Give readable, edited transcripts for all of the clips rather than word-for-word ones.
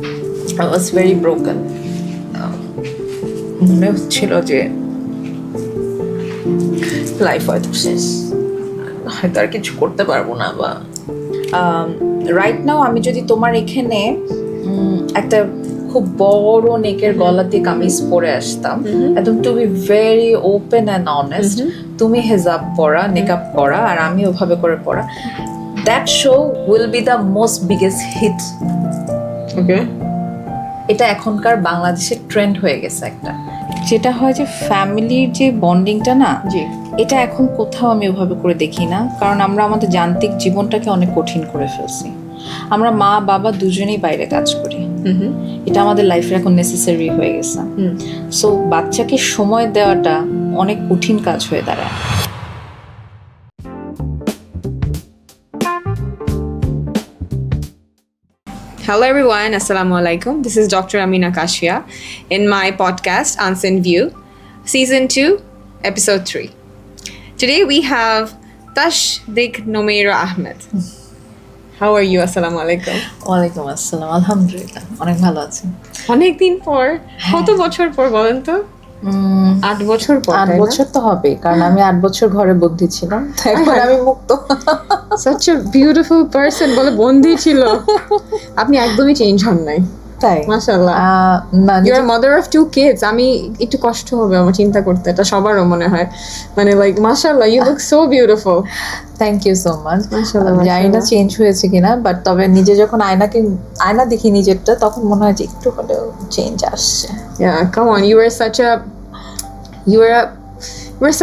I was very broken. মনে হচ্ছিল যে লাইফ হয়তো শেষ, হয়তো আর কিছু করতে পারবো না। বা রাইট নাও আমি যদি তোমার এখানে একটা খুব বড় নেকের গলা দিয়ে কামিজ পরে আসতাম, একদম to be very open and honest, তুমি হেজাব পরা, নেকআপ পরা আর আমি ওভাবে করে পরা, that show will be the most biggest hit. Okay, এটা এখনকার বাংলাদেশের ট্রেন্ড হয়ে গেছে একটা, যেটা হয় যে ফ্যামিলির যে বন্ডিংটা না, জি, এটা এখন কোথাও আমি ওভাবে করে দেখি না। কারণ আমরা আমাদের যান্ত্রিক জীবনটাকে অনেক কঠিন করে ফেলছি। আমরা মা বাবা দুজনেই বাইরে কাজ করি, এটা আমাদের লাইফের এখন নেসেসারি হয়ে গেছে। সো বাচ্চাকে সময় দেওয়াটা অনেক কঠিন কাজ হয়ে দাঁড়ায়। Hello everyone, Assalamu alaikum. This is Dr. Amina Kashia in my podcast Unseen View, Season 2, Episode 3. Today we have Tashdik Nomeira Ahmed. How are you? Assalamu alaikum. ওয়ালাইকুম আসসালাম, আলহামদুলিল্লাহ অনেক ভালো আছি। অনেকদিন পর, কত বছর পর বলেন তো? 8 বছর পর। 8 বছর তো হবে, কারণ আমি 8 বছর ঘরে বন্দী ছিলাম, এখন আমি মুক্ত। Such a beautiful person, বলে বন্দী ছিল। আপনি একদমই চেঞ্জ হন নাই, তাই মাশাআল্লাহ। You are a mother of 2 kids. আমি একটু কষ্ট হবে আমার চিন্তা করতে, এটা সবারও মনে হয়। মানে লাইক মাশাআল্লাহ, you look so beautiful. Thank you so much. মাশাআল্লাহ, জানি না চেঞ্জ হয়েছে কিনা, বাট তবে নিজে যখন আয়না দেখি নিজেরটা, তখন মনে হয় যে একটু হলেও চেঞ্জ আসছে। Yeah, come on, you are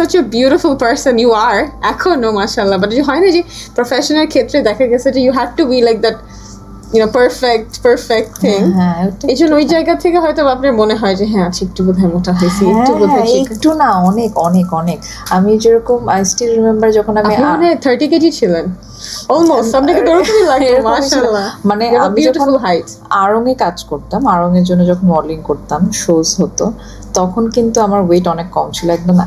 such a beautiful person. You are এখনো মাশাআল্লাহ, বাট যে হয় না যে প্রফেশনাল ক্ষেত্রে দেখা গেছে যে you have to be like that, you know, perfect thing. এই জন্য ওই জায়গা থেকে হয়তো আপনার মনে হয় যে হ্যাঁ একটু বোধহয় মোটা হয়েছি, একটু বোধহয় একটু না, অনেক অনেক অনেক। আমি যেরকম আই স্টিল রিমেম্বার যখন আমি 30 কেজি ছিলেন অলমোস্ট, আপনাকে দরকারই লাগতো মাশাআল্লাহ। মানে আমি যখন আড়ং-এ কাজ করতাম, আড়ং-এর জন্য যখন মডেলিং করতাম, শোজ হতো, তখন কিন্তু আমার ওয়েট অনেক কম ছিল। একদম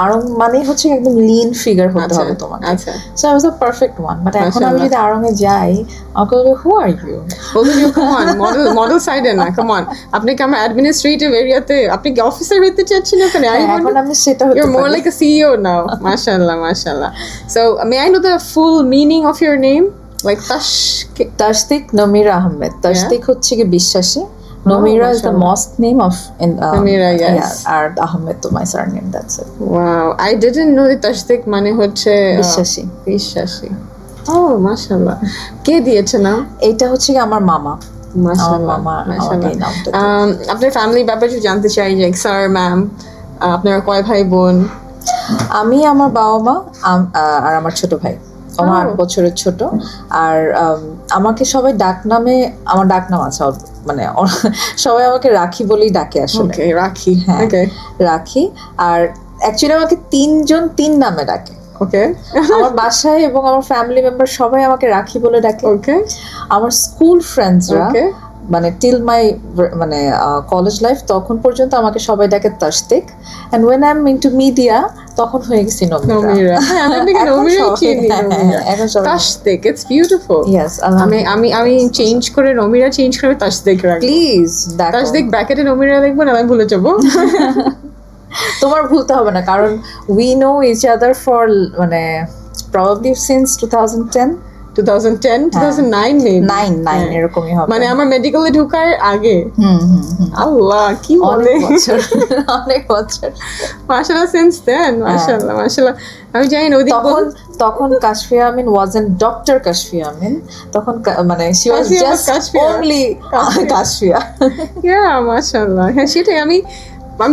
আড়ং মানে হচ্ছে একদম লিন ফিগার হতে হবে তোমাকে। So I was the perfect one. But এখন আমি যদি আড়ং-এ যাই, আমাকে বলবে হু আর ইউ? বলবে কাম অন, মডেল সাইডে না, কাম অন। আপনি কি আমার অ্যাডমিনিস্ট্রেটিভ এরিয়াতে, আপনি কি অফিসার হতে চাচ্ছেন ওখানে? এখন আমি সেটা হতে পারি। You're more like a CEO now. Mashallah, mashallah. So, may I know the full meaning of your name? Like Tashdik Nomeira Ahmed. Tashdik হচ্ছে কি বিশ্বাসী, Nomeira is the mosque name of Nomeira, yes. Yeah, and Ahmed to my surname, that's it. Wow, I didn't know that Tashdik মানে হচ্ছে বিশ্বাসী। Oh, mashallah. কে দিয়েছে নাম? এটা হচ্ছে কি আমার মামা। মাশাআল্লাহ, মাশাআল্লাহ। আপনার ফ্যামিলি ব্যাপারে একটু জানতে চাই, যে স্যার ম্যাম, আপনারা কয় ভাই বোন? আমি, আমার বাবা মা আর আমার ছোট ভাই। আমার 8 বছরের ছোট। আর আমাকে সবাই আমার ডাকনাম আছে, মানে সবাই আমাকে রাখি বলেই ডাকে আসলে। রাখি, হ্যাঁ রাখি। আর অ্যাকচুয়ালি আমাকে 3 জন 3 নামে ডাকে। ওকে, আমার বাসায় এবং আমার ফ্যামিলি মেম্বার সবাই আমাকে রাখি বলে ডাকে। ওকে, আমার স্কুল ফ্রেন্ডসরা মানে টিল মাই মানে কলেজ লাইফ, তখন পর্যন্ত আমাকে সবাই ডাকে Tashdiq. And when I am into media, তখন হয়ে গেছি Nomera. Tashdiq, it's beautiful. Yes, আমি চেঞ্জ করে নোমেরা চেঞ্জ করে তাশদিক রাখি। প্লিজ তাশদিক ব্র্যাকেটে নোমেরা লিখবো না, আমি ভুলে যাবো। তোমার ভুলতে হবে না, কারণ we know each other for মানে প্রবাবলি সিন্স 2010 2009 9 এরকমই হবে, মানে আমার মেডিকেলে ঢোকার আগে। আল্লাহ, কি অনেক বছর মাশাআল্লাহ, সিন্স দেন মাশাআল্লাহ, মাশাআল্লাহ। আমি জানি না তখন কাশফিয়া আমিন ওয়াজন্ট ডক্টর কাশফিয়া আমিন, তখন মানে she was just only Kashfia. Yeah মাশাআল্লাহ, হ্যাঁ সেটাই। আমি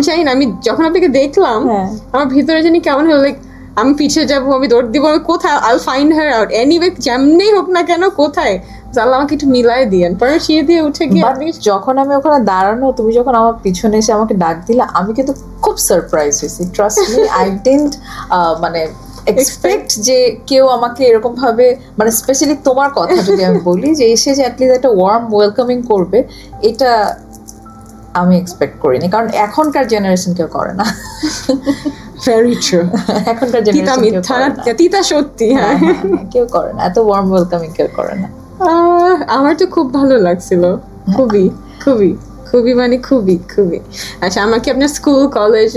জানি না, আমি যখন আপনাকে দেখলাম আমার ভিতরে জানি কেমন হলো, লাইক আমি পিছিয়ে যাবো, আমি দৌড় দিব, আমি কোথায়, I will find her out anyway, যেমনি হোক না কেন, কোথায় আল্লাহ আমাকে একটু মিলাই দিয়েন। পরে সিঁড়ি দিয়ে উঠে গিয়ে যখন আমি ওখানে দাঁড়ানো, তুমি যখন আমার পিছনে এসে আমাকে ডাক দিলা, আমি কিন্তু খুব সারপ্রাইজ হয়েছি। ট্রাস্ট মি, আই ডিডন্ট মানে এক্সপেক্ট যে কেউ আমাকে এরকম ভাবে, মানে স্পেশালি তোমার কথা যদি আমি বলি, যে এসে যে অ্যাটলিস্ট একটা ওয়ার্ম ওয়েলকামিং করবে, এটা আমি এক্সপেক্ট করিনি। কারণ এখনকার জেনারেশন কেউ করে না। Very true. এখনকার জেনারেশন তিতা সত্যি, হ্যাঁ কেউ করে না, এত ওয়ার্ম ওয়েলকামিং কেউ করে না। আমার তো খুব ভালো লাগছিল, খুবই খুবই খুবই মানে খুবই খুবই। আচ্ছা, আমার কি আপনার স্কুল কলেজ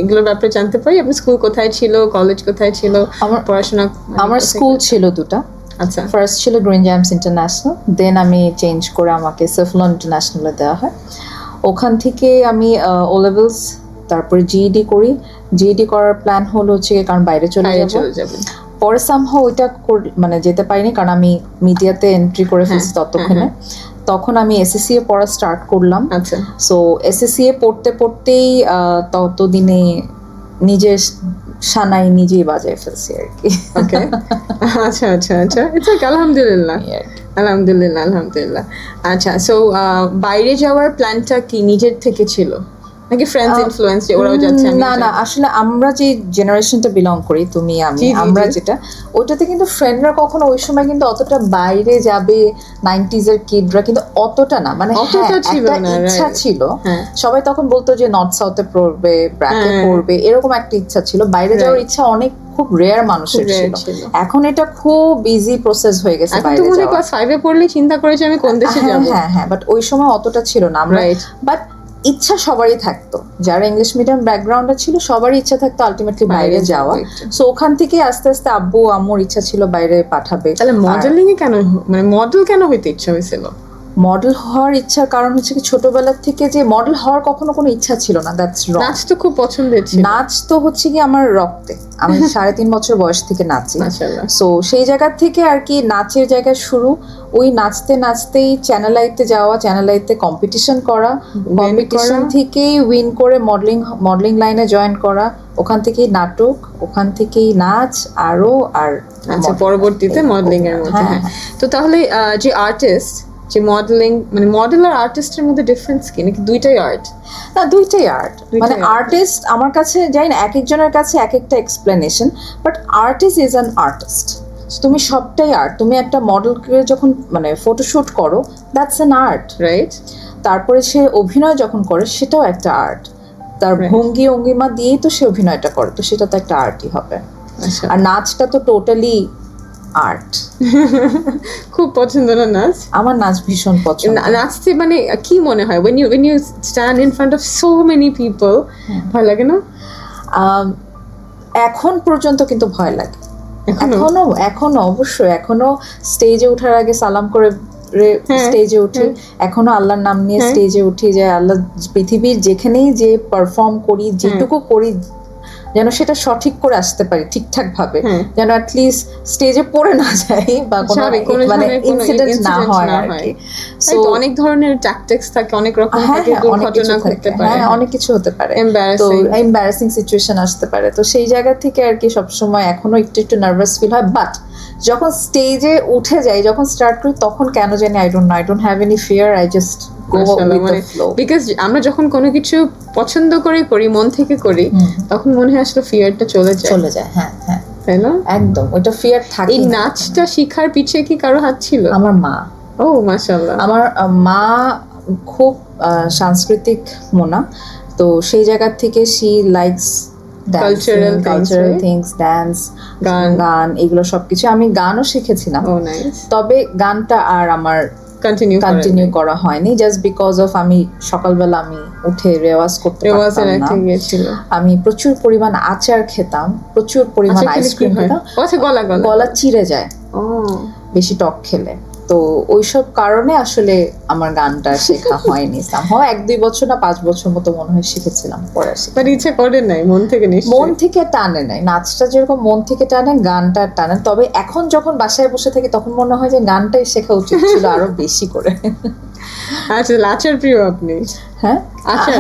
এগুলোর ব্যাপারে জানতে পারি? আপনার স্কুল কোথায় ছিল, কলেজ কোথায় ছিল, আমার- পড়াশোনা? আমার স্কুল ছিল দুটা। আচ্ছা ফার্স্ট ছিল গ্রিন জ্যামস ইন্টারন্যাশনাল, দেন আমি চেঞ্জ করে আমাকে সেফলন ইন্টারন্যাশনালে দেওয়া হয়। ওখান থেকে আমি ও লেভেলস, তারপরে জিইডি করি। জিইডি করার প্ল্যান হলো হচ্ছে কারণ বাইরে চলে বাইরে যাব। চলে যাবেন। পরে সামহাও ওইটা মানে যেতে পারিনি কারণ আমি মিডিয়াতে এন্ট্রি করে ফেলছি ততক্ষণে। তখন আমি এসএসসি এ পড়া স্টার্ট করলাম। আচ্ছা সো এসএসসি এ পড়তে পড়তেই ততদিনে নিজের সানাই নিজেই বাজায় ফেলছি আর কি। ওকে আচ্ছা আচ্ছা আচ্ছা, ইটস লাইক আলহামদুলিল্লাহ এই আর কি। আলহামদুলিল্লাহ আলহামদুলিল্লাহ। আচ্ছা, সো বাইরে যাওয়ার প্ল্যানটা কি নিজের থেকে ছিল নাকি ফ্রেন্ডস ইনফ্লুয়েন্স যে ওরাও যাচ্ছে আমি না না, আসলে আমরা যে জেনারেশনটা বিলং করি, তুমি আমি, জি, জি, আমরা জি। যেটা ওইটাতে কিন্তু ফ্রেন্ডরা কখনো ওই সময় কিন্তু অতটা বাইরে যাবে, 90s এর কিডরা কিন্তু অতটা না, মানে অতটা হ্যাঁ, ছিল একটা না, ইচ্ছা right. ছিল। হ্যাঁ। সবাই তখন বলতো যে নর্থ সাউথে পড়বে, ব্র্যাকে হ্যাঁ। পড়বে, এরকম একটা ইচ্ছা ছিল। বাইরে যাওয়ার Right. ইচ্ছা অনেক খুব রেয়ার মানুষের খুব rare ছিল। ছিল। এখন এটা খুব ইজি প্রসেস হয়ে গেছে এখন তো বাইরে মনে যাওয়া। ক্লাস 5 এ পড়লে চিন্তা করেছি আমি কোন দেশে হ্যাঁ যাব। হ্যাঁ হ্যাঁ, বাট ওই সময় অতটা ছিল না আমরা। Right. বাট ইচ্ছা সবারই থাকতো, যারা ইংলিশ মিডিয়াম ব্যাকগ্রাউন্ডে ছিল সবারই ইচ্ছা থাকতো আলটিমেটলি বাইরে বাইরে যাওয়া। যাবো একটু। সো ওখান থেকে আস্তে আস্তে আব্বু আম্মুর ইচ্ছা ছিল বাইরে পাঠাবে। তাহলে মডেলিং এ কেন, মানে মডেল কেন হইতে ইচ্ছা হয়েছিল? মডেল হওয়ার ইচ্ছার কারণ হচ্ছে কি ছোটবেলা থেকে যে মডেল হওয়ার কখনো কোনো ইচ্ছা ছিল না, দ্যাটস রং। নাচ তো খুব পছন্দের ছিল। নাচ তো হচ্ছে কি আমার রক্তে, আমি 3.5 বছর বয়স থেকে নাচি। মাশাআল্লাহ। সো সেই জায়গা থেকে আর কি নাচের জায়গা শুরু। ওই নাচতে নাচতেই চ্যানেল আইতে যাওয়া, চ্যানেল আইতে কম্পিটিশন করা, কম্পিটিশন করা। থেকেই উইন করে মডেলিং লাইনে জয়েন করা, ওখান থেকেই নাটক, ওখান থেকেই নাচ, আরো আর আচ্ছা, model। পরবর্তীতে মডেলিং এর মধ্যে। হ্যাঁ, হ্যাঁ। তো তাহলে যে আর্টিস্ট, যে মডেলিং, মানে মডেল আর আর্টিস্টের মধ্যে ডিফারেন্স কি, নাকি দুইটাই আর্ট? না, দুইটাই আর্ট। দুইটাই মানে art। আর্টিস্ট আমার কাছে জানি না, এক একজনের কাছে এক একটা explanation, but artist is an artist. তুমি সবটাই আর্ট। তুমি একটা মডেলকে যখন মানে ফটোশুট করো, দ্যাটস অ্যান আর্ট। রাইট। তারপরে সে অভিনয় যখন করে সেটাও একটা আর্ট। তার Right. ভঙ্গি অঙ্গিমা দিয়েই তো সে অভিনয়টা করে, তো সেটা তো একটা আর্টই হবে। আচ্ছা, আর নাচটা তো টোটালি আর্ট। খুব পছন্দ না নাচ? আমার নাচ ভীষণ পছন্দ। নাচতে মানে কি মনে হয় when you stand in front of so many people, ভালো লাগে না? এখন পর্যন্ত কিন্তু ভয় লাগে। এখনো? এখনো অবশ্যই, এখনো স্টেজে ওঠার আগে সালাম করে স্টেজে উঠি, এখনো আল্লাহর নাম নিয়ে স্টেজে উঠি, যে আল্লাহ পৃথিবীর যেখানেই যে পারফর্ম করি, যেটুকু করি, যেন সেটা সঠিক করে আসতে পারি ঠিকঠাক ভাবে, যেন অ্যাটলিস্ট স্টেজে পড়ে না যাই বা কোনো মানে ইনসিডেন্ট না হয় আর কি। সো অনেক ধরনের ট্যাকটিক্স থাকে, অনেক রকম থাকে, দুর্ঘটনা ঘটতে পারে, হ্যাঁ অনেক কিছু হতে পারে, তো এমবারাসিং এমবারাসিং সিচুয়েশন আসতে পারে। তো সেই জায়গা থেকে আর কি সবসময় এখনো একটু একটু নার্ভাস ফিল হয়। বাট যখন স্টেজে উঠে যাই, যখন স্টার্ট করি, তখন কেন জানি I don't have any fear, I just go with the flow. Because আমরা যখন কোনো কিছু পছন্দ করে করি, মন থেকে করি, তখন মনে হয় আসলে ফিয়ারটা চলে যায়। হ্যাঁ হ্যাঁ, তাই না? একদম ওইটা ফিয়ার থাকে। এই নাচটা শিখার পিছে কি কারো হাত ছিল? আমার মা। ও মাশাআল্লাহ। আমার মা খুব সাংস্কৃতিক মোনা, তো সেই জায়গা থেকে she likes cultural things, dance, গান, এগুলো সবকিছু। আমি গানও শিখেছিলাম, ও নাইস। তবে গানটা আর আমার কন্টিনিউ করা হয়নি, জাস্ট বিকজ অফ আমি সকালবেলা আমি উঠে রেওয়াজ করতে পারতাম না। আমি প্রচুর পরিমাণ আচার খেতাম, প্রচুর পরিমাণ আইসক্রিম খেতাম, গলা চিড়ে যায় বেশি টক খেলে। তো ওইসব কারণে আসলে আমার গানটা শেখা হয়নি। সামহাও 1-2 বছর না 5 বছর মতো মনে হয় শিখেছিলাম, পরে ইচ্ছা করে নাই, মন থেকে মন থেকে টানে নাই। নাচটা যেরকম মন থেকে টানে, গানটা টানে। তবে এখন যখন বাসায় বসে থাকি, তখন মনে হয় যে গানটাই শেখা উচিত ছিল আরো বেশি করে। আচ্ছা, আচার প্রিয় আপনি? হ্যাঁ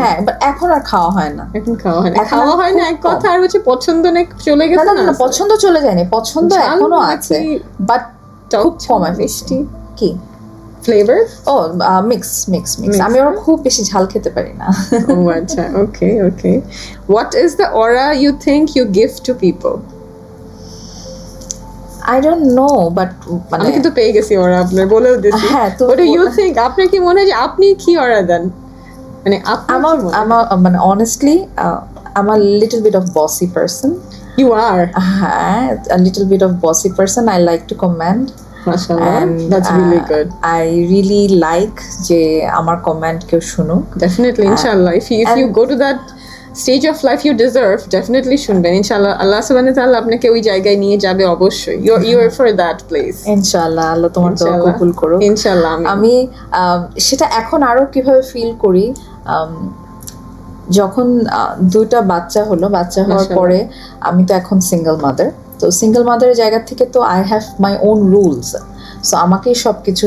হ্যাঁ, বাট এখন আর খাওয়া হয় না। এখন খাওয়া হয় না এক কথা, আর হচ্ছে পছন্দ নেই, চলে গেছে। না, পছন্দ চলে যায়নি, পছন্দ এখনো আছে, বাট খুব কম। মিষ্টি কি ফ্লেভার? ও মিক্স। আমি ওরা খুব বেশি ঝাল খেতে পারি না। ও আচ্ছা, okay. What is the aura you think you give to people? I don't know, but আমি কিন্তু পেয়ে গেছি ওরা, আপনার বলেও দিছি। হ্যাঁ, তো what do you think? আপনার কি মনে হয় যে আপনি কি অরা দেন? মানে আমার মানে honestly I'm a little bit of bossy person. You are? হ্যাঁ, a little bit of bossy person. I like to command. Mashallah, And, that's really good. I really like যে আমার কমেন্ট কেউ শুনুক। Definitely, inshallah. If you and- go to that stage of life you deserve, definitely শুনবেন ইনশাআল্লাহ। আল্লাহ সুবহানাহু ওয়া তাআলা আপনাকে ওই জায়গায় নিয়ে যাবে অবশ্যই। You're for that place. ইনশাআল্লাহ আল্লাহ তোমার দোয়া ইনশাআল্লাহ। কবুল করুক। ইনশাআল্লাহ, আমিন। আমি সেটা এখন আরো কিভাবে ফিল করি, যখন দুইটা বাচ্চা হওয়ার মাশাআল্লাহ। পরে আমি তো এখন সিঙ্গেল মাদার, তো সিঙ্গেল মাদারের জায়গা থেকে তো I have my own rules. So আমাকেই সবকিছু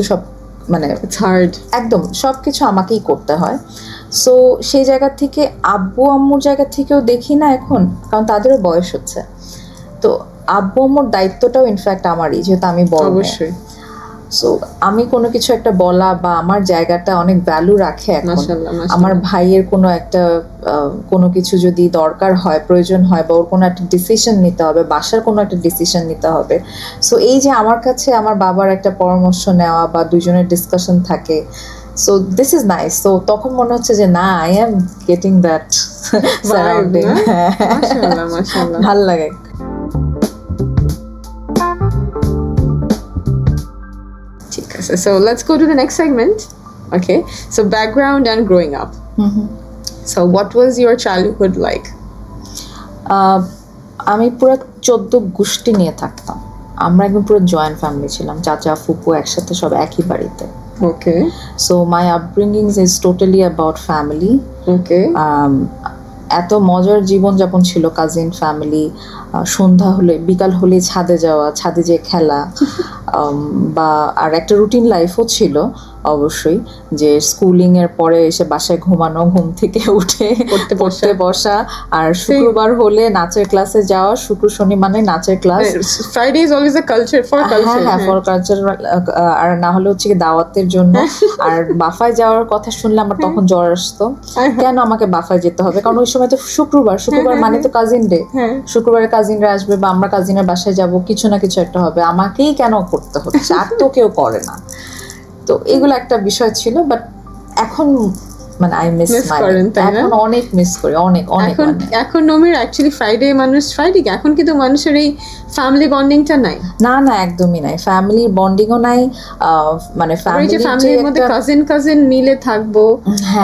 মানে It's hard. একদম সবকিছু আমাকেই করতে হয়। সো সেই জায়গা থেকে আব্বু আম্মুর জায়গা থেকেও দেখি না এখন, কারণ তাদেরও বয়স হচ্ছে, তো আব্বু আম্মুর দায়িত্বটাও ইনফ্যাক্ট আমারই, যেহেতু আমি বড় মেয়ে। অবশ্যই। সো আমি কোনো কিছু একটা বলা বা আমার জায়গাটা অনেক ভ্যালু রাখে এখন। মাশাআল্লাহ, মাশাআল্লাহ। আমার ভাইয়ের কোনো একটা কোনো কিছু যদি দরকার হয়, প্রয়োজন হয়, বা ওর কোনো একটা ডিসিশন নিতে হবে, বাসার কোনো একটা ডিসিশন নিতে হবে, সো এই যে আমার কাছে আমার বাবার একটা পরামর্শ নেওয়া বা দুজনের ডিসকাশন থাকে, সো দিস ইজ নাইস। তো তখন মনে হচ্ছে যে না, I am getting that surrounding. মাশাআল্লাহ, মাশাআল্লাহ। ভাল লাগে। ঠিক আছে, so let's go to the next segment. Okay, so background and growing up. So what was your childhood like? আমি পুরো 14 গোষ্ঠী নিয়ে থাকতাম। আমরা একদম পুরো জয়েন্ট ফ্যামিলি ছিলাম, চাচা ফুপু একসাথে সব একই বাড়িতে। Okay, so my upbringing is totally about family. okay. এত মজার জীবনযাপন ছিল, কাজিন ফ্যামিলি, সন্ধ্যা হলে বিকাল হলে ছাদে যাওয়া, ছাদে যেয়ে খেলা, বা আর একটা রুটিন লাইফও ছিল অবশ্যই, যে স্কুলিং এর পরে এসে বাসায় ঘুমানো, ঘুম থেকে উঠে পড়তে বসা, আর শুক্রবার হলে নাচের ক্লাসে যাওয়া, শুক্র শনি মানে নাচের class. Friday is always a culture for culture. হ্যাঁ, ফর কালচার। আর না হলে হচ্ছে কি দাওয়াতের জন্য। আর বাফায় যাওয়ার কথা শুনলে আমার তখন জ্বর আসতো, কেন আমাকে বাফায় যেতে হবে, কারণ ওই সময় তো শুক্রবার মানে তো কাজিন ডে, শুক্রবারে কাজিনরা আসবে বা আমরা কাজিনের বাসায় যাব, কিছু না কিছু একটা হবে, আমাকেই কেন করতে হচ্ছে, আর তো কেউ করে না। তো এগুলো একটা বিষয় ছিল, বাট এখন মানে আই মিস এখন অনেক মিস করি, অনেক অনেক। এখন নমির অ্যাকচুয়ালি ফ্রাইডে এখন কিন্তু মানুষের এই ফ্যামিলি বন্ডিংটা নাই। না একদমই নাই, ফ্যামিলি বন্ডিংও নাই। মানে ফ্যামিলির মধ্যে কাজিন মিলে থাকবো,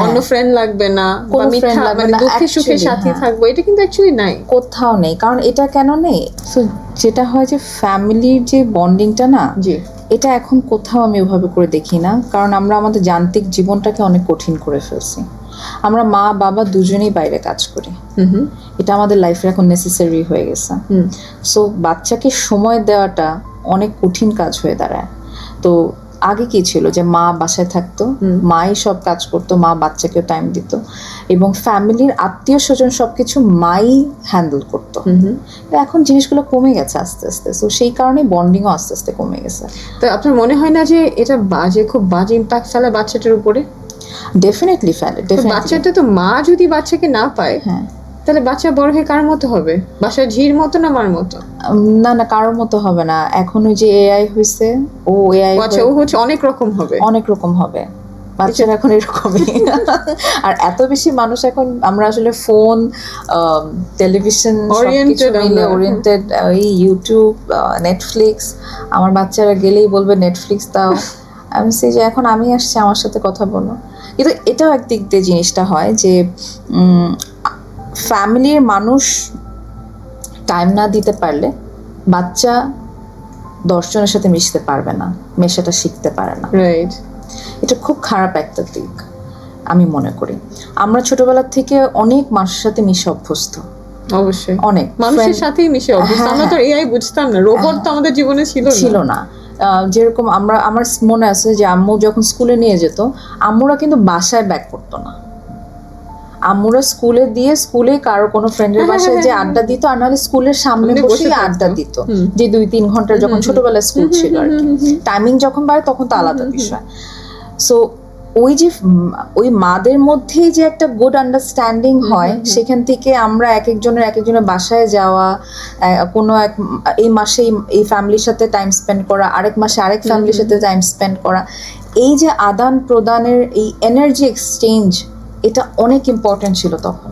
অন্য ফ্রেন্ড লাগবে না, বা মিথ্যা মানে দুঃখে সুখে সাথে থাকবো, এটা কিন্তু অ্যাকচুয়ালি নাই, কোথাও নেই। কারণ এটা কেন নেই, সো যেটা হয় যে ফ্যামিলির যে বন্ডিংটা না, জি, এটা এখন কোথাও আমি ওভাবে করে দেখি না। কারণ আমরা আমাদের যান্ত্রিক জীবনটাকে অনেক কঠিন করে ফেলছি। আমরা মা বাবা দুজনেই বাইরে কাজ করি, এটা আমাদের লাইফে এখন নেসেসারি হয়ে গেছে। সো বাচ্চাকে সময় দেওয়াটা অনেক কঠিন কাজ হয়ে দাঁড়ায়। তো আগে কি ছিল যে মা বাসায় থাকতো, মাই সব কাজ করতো, মা বাচ্চাকেও টাইম দিত, এবং ফ্যামিলির আত্মীয় স্বজন সবকিছু মাই হ্যান্ডেল করতো। এখন জিনিসগুলো কমে গেছে আস্তে আস্তে, তো সেই কারণে বন্ডিংও আস্তে আস্তে কমে গেছে। তো আপনার মনে হয় না যে এটা খুব বাজে ইম্প্যাক্ট ফেলে বাচ্চাটার উপরে? ডেফিনেটলি ফেলে। বাচ্চাটা তো মা যদি বাচ্চাকে না পায়, হ্যাঁ, তাহলে বাচ্চা বড় হয়ে কার মতো হবে? বাসার ঝির মতো না মার মতো? না কারোর মতো হবে না। এখন ওই যে এআই হয়েছে, ও হচ্ছে অনেক রকম হবে, বাচ্চারা এখন এরকমই। আর এত বেশি মানুষ এখন, আমরা আসলে ফোন, টেলিভিশন ওরিয়েন্টেড, ওই ইউটিউব, নেটফ্লিক্স। আমার বাচ্চারা গেলেই বলবে নেটফ্লিক্স দাও। আমি সেই যে এখন আমি আসছি, আমার সাথে কথা বলো। কিন্তু এটাও একদিক দিয়ে জিনিসটা হয় যে ফ্যামিলির মানুষ টাইম না দিতে পারলে বাচ্চা 10 জনের সাথে মিশতে পারবে না, মেশাটা শিখতে পারে না। রাইট, এটা খুব খারাপ একটা দিক আমি মনে করি। আমরা ছোটবেলা থেকে অনেক মানুষের সাথে মিশে অভ্যস্ত, অবশ্যই অনেক মানুষের সাথেই মিশে অভ্যস্ত। আমরা তো এআই বুঝতাম না, রোবট তো আমাদের জীবনে ছিল না। যেরকম আমার মনে আছে যে আম্মু যখন স্কুলে নিয়ে যেত, আম্মুরা কিন্তু বাসায় ব্যাগ করতো না, আম্মুরা স্কুলে কারো কোনো ফ্রেন্ডের বাসায় যে আড্ডা দিত, আর নাহলে স্কুলের সামনে বসে আড্ডা দিত, যে 2-3 ঘন্টা যখন ছোটবেলায় স্কুল ছিল আর কি। টাইমিং যখন বাড়ে তখন তো আলাদা বিষয়। সো ওই মাদের মধ্যেই যে একটা গুড আন্ডারস্ট্যান্ডিং হয়, সেখান থেকে আমরা এক একজনের বাসায় যাওয়া, কোনো এই মাসে এই ফ্যামিলির সাথে টাইম স্পেন্ড করা, আরেক মাসে আরেক ফ্যামিলির সাথে টাইম স্পেন্ড করা, এই যে আদান প্রদানের এই এনার্জি এক্সচেঞ্জ, এটা অনেক ইম্পর্টেন্ট ছিল তখন,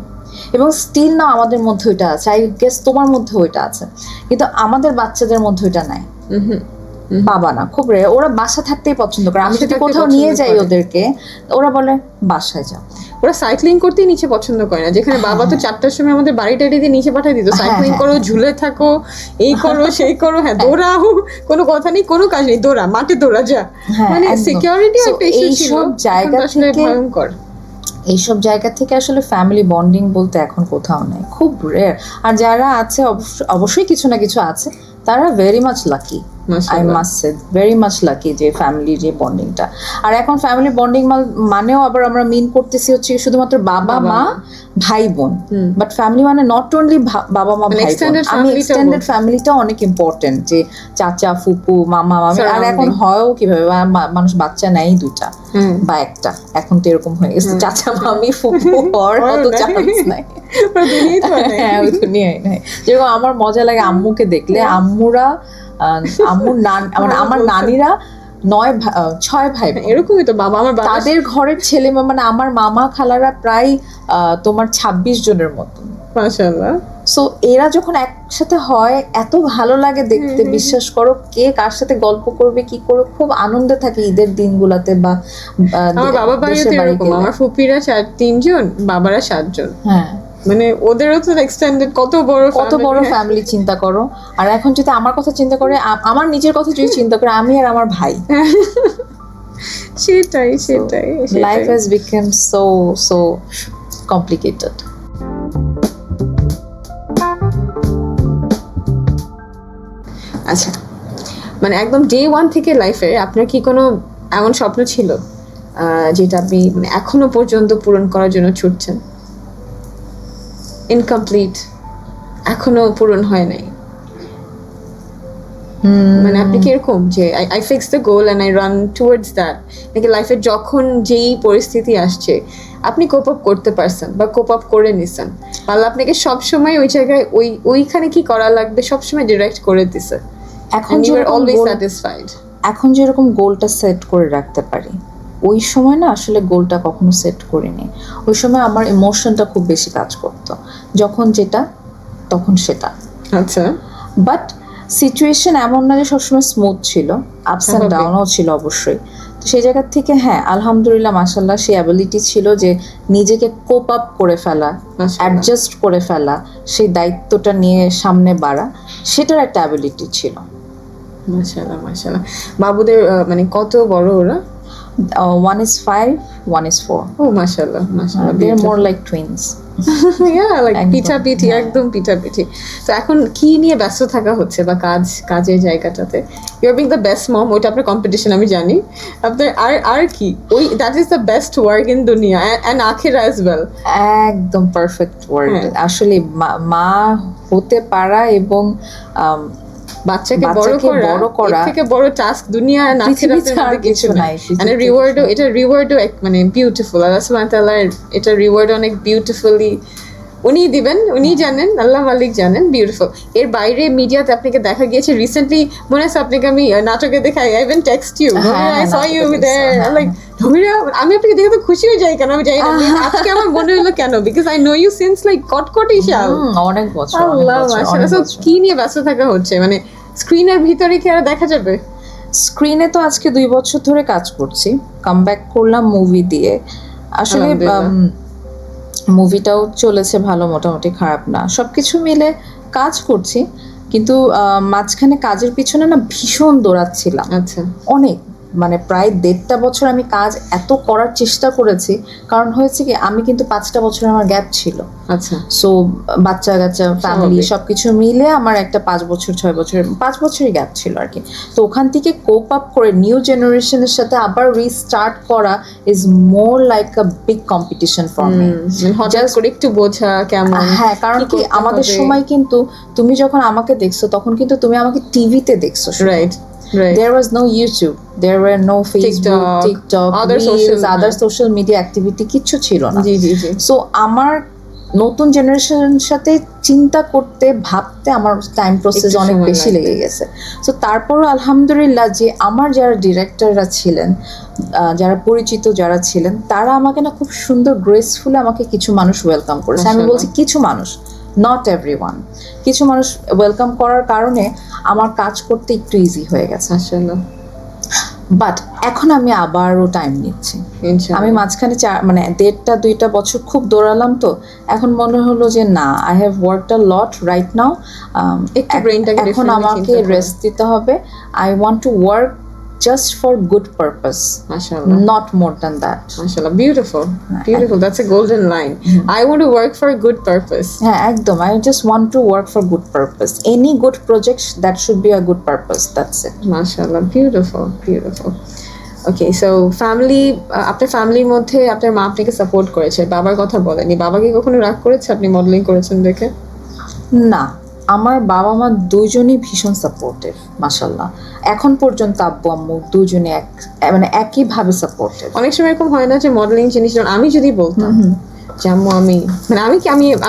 এবং স্টিল না আমাদের মধ্যে ওইটা আছে। আই গেস তোমার মধ্যে ওইটা আছে, কিন্তু আমাদের বাচ্চাদের মধ্যে ওইটা নাই। বাবা না, খুব রে, ওরা বাসা থাকতেই পছন্দ করে। আমি বাসায় যদি থাকতে কোথাও পছন্দ নিয়ে যাই করে। ওদেরকে, ওরা বলে বাসায় যাও। ওরা সাইক্লিং করতেই নিচে পছন্দ করে না, যেখানে বাবা তো 4টার সময় আমাদের বাড়ি টাড়ি দিয়ে নিচে পাঠিয়ে দিত, সাইক্লিং করো, ঝুলে থাকো, এই করো সেই করো, হ্যাঁ দৌড়াও, কোনো কথা নেই, কোনো কাজ নেই, দৌড়া, মাঠে দৌড়া যা। হ্যাঁ, মানে একদম। সিকিউরিটি So, একটা ইস্যু ছিল, এইসব জায়গা এখন তো আসলে থেকে- ভয়ঙ্কর। এইসব জায়গা থেকে আসলে ফ্যামিলি বন্ডিং বলতে এখন কোথাও নেই, খুব রেয়ার। আর যারা আছে অবশ্যই কিছু না কিছু আছে, তারা ভেরি মাচ লাকি, আই মাশাআল্লাহ। Must say very much lucky যে ফ্যামিলির যে বন্ডিংটা। আর এখন ফ্যামিলি বন্ডিং মানেও আবার আমরা মিন করতেছি হচ্ছে শুধুমাত্র বাবা মা ভাই বোন, বাট ফ্যামিলি মানে নট অনলি বাবা মা মানে ভাই বোন, extended আমি family-টা এক্সটেন্ডেড ফ্যামিলিটা অনেক ইম্পর্টেন্ট, যে চাচা ফুপু মামা মামি। আর এখন Surrounding. হয়ও কিভাবে মানুষ বাচ্চা নেয় দুটা বা একটা, এখন তো এরকম হয়ে গেছে, চাচা মামি ফুপু হওয়ার হয়ও কত নাই। চান্স নাই। ওরা দুনিয়ায় তো নেই। হ্যাঁ, ওই দুনিয়ায় নাই। যেরকম আমার মজা লাগে আম্মুকে দেখলে, আম্মুরা আম্মুর মানে আমার নানিরা 6 ভাই বোন। এরকমই তো বাবা, আমার বাবা তাদের ঘরের ছেলে মানে আমার মামা খালারা প্রায় তোমার 26 জনের মতো। মাশাআল্লাহ। সো এরা যখন একসাথে হয় এত ভালো লাগে দেখতে, বিশ্বাস করো। কে কার সাথে গল্প করবে কি করবে, খুব আনন্দে থাকে ঈদের দিনগুলাতে বা আমার বাবা বাড়িও দেশের তো বাড়ি এরকম, গেলে। আমার ফুপিরা 3 জন, বাবারা 7 জন, হ্যাঁ, মানে ওদেরও তো এক্সটেন্ডেড কত বড় বড় ফ্যামিলি চিন্তা করো। আর এখন যদি আমার কথা চিন্তা করে, আমার নিজের কথা যদি চিন্তা করে, আমি আর আমার ভাই, সেটাই life has become so complicated. আচ্ছা, মানে একদম ডে 1 থেকে লাইফে আপনার কি কোনো এমন স্বপ্ন ছিল যেটা আপনি মানে এখনো পর্যন্ত পূরণ করার জন্য ছুটছেন, ইনকমপ্লিট, এখনো পূরণ হয় নাই? মানে আপনি কি এরকম যে I fix the goal and I run towards that, নাকি লাইফে যখন যেই পরিস্থিতি আসছে আপনি কোপ আপ করতে পারছেন বা কোপ আপ করে নিছেন, আল্লাহ আপনাকে সবসময় ওই জায়গায় ওইখানে কি করা লাগবে সবসময় ডিরেক্ট করে দিছে, এখন and you are যেরকম always goal- satisfied? এখন যেরকম গোলটা সেট করে রাখতে পারি, ওই সময় না আসলে গোলটা কখনো সেট করিনি। ওই সময় আমার ইমোশনটা খুব বেশি কাজ করতো, যখন যেটা তখন সেটা। আচ্ছা, বাট সিচুয়েশন এমন না যে সবসময় স্মুথ ছিল, আপস অ্যান্ড স্বাভাবিক। ডাউনও ছিল অবশ্যই। তো সেই জায়গা থেকে হ্যাঁ আলহামদুলিল্লাহ মাশাআল্লাহ সেই অ্যাবিলিটি ছিল যে নিজেকে কোপ আপ করে ফেলা, মাশাআল্লাহ। অ্যাডজাস্ট করে ফেলা, সেই দায়িত্বটা নিয়ে সামনে বাড়া, সেটার একটা অ্যাবিলিটি ছিল। মাশাআল্লাহ। বাবুদের মানে কত বড় ওরা? 1 is 5, 1 is 4. ও মাশাআল্লাহ, They're more like twins. Like একদম, পিঠাপিঠি, হ্যাঁ। একদম পিঠাপিঠি। তো এখন কি নিয়ে ব্যস্ত থাকা হচ্ছে বা কাজের জায়গাটাতে? You are being the best mom, ওইটা আপনার কম্পিটিশন আমি জানি। আপনার আর কি ওই that is the best work in দুনিয়া এন্ড আখিরা অ্যাজ ওয়েল। একদম পারফেক্ট ওয়ার্ড। হ্যাঁ। আসলে মা হতে পারা এবং বাচ্চাকে বাচ্চাকে বড় করা, এর থেকে বড় টাস্ক দুনিয়া আর আখিরাতের পৃথিবীতে আর মধ্যে কিছু কিছু নাই। নাই, মানে পৃথিবীতে এটা রিওয়ার্ডও মানে বিউটিফুল। আল্লাহ সুবহানাহু ওয়া তাআলা এটা রিওয়ার্ড অনেক বিউটিফুলি উনি দিবেন, উনি জানেন, আল্লাহ মালিক জানেন, বিউটিফুল। এর বাইরে মিডিয়াতে আপনাকে দেখা গিয়েছে রিসেন্টলি, মনে আছে আপনাকে আমি নাটকে দেখা, I even text you, I saw you there, like Dhamira, আমি আপনাকে দেখে তো খুশি হয়ে যাই, কেন আমি জানি না, আজকে আমার মনে হলো কেন, because I know you since like কটকটি শাল। অনেক বছর, আল্লাহ মাশাআল্লাহ। So, কি নিয়ে ব্যস্ত থাকা হচ্ছে, মানে স্ক্রিনের ভিতরে কি আর দেখা যাবে? স্ক্রিনে তো আজকে 2 বছর ধরে কাজ করছি, কামব্যাক করলাম মুভি দিয়ে। আসলে আলহামদুলিল্লাহ। মুভিটাও চলেছে ভালো, মোটামুটি খারাপ না, সবকিছু মিলে কাজ করছি। কিন্তু মাঝখানে কাজের পিছনে না ভীষণ দৌড়াচ্ছিলাম, আচ্ছা, অনেক, মানে প্রায় 1.5 বছর আমি কাজ এত করার চেষ্টা করেছি। কারণ হয়েছে কি, আমি কিন্তু 5টা বছর আমার গ্যাপ ছিল। আচ্ছা, সো বাচ্চা কাচ্চা ফ্যামিলি স্বাভাবিক। সবকিছু মিলে আমার একটা 5 বছর 6 বছর 5 বছরই গ্যাপ ছিল আর কি। তো ওখান থেকে কোপ আপ করে নিউ জেনারেশনের সাথে আবার রিস্টার্ট করা is more like a big competition for me. হঠাৎ করে একটু বোঝা কেমন। হ্যাঁ, কারণ কি করতে আমাদের হবে। সময় কিন্তু তুমি যখন আমাকে দেখছো তখন কিন্তু তুমি আমাকে টিভিতে দেখছো। Right, right. There was no YouTube, there were no Facebook, TikTok, other Reels, other হ্যাঁ। social media activity, কিচ্ছু ছিল না। জি জি জি। সো আমার নতুন জেনারেশনের সাথে চিন্তা করতে ভাবতে আমার টাইম প্রসেস একটু অনেক সময় বেশি লাগবে। লেগে গেছে। সো তারপরও আলহামদুলিল্লাহ যে আমার যারা ডিরেক্টররা ছিলেন, যারা পরিচিত যারা ছিলেন, তারা আমাকে না খুব সুন্দর গ্রেসফুলি আমাকে কিছু মানুষ ওয়েলকাম করেছে। আমি মাশাআল্লাহ। বলছি কিছু মানুষ, নট এভরিওয়ান। কিছু মানুষ ওয়েলকাম করার কারণে আমার কাজ করতে একটু ইজি হয়ে গেছে। মাশাআল্লাহ। বাট এখন আমি আবারও টাইম নিচ্ছি। ইনশাআল্লাহ। আমি মাঝখানে 1.5-2 বছর খুব দৌড়ালাম, তো এখন মনে হলো যে না, I have worked a lot right now. একটু ব্রেইনটাকে এখন differently আমাকে চিন্তা করো। রেস্ট দিতে হবে। I want to work just for good purpose, মাশাআল্লাহ। Not more than that. Mashallah, beautiful, beautiful. That's a golden line. I want to work for a good purpose. হ্যাঁ, একদম। I just want to work for good purpose. Any good project that should be a good purpose, that's it. Mashallah, beautiful, beautiful. Okay, so family, আপনার ফ্যামিলির মধ্যে আপনার মা আপনাকে support করেছে, বাবার কথা বলেনি, বাবা কি কখনো রাগ করেছে আপনি মডেলিং করেছেন দেখে? না, আমার বাবা মা দুজনই ভীষণ সাপোর্টিভ, মাশাল্লাহ। এখন পর্যন্ত আব্বু আম্মু দুজনে মানে একইভাবে সাপোর্টিভ। অনেক সময় এরকম হয় না যে মডেলিং জিনিস, যেমন আমি যদি বলতাম যে আম্মু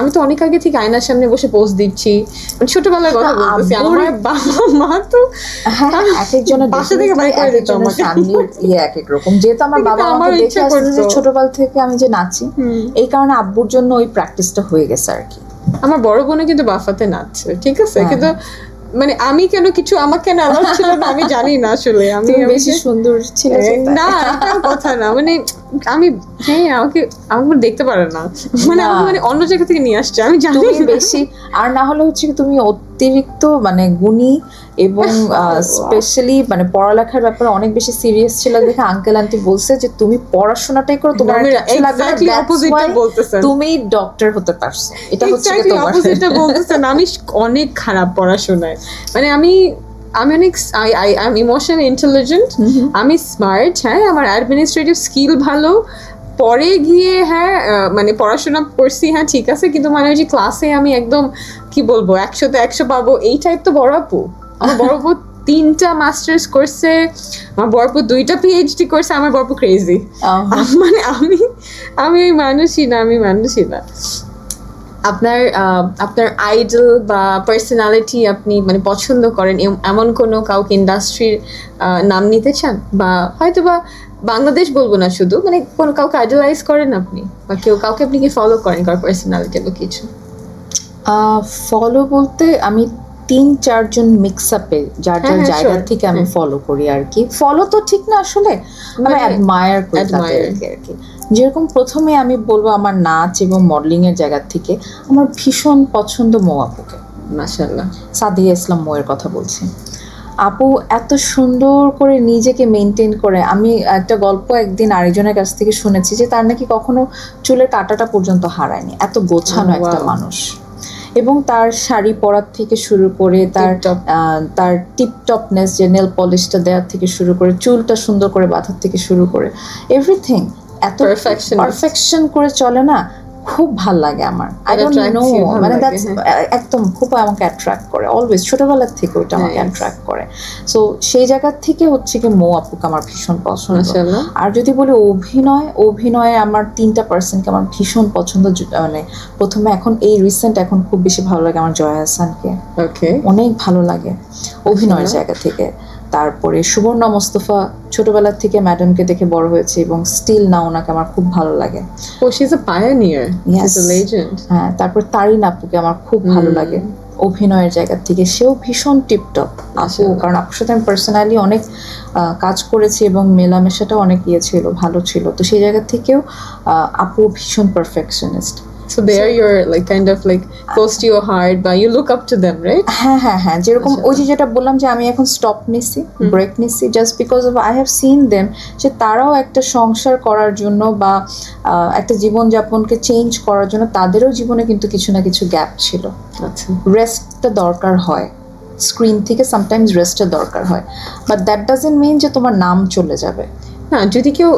আমি তো অনেক আগে থেকে আয়নার সামনে বসে পোজ দিচ্ছি, মানে ছোটবেলার কথা বলতেছি, আমার বাবা মা তো এক একজনের বাসা থেকে বাইরে করে দিত আমাকে। ফ্যামিলির এক এক রকম। যেহেতু আমার কিন্তু বাবা আমার আমাকে দেখে ইচ্ছা আসছে যে করতো। ছোটবেলা থেকে আমি যে নাচি, এই কারণে আব্বুর জন্য ওই প্র্যাকটিসটা হয়ে গেছে আর কি। আমার বড় বোনও কিন্তু বাফাতে নাচছে, ঠিক আছে, হ্যাঁ। কিন্তু মানে আমি কেন কিছু আমার কেন অ্যালাউড ছিল না আমি জানি না আসলে। আমি তুমি বেশি সুন্দর ছিলে যে তাই। না, এটাও কথা না, মানে আমি আমাকে দেখতে পারে না, মানে না। আমাকে মানে অন্য জায়গা থেকে নিয়ে আসছে, আমি জানি তুমি না। বেশি, আর না হলে হচ্ছে কি তুমি অতিরিক্ত মানে গুণী এবং স্পেশালি মানে পড়ালেখার ব্যাপারে অনেক বেশি সিরিয়াস ছিল দেখে আঙ্কেল আন্টি বলছে যে তুমি পড়াশোনাটাই করো, তোমার আর আমি কিচ্ছু লাগবে না, exactly that's opposite টা why বলতেছেন। তুমি ডক্টর হতে পারছো। এটা হচ্ছে কি Exactly তোমার opposite টা বলতেছেন। আমি অনেক খারাপ পড়াশোনায়, মানে আমি অনেক আই এম ইমোশনাল ইন্টেলিজেন্ট, আমি স্মার্ট, হ্যাঁ, আমার অ্যাডমিনিস্ট্রেটিভ স্কিল ভালো, পরে গিয়ে হ্যাঁ মানে পড়াশোনা করছি, হ্যাঁ ঠিক আছে, কিন্তু মানে ওই যে ক্লাসে আমি একদম কি বলবো 100-তে 100 পাবো এই টাইপ তো বড় আপু। আমার বড় আপু 3টা মাস্টার্স করছে, আমার বড় আপু 2টা পিএইচডি করছে, আমার বড় আপু ক্রেজি। মানে আমি ওই মানুষই না। আপনার আইডল বা পার্সোনালিটি আপনি মানে পছন্দ করেন এমন কোনো কাউকে ইন্ডাস্ট্রির নাম নিতে চান, বা হয়তো বা বাংলাদেশ বলবো না, শুধু মানে কোনো কাউকে আইডলাইজ করেন আপনি, বা কাউকে আপনি কি ফলো করেন কারো পার্সোনালিটি বা কিছু? ফলো বলতে আমি 3-4 জন মিক্স আপে যার হ্যাঁ, জায়গা sure. থেকে আমি ফলো করি আর কি। ফলো তো ঠিক না আসলে, আমি মানে অ্যাডমায়ার করি admire. তাদেরকে আর কি। যেরকম প্রথমে আমি বলবো আমার নাচ এবং মডেলিং এর জায়গা থেকে আমার ভীষণ পছন্দ মৌ আপুকে, মাশাআল্লাহ। সাদিয়া ইসলাম মৌয়ের কথা বলছি। আপু এত সুন্দর করে নিজেকে মেনটেন করে। আমি একটা গল্প একদিন আরেকজনের কাছ থেকে শুনেছি যে তার নাকি কখনো চুলের কাঁটাটা পর্যন্ত হারায়নি, এত গোছানো Oh, একটা wow. মানুষ। এবং তার শাড়ি পরার থেকে শুরু করে Tip-top. তার টিপটপনেস, যে নেল পলিশটা দেওয়ার থেকে শুরু করে চুলটা সুন্দর করে বাঁধার থেকে শুরু করে এভরিথিং এত Perfectionist. পারফেকশন করে চলে না, খুব ভাল লাগে আমার। I That don't attracts no, you, ভালো মানে লাগে, দ্যাটস একদম খুব আমাকে অ্যাট্রাক্ট করে অলওয়েজ, ছোটবেলার থেকে ওটা আমাকে Nice. অ্যাট্রাক্ট করে। সো সেই জায়গা থেকে হচ্ছে কি মৌ আপুকে আমার ভীষণ পছন্দ। মাশাআল্লাহ। আর যদি বলি অভিনয়ে আমার 3টা পার্সনকে আমার ভীষণ পছন্দ। মানে প্রথমে এখন এই রিসেন্ট এখন খুব বেশি ভালো লাগে আমার জয়া হাসানকে, ওকে, অনেক ভালো লাগে অভিনয়ের জায়গা থেকে। তারপরে সুবর্ণ মোস্তফা, ছোটবেলা থেকে ম্যাডামকে দেখে বড় হয়েছে এবং স্টিল না ওনাকে আমার খুব ভালো লাগে। oh she's a pioneer, Yes. she's a legend. হ্যাঁ, তারপর তারিন আপুকে আমার খুব ভালো লাগে অভিনয়ের জায়গা থেকে, সেও ভীষণ টিপটপ আপু। মাশাআল্লাহ। কারণ আপুর সাথে আমি পার্সোনালি অনেক কাজ করেছি এবং মেলামেশাটাও অনেক ছিল, ভালো ছিল। তো সেই জায়গা থেকেও আপু ভীষণ perfectionist. So they are your like kind of like close to your heart, but you look up to them, right? হ্যাঁ, যেরকম ওই যে যেটা বললাম যে আমি এখন স্টপ নিছি, ব্রেক নিছি, just because of I have seen them, যে তারাও একটা সংসার করার জন্য বা একটা জীবনযাপনকে চেঞ্জ করার জন্য তাদেরও জীবনে কিন্তু কিছু না কিছু গ্যাপ ছিল। আচ্ছা, রেস্টটা দরকার হয়, স্ক্রিন থেকে সামটাইমস রেস্টের দরকার হয়, বাট দ্যাট ডাজন্ট মিন যে তোমার নাম চলে যাবে। না, যদি কেউ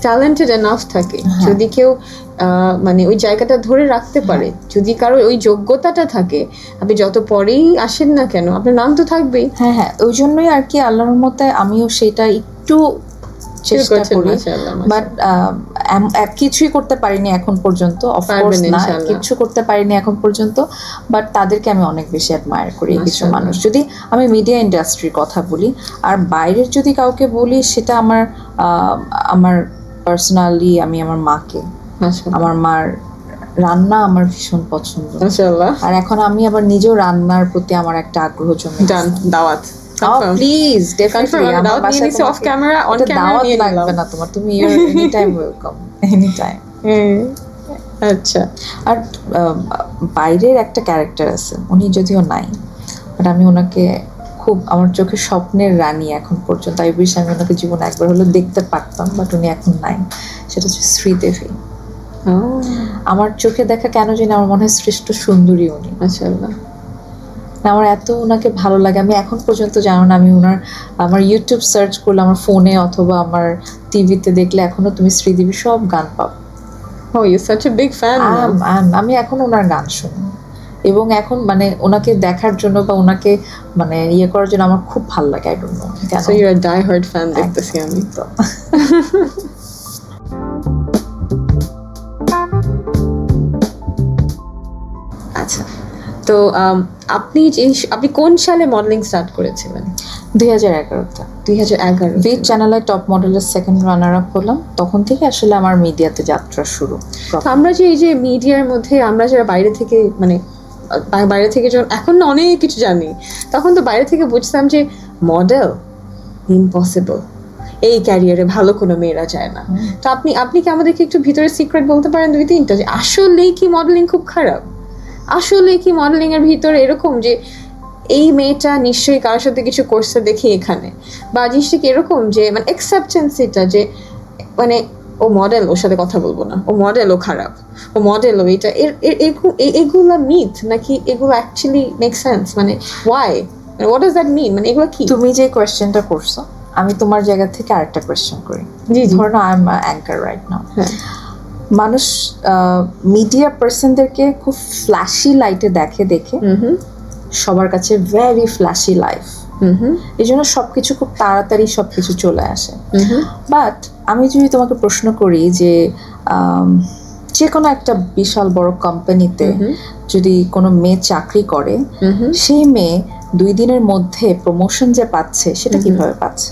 ট্যালেন্টেড এনাফ থাকে, যদি কেউ মানে ওই জায়গাটা ধরে রাখতে পারে, যদি কারো ওই যোগ্যতাটা থাকে, আপনি যত পরেই আসেন না কেন আপনার নাম তো থাকবেই। হ্যাঁ, ওই জন্যই আর কি আল্লাহর মতে আমিও সেটা একটু চেষ্টা করি, বাট কিছুই করতে পারিনি এখন পর্যন্ত, অফকোর্স না, কিছু করতে পারিনি এখন পর্যন্ত, বাট তাদেরকে আমি অনেক বেশি অ্যাডমায়ার করি কিছু মানুষ। যদি আমি মিডিয়া ইন্ডাস্ট্রির কথা বলি, আর বাইরের যদি কাউকে বলি, সেটা আমার পার্সোনালি আমি আমার মাকে, আমার মার রান্না আমার ভীষণ পছন্দ, মাশাআল্লাহ। আর এখন আমি আবার নিজেও রান্নার প্রতি আমার একটা আগ্রহ জন্মে ডান, দাওয়াত। প্লিজ Confirm, আমি দাওয়াত নিয়ে নিছি off camera, on camera দাওয়াত নিয়ে নিলাম। লাগবে না তোমার, তুমি any time welcome, any time. আচ্ছা, আর বাইরের একটা ক্যারেক্টার আছে, উনি যদিও নাই, বাট আমি ওনাকে খুব আমার চোখে স্বপ্নের রানী এখন পর্যন্ত। আই উইশ আমি ওনাকে জীবনে একবার হলেও দেখতে পারতাম, বাট উনি এখন নাই। সেটা হচ্ছে শ্রীদেবী। আমার চোখে দেখা কেন জানি আমার মনে হয় শ্রেষ্ঠ সুন্দরী উনি। মাশাআল্লাহ। আমার এত ওনাকে ভালো লাগে, আমি এখন পর্যন্ত জানো না, আমি ওনার আমার ইউটিউব সার্চ করলে আমার ফোনে অথবা আমার টিভিতে দেখলে এখনো তুমি শ্রীদেবী সব গান পাবো। Oh, you're such a big fan now. আমি এখন ওনার গান শুনি, এবং এখন মানে ওনাকে দেখার জন্য বা ওনাকে মানে ইয়ে করার জন্য আমার খুব ভালো লাগে। আই ডোন্ট নো কেন। So you're a die-hard fan দেখতেছি আমি। তো আচ্ছা, তো আপনি কোন সালে মডেলিং স্টার্ট করেছিলেন? 2011-তে 2011। ভিট চ্যানেলে টপ মডেলের সেকেন্ড রানার আপ হলাম, তখন থেকে আসলে আমার মিডিয়াতে যাত্রা শুরু। তো আমরা যে এই যে মিডিয়ার মধ্যে আমরা যারা বাইরে থেকে মানে বাইরে থেকে যখন এখন না অনেক কিছু জানি, তখন তো বাইরে থেকে বুঝতাম যে মডেল ইম্পসিবল, এই ক্যারিয়ারে ভালো কোনো মেয়েরা যায় না। তো আপনি কি আমাদেরকে একটু ভিতরে সিক্রেট বলতে পারেন 2-3টা, যে আসলেই কি মডেলিং খুব খারাপ? আসলে কি মডেলিং এর ভিতরে এরকম যে এই মেয়েটা নিশ্চয়ই কারোর সাথে কিছু করছে দেখি এখানে, বা জিনিসটা কি এরকম যে মানে অ্যাকসেপ্টেন্সিটা যে মানে ও মডেল, ওর সাথে কথা বলবো না, ও মডেল, ও খারাপ, ও মডেল, ও এটা এগুলা মিথ নাকি এগুলো অ্যাকচুয়ালি মেক সেন্স? মানে why, what does that mean, মানে এগুলো কি? তুমি যে কোয়েশ্চেনটা করছো, আমি তোমার জায়গা থেকে আরেকটা কোয়েশ্চেন করি। জি জি। ধরো I am anchor right now. হ্যাঁ। মানুষ মিডিয়া পার্সনদেরকে খুব ফ্ল্যাশি লাইটে দেখে সবার কাছে ভেরি ফ্ল্যাশি লাইফ, এই জন্য সবকিছু খুব তাড়াতাড়ি সবকিছু চলে আসে। বাট আমি যদি তোমাকে প্রশ্ন করি যে যে কোনো একটা বিশাল বড় কোম্পানিতে যদি কোনো মেয়ে চাকরি করে, সেই মেয়ে 2 দিনের মধ্যে প্রমোশন যে পাচ্ছে সেটা কিভাবে পাচ্ছে?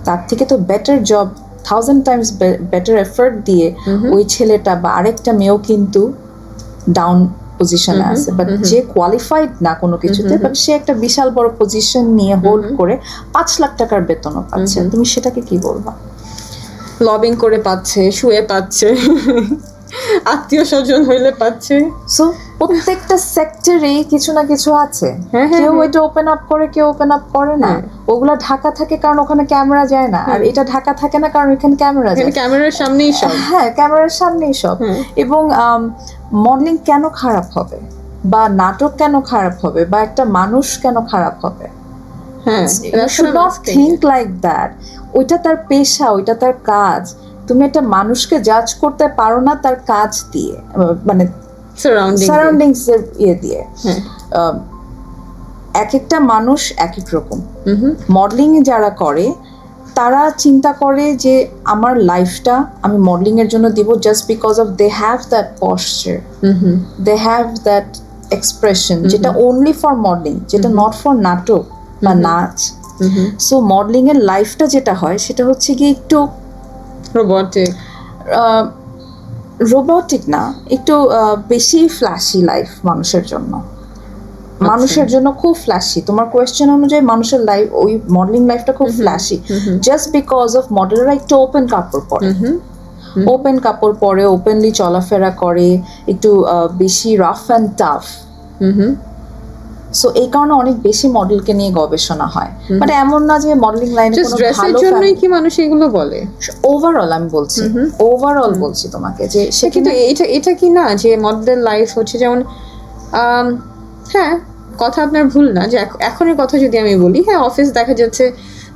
তার থেকে তো better job 1000 Times better effort দিয়ে ওই ছেলেটা বা আরেকটা মেয়েও কিন্তু ডাউন পজিশনে আছে, বাট যে কোয়ালিফাইড না কোনো কিছুতে, বাট সে একটা বিশাল বড় পজিশন নিয়ে হোল্ড করে 5 লাখ টাকার বেতনও পাচ্ছে। তুমি সেটাকে কি বলবা? লবিং করে পাচ্ছে, শুয়ে পাচ্ছে, আত্মীয় স্বজন হইলে পাচ্ছে। সো প্রত্যেকটা সেক্টরে কিছু না কিছু আছে। কেউ এটা ওপেন আপ করে, কেউ ওপেন আপ করে না। ওগুলা ঢাকা থাকে কারণ ওখানে ক্যামেরা যায় না, আর এটা ঢাকা থাকে না কারণ এখানে ক্যামেরা যায়। ক্যামেরার সামনেই সব। হ্যাঁ, ক্যামেরার সামনেই সব। এবং মডেলিং কেন খারাপ হবে, বা নাটক কেন খারাপ হবে, বা একটা মানুষ কেন খারাপ হবে? You should not think like that. ওইটা তার পেশা, ওইটা তার কাজ। তুমি একটা মানুষকে জাজ করতে পারো না তার কাজ দিয়ে, মানে সারাউন্ডিংস এর ইয়ে দিয়ে। এক একটা মানুষ এক এক রকম। মডেলিং যারা করে তারা চিন্তা করে যে আমার লাইফটা আমি মডেলিং এর জন্য দিব, just because of they have that posture, they have that expression, যেটা অনলি ফর মডেলিং, যেটা নট ফর নাটক বা নাচ। সো মডেলিং এর লাইফটা যেটা হয় সেটা হচ্ছে কি একটু রোবটিক না, একটু বেশি ফ্ল্যাশি লাইফ মানুষের জন্য। মানুষের জন্য খুব ফ্ল্যাশি। তোমার কোয়েশ্চেন অনুযায়ী মানুষের লাইফ, ওই মডেলিং লাইফটা খুব ফ্ল্যাশি, জাস্ট বিকজ অফ মডেলরা একটু ওপেন কাপড় পরে, ওপেন কাপড় পরে, ওপেনলি চলাফেরা করে, একটু বেশি রাফ অ্যান্ড টাফ। সো এই কারণে অনেক বেশি মডেলকে নিয়ে গবেষণা হয়। বাট এমন না যে মডেলিং লাইনে কোনো ভালো জন্যই কি মানুষ এগুলো বলে। ওভারঅল আমি বলছি, ওভারঅল বলছি তোমাকে যে সে কিন্তু এটা কি না যে মডেল লাইফ হচ্ছে যেমন হ্যাঁ, কথা আপনার ভুল না যে এখনের কথা যদি আমি বলি, হ্যাঁ অফিস দেখা যাচ্ছে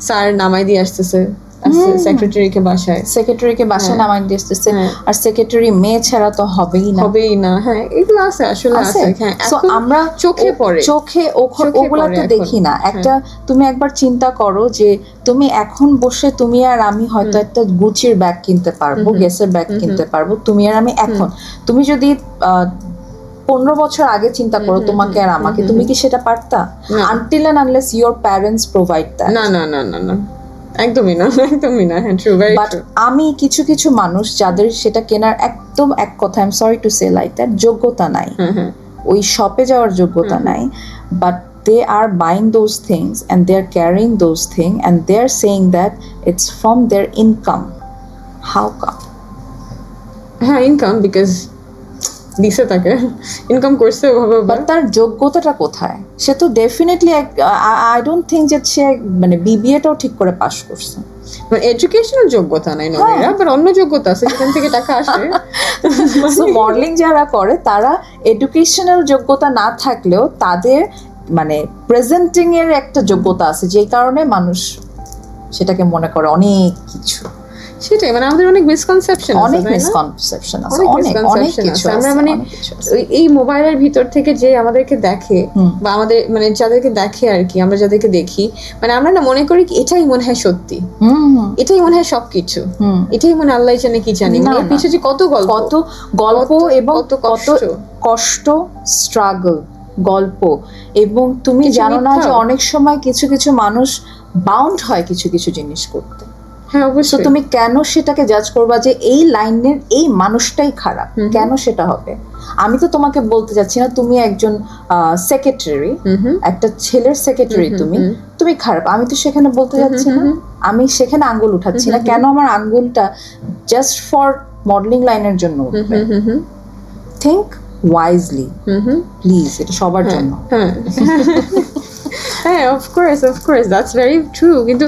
স্যার নামাই দিয়ে আসতেছে সেক্রেটারিকে বাসায়, নামাই দিয়ে আসতেছে, আর সেক্রেটারি মেয়ে ছাড়া তো হবেই না। হ্যাঁ, এগুলো আছে আসলে আছে। হ্যাঁ, সো আমরা চোখে ওগুলাতে দেখি না। একটা তুমি একবার চিন্তা করো যে তুমি এখন বসে তুমি আর আমি হয়তো একটা গুচির ব্যাগ কিনতে পারবো, গ্যাসের ব্যাগ কিনতে পারবো, তুমি আর আমি এখন। তুমি যদি 15 বছর আগে চিন্তা করো তোমাকে আর আমাকে, তুমি কি সেটা পারতা? Until and unless your parents provide that. না। একদমই না, একদমই না। হ্যাঁ, ট্রু, ভেরি বাট ট্রু। আমি কিছু কিছু মানুষ যাদের সেটা কেনার একদম এক কথা, I am sorry to say like that, যোগ্যতা নাই, ওই শপে যাওয়ার যোগ্যতা নাই, but they are buying those things and they are carrying those things and they are saying that it's from their income. How come? হ্যাঁ, ইনকাম, বিকজ দিছে তাকে, ইনকাম করছে ওভাবে। বাট তার যোগ্যতাটা কোথায়? সে তো ডেফিনেটলি আই ডোন্ট থিঙ্ক যে সে মানে বিবিএটাও ঠিক করে পাশ করছে। এডুকেশনাল যোগ্যতা নাই নবীরা, বাট অন্য যোগ্যতা আছে যেখান থেকে টাকা আসে। সো মডেলিং যারা করে তারা এডুকেশনাল যোগ্যতা না থাকলেও তাদের মানে প্রেজেন্টিং এর একটা যোগ্যতা আছে, যেই কারণে মানুষ সেটাকে মনে করে অনেক কিছু। সেটাই, মানে আমাদের অনেক মিসকনসেপশন আছে, অনেক তাই না? মিসকনসেপশন আছে, অনেক অনেক অনেক misconception কিছু আছে। আমরা আছে, মানে অনেক কিছু আছে। এই মোবাইলের ভিতর থেকে যে আমাদেরকে দেখে বা আমাদের মানে যাদেরকে দেখে আর কি, আমরা যাদেরকে দেখি, মানে আমরা না মনে করি কি এটাই মনে হয় সত্যি, এটাই মনে হয় সবকিছু, এটাই মনে আল্লাহ জানে কি জানি, না, মানে এর না। পিছনে যে কত গল্প, কত গল্প এবং কত কত কষ্ট। কষ্ট, স্ট্রাগল, গল্প। এবং তুমি কিছু জানো না যে মিথ্যাও। অনেক সময় কিছু কিছু মানুষ বাউন্ড হয় কিছু কিছু জিনিস করতে। হ্যাঁ, তো অবশ্যই। তুমি কেন সেটাকে জাজ করবা যে এই লাইনের এই মানুষটাই খারাপ? কেন সেটা হবে? আমি তো তোমাকে বলতে যাচ্ছি না তুমি একজন সেক্রেটারি, একটা ছেলের সেক্রেটারি, তুমি খারাপ, আমি তো সেখানে বলতে যাচ্ছি না, আমি সেখানে আঙ্গুল উঠাচ্ছি না। কেন আমার আঙ্গুলটা জাস্ট ফর মডেলিং লাইনের জন্য উঠবে? থিঙ্ক ওয়াইজলি প্লিজ, এটা সবার জন্য। হ্যাঁ, অফকোর্স দ্যাটস ভেরি ট্রু। কিন্তু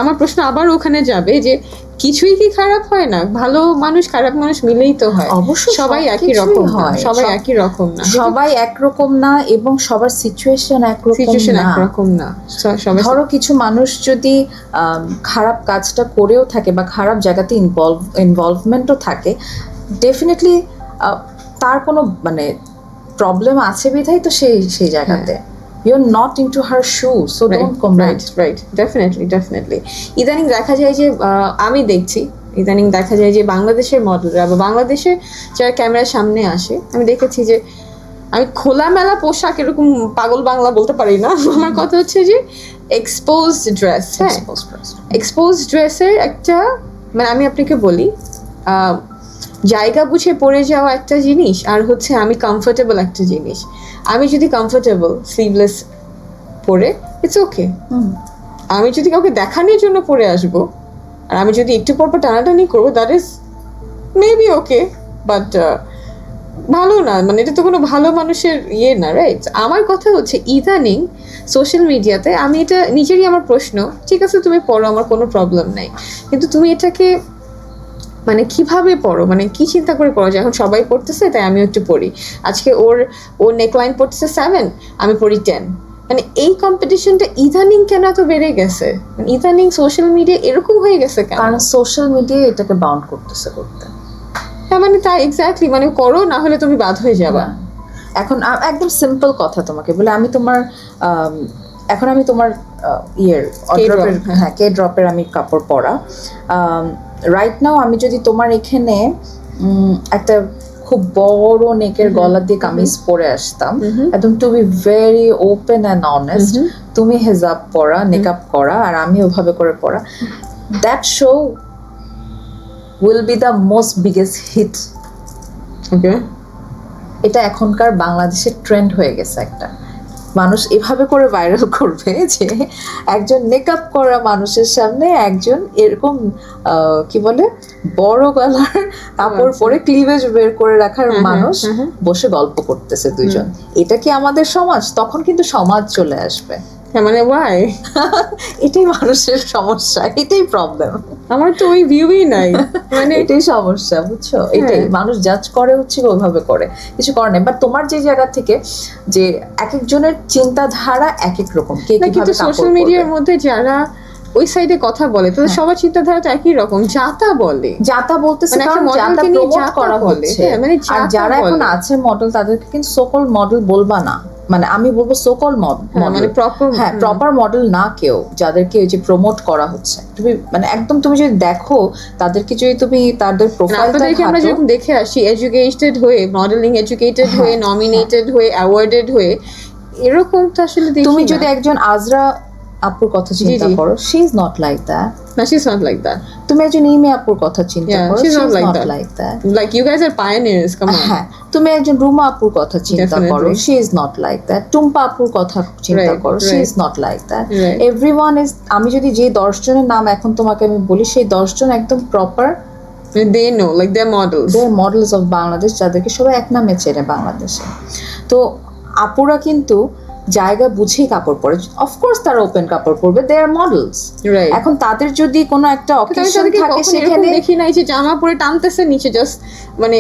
আমার প্রশ্ন আবার ওখানে যাবে যে কিছুই কি খারাপ হয় না? ভালো মানুষ খারাপ মানুষ মিলেই তো হয়। অবশ্যই সবাই একই সবকিছুই রকম হয়। হয়, সবাই একই রকম না, সবাই একরকম না, এবং সবার সিচুয়েশন সিচুয়েশন একরকম না। একরকম না। সবাই ধরো কিছু মানুষ যদি খারাপ কাজটা করেও থাকে বা খারাপ জায়গাতে ইনভলভমেন্টও থাকে, ডেফিনেটলি তার কোনো মানে প্রবলেম আছে বিধাই তো সেই জায়গাতে। You are not into her shoe, so don't comment. Right, definitely. ইদানিং দেখা যায় যে আমি দেখছি, ইদানিং দেখা যায় যে বাংলাদেশের মডেলরা বা বাংলাদেশের যারা ক্যামেরার সামনে আসে, আমি দেখেছি যে আমি খোলামেলা পোশাক এরকম পাগল বাংলা বলতে পারি না। আমার কথা হচ্ছে যে এক্সপোজড ড্রেস, হ্যাঁ, এক্সপোজড ড্রেসের একটা মানে আমি আপনাকে বলি জায়গা বুঝে পড়ে যাওয়া একটা জিনিস, আর হচ্ছে আমি কমফোর্টেবল একটা জিনিস। আমি যদি কমফোর্টেবল স্লিভলেস পরে, ইটস ওকে। আমি যদি কাউকে দেখানোর জন্য পরে আসবো আর আমি যদি একটু পর টানাটানি করবো, that is maybe okay, but ভালো না, মানে এটা তো কোনো ভালো মানুষের ইয়ে না, রাইট? আমার কথা হচ্ছে ইদানিং সোশ্যাল মিডিয়াতে আমি এটা নিজেরই আমার প্রশ্ন, ঠিক আছে তুমি পড়ো, আমার কোনো প্রবলেম নাই, কিন্তু তুমি এটাকে মানে কিভাবে পড়ো, মানে কি চিন্তা করে পড়ো যে এখন সবাই পড়তেছে তাই আমিও একটু পড়ি। আজকে ওর নেকলাইন পড়তেছে 7, আমি পড়ি 10। মানে এই কম্পিটিশনটা ইদানিং কেন এত বেড়ে গেছে? মানে ইদানিং সোশ্যাল মিডিয়া এরকম হয়ে গেছে কেন? কারণ সোশ্যাল মিডিয়া এটাকে বাউন্ড করতে। হ্যাঁ, মানে তাই এক্স্যাক্টলি, মানে করো না হলে তুমি বাদ হয়ে যাবা। এখন একদম সিম্পল কথা তোমাকে বলে, আমি তোমার এখন আমি তোমার ইয়ের হ্যাঁ কে ড্রপের আমি কাপড় পরা, রাইট নাও আমি যদি তোমার এখানে একটা খুব বড় নেকের গলা দিয়ে কামিজ পরে আসতাম, একদম to be very open and honest, তুমি হেজাব পরা, মেকআপ করা, আর আমি ওভাবে করে পরা, that show will be the most biggest hit. ওকে, এটা এখনকার বাংলাদেশের ট্রেন্ড হয়ে গেছে একটা। মানুষ এভাবে করে ভাইরাল করবে যে একজন মেকআপ করা মানুষের সামনে একজন এরকম কি বলে বড় গলার কাপড় পরে ক্লিভেজ বের করে রাখার মানুষ বসে গল্প করতেছে দুইজন। এটা কি আমাদের সমাজ? তখন কিন্তু সমাজ চলে আসবে। হ্যাঁ, মানে ওয়াই? এটাই মানুষের সমস্যা, এটাই প্রবলেম। আমার তো ওই ভিউই নাই, মানে এটাই সমস্যা, বুঝছো? এটাই মানুষ জাজ করে হচ্ছে ওইভাবে করে, কিছু করে না। বাট তোমার যে জায়গা থেকে যে এক একজনের চিন্তাধারা এক এক রকম, কে কিভাবে কিন্তু সোশ্যাল মিডিয়ার মধ্যে যারা ওই সাইডে কথা বলে তাদের সবার চিন্তাধারা তো একই রকম, যাতা বলে, যাতা বলতেছে, মানে কারণ যাতা প্রমোট করা হচ্ছে। আর যারা এখন আছে মডেল, তাদেরকে কিন্তু সোকল মডেল বলবা না, মানে আমি বলবো সোকল মডেল, মানে প্রপার মডেল না কেউ, যাদেরকে যে প্রমোট করা হচ্ছে। তুমি মানে একদম তুমি যদি দেখো তাদেরকে, যদি তুমি তাদের প্রোফাইলটা আমরা যখন দেখে আসি এডুকেটেড হয়ে, মডেলিং এডুকেটেড হয়ে, নমিনেটেড হয়ে, অ্যাওয়ার্ডেড হয়ে, এরকম তো আসলে তুমি যদি একজন আজরা আপুর কথা চিন্তা জি। করো, she is not like that. No, she's not like that. তুমি একজন ইমি আপুর কথা চিন্তা Yeah, করো, she's she not is like not that. Like that. Like you guys are pioneers. Come on. হ্যাঁ, তুমি একজন রুমা আপুর কথা চিন্তা Definitely. করো, she is not like that. Tumpa আপুর কথা চিন্তা Right, করো, she right. Is not like that. Right. Everyone is, আমি যদি যে 10 জনের নাম এখন তোমাকে আমি বলি, সেই 10 জন একদম proper They know, like they're models. They models of Bangladesh, যাদেরকে সবাই এক নামে চেনে বাংলাদেশে। তো আপুরা কিন্তু জায়গা বুঝেই কাপড় পরে, অফকোর্স তারা ওপেন কাপড় পরবে, দে আর মডেলস। Right. এখন তাদের যদি কোনো একটা আমি অকেশন তাদেরকে থাকে কখনো এরকম সেখানে, দেখি নাই যে জামা পরে টানতেছে নিচে, জাস্ট মানে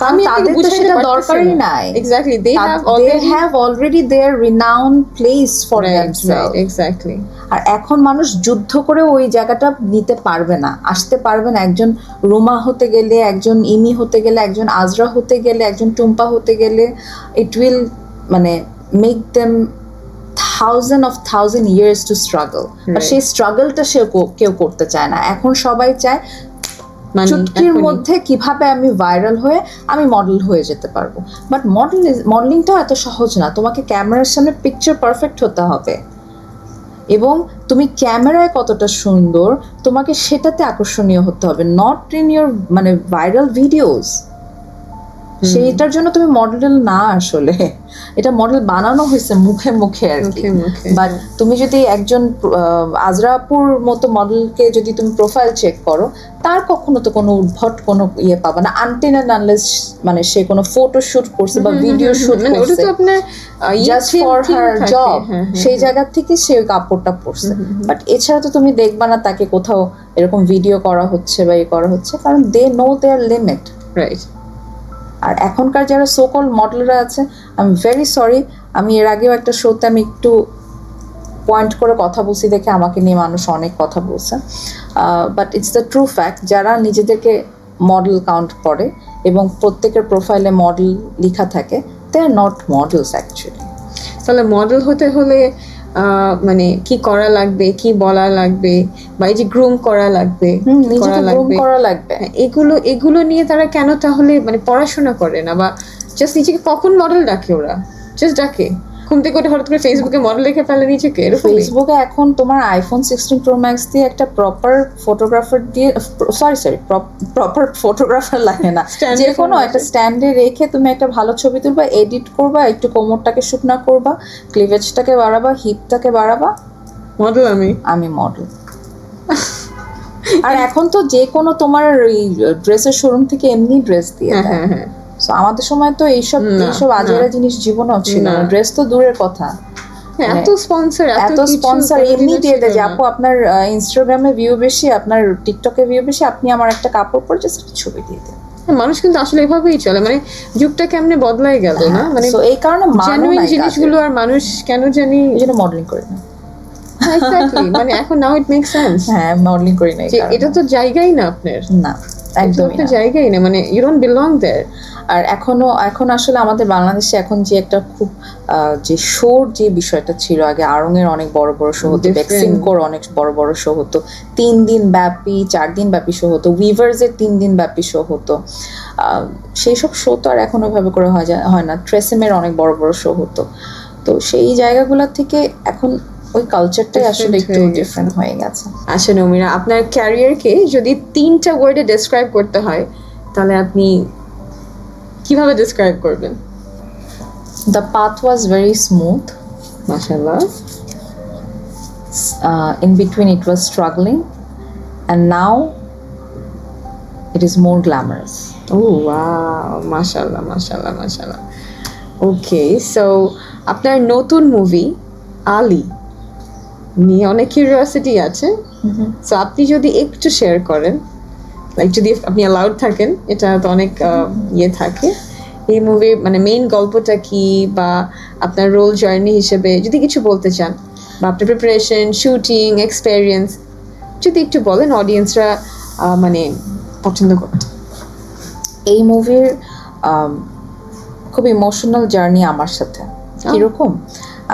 কারণ তাদের তো সেটা দরকারই নাই। Exactly they have they already have already their renowned place for right themselves. Exactly আর এখন মানুষ যুদ্ধ করে ওই জায়গাটা নিতে পারবে না, আসতে পারবে না। একজন রুমা হতে গেলে, একজন ইমি হতে গেলে, একজন আজরা হতে গেলে, একজন টুম্পা হতে গেলে, ইট উইল মানে make them thousand years to struggle. আর সেই স্ট্রাগলটা কেউ করতে চায় না। এখন সবাই চায় চুটকির মধ্যে কিভাবে আমি ভাইরাল হয়ে আমি মডেল হয়ে যেতে পারবো। বাট মডেলিংটাও এত সহজ না। তোমাকে ক্যামেরার সামনে পিকচার পারফেক্ট হতে হবে, এবং তুমি ক্যামেরায় কতটা সুন্দর তোমাকে সেটাতে আকর্ষণীয় হতে হবে, নট ইন ইয়োর মানে ভাইরাল ভিডিওস। সেইটার জন্য তুমি মডেল না, আসলে এটা মডেল বানানো হয়েছে মুখে মুখে আর কি। বাট তুমি যদি একজন আজরাপুর মতো মডেলকে যদি তুমি প্রোফাইল চেক করো, তার কখনো তো কোনো উদ্ভট কোনো ইয়ে পাবে না, আনটিল এন্ড আনলেস মানে সে কোনো ফটো শুট করছে বা ভিডিও শুট করছে জাস্ট ফর হার জব, সেই জায়গা থেকে সে ওই কাপড়টা পরছে। বাট এছাড়া তো তুমি দেখবা না তাকে কোথাও এরকম ভিডিও করা হচ্ছে বা ইয়ে করা হচ্ছে, কারণ they know their limit. Right. আর এখনকার যারা সোকল মডেলরা আছে, আই এম ভেরি সরি, আমি এর আগেও একটা শোতে আমি একটু পয়েন্ট করে কথা বলছি দেখে আমাকে নিয়ে মানুষ অনেক কথা বলছে, but it's the true fact, যারা নিজেদেরকে মডেল কাউন্ট করে এবং প্রত্যেকের প্রোফাইলে মডেল লেখা থাকে, দে আর নট মডেলস অ্যাকচুয়ালি। তাহলে মডেল হতে হলে মানে কি করা লাগবে, কি বলা লাগবে, বা এই যে গ্রুম করা লাগবে, নিজেকে গ্রুম করা লাগবে, এগুলো নিয়ে তারা কেন তাহলে মানে পড়াশোনা করে না, বা জাস্ট নিজেকে কখন মডেল ডাকে? ওরা জাস্ট ডাকে ঘুম থেকে উঠে হঠাৎ করে ফেসবুকে মডেল লিখে ফেলে নিজেকে। ফেসবুকে এখন তোমার আইফোন 16 প্রো ম্যাক্স দিয়ে একটা প্রপার ফটোগ্রাফার দিয়ে, প্রপার ফটোগ্রাফার লাগে না, যে কোনো একটা স্ট্যান্ডে রেখে তুমি একটা ভালো ছবি তুলবা, এডিট করবা, একটু কোমরটাকে শুকনা করবা, ক্লিভেজটাকে বাড়াবা, হিপটাকে বাড়াবা, মডেল আমি মডেল। আর এখন তো যে কোনো তোমার ড্রেসের শোরুম থেকে এমনি ড্রেস দিয়ে দেয়। সো আমাদের সময় তো এইসব আজেরা জিনিস জীবনেও ছিল না, ড্রেস তো দূরের কথা। এত স্পন্সর এমনি দিয়ে দেয় যে আপু আপনার ইনস্টাগ্রামে ভিউ বেশি, আপনার টিকটকে ভিউ বেশি, আপনি আমার একটা কাপড় পরে জাস্ট একটা ছবি দিয়ে দেন। মানুষ কিন্তু আসলে এভাবেই চলে, মানে যুগটা কেমনে বদলাই গেল না, মানে এই কারণে জেনুইন জিনিসগুলো আর মানুষ কেন জানি এই জন্য মডেলিং করে না। এক্স্যাক্টলি, মানে এখন নাও ইট মেক্স সেন্স। হ্যাঁ, মডেলিং করি না, এটা তো জায়গাই না আপনার, না একদমই না, জায়গাই না, মানে ইউ ডোন্ট বিলং দেয়ার। আর এখন আসলে আমাদের বাংলাদেশে এখন যে একটা খুব যে শোর যে বিষয়টা ছিল, আগে আড়ং এর অনেক বড় বড় শো হতো, বেক্সিমকোর অনেক বড় বড় শো হতো, 3 দিন ব্যাপী 4 দিন ব্যাপী শো হতো, উইভার্স এর 3 দিন ব্যাপী শো হতো। সেই সব শো তো আর এখন ওইভাবে করে হয় না। ট্রেসেমের অনেক বড় বড় শো হতো। তো সেই জায়গাগুলো থেকে এখন ওই কালচারটাই আসলে একটু ডিফারেন্ট হয়ে গেছে। আচ্ছা নমিরা, আপনার ক্যারিয়ারকে যদি 3টা ওয়ার্ডে ডেসক্রাইব করতে হয়, তাহলে আপনি কিভাবে ডেসক্রাইব করবেন? The path was very smooth. মাশাআল্লাহ. In between it was struggling, and now it is more glamorous. Oh wow, মাশাআল্লাহ মাশাআল্লাহ মাশাআল্লাহ. Okay, so আপনার নতুন মুভি আলী নিয়ে অনেক কিউরিওসিটি আছে, সো আপনি যদি একটু শেয়ার করেন, লাইক যদি আপনি অ্যালাউড থাকেন, এটা তো অনেক ইয়ে থাকে, এই মুভির মানে মেইন গল্পটা কি, বা আপনার রোল জার্নি হিসেবে যদি কিছু বলতে চান, বা আপনার প্রিপারেশন, শুটিং এক্সপেরিয়েন্স যদি একটু বলেন, অডিয়েন্সরা মানে পছন্দ করত। এই মুভির খুব ইমোশনাল জার্নি আমার সাথে। কীরকম,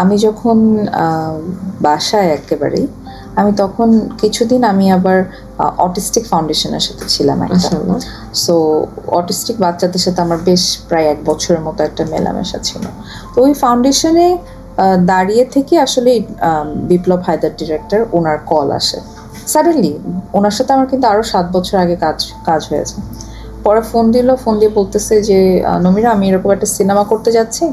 আমি যখন বাসায় একেবারেই, আমি তখন কিছুদিন আমি আবার অটিস্টিক ফাউন্ডেশনের সাথে ছিলাম একটা। সো অটিস্টিক বাচ্চাদের সাথে আমার বেশ প্রায় 1 বছরের মতো একটা মেলামেশা ছিল। তো ওই ফাউন্ডেশনে দাঁড়িয়ে থেকে আসলে বিপ্লব হায়দার ডিরেক্টর, ওনার কল আসে সাডেনলি। ওনার সাথে আমার কিন্তু আরও 7 বছর আগে কাজ হয়েছে। পরে ফোন দিয়ে বলতেছে যে নমিরা, আমি এরকম একটা সিনেমা করতে যাচ্ছি,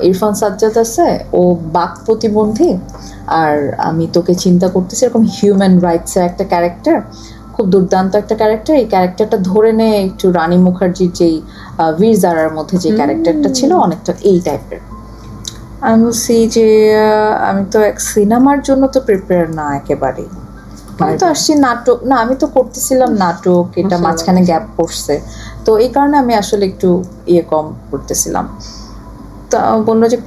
ইরফান সাজ্জাদ আছে, ও বাক প্রতিবন্ধী, আর আমি তোকে চিন্তা করতেছি, এরকম হিউম্যান রাইটসের একটা ক্যারেক্টার, খুব দুর্দান্ত একটা ক্যারেক্টার, এই ক্যারেক্টারটা ধরে নে একটু রানী মুখার্জির যেই বীর জারার মধ্যে যে ক্যারেক্টারটা ছিল, অনেকটা এই টাইপের। আমি বলছি যে আমি তো এক সিনেমার জন্য তো প্রিপেয়ার না একেবারেই, আমি তো আসছি নাটক না, আমি তো করতেছিলাম নাটক, এটা মাঝখানে গ্যাপ পড়ছে, তো এই কারণে আমি আসলে একটু কম করতেছিলাম। তো বললো যে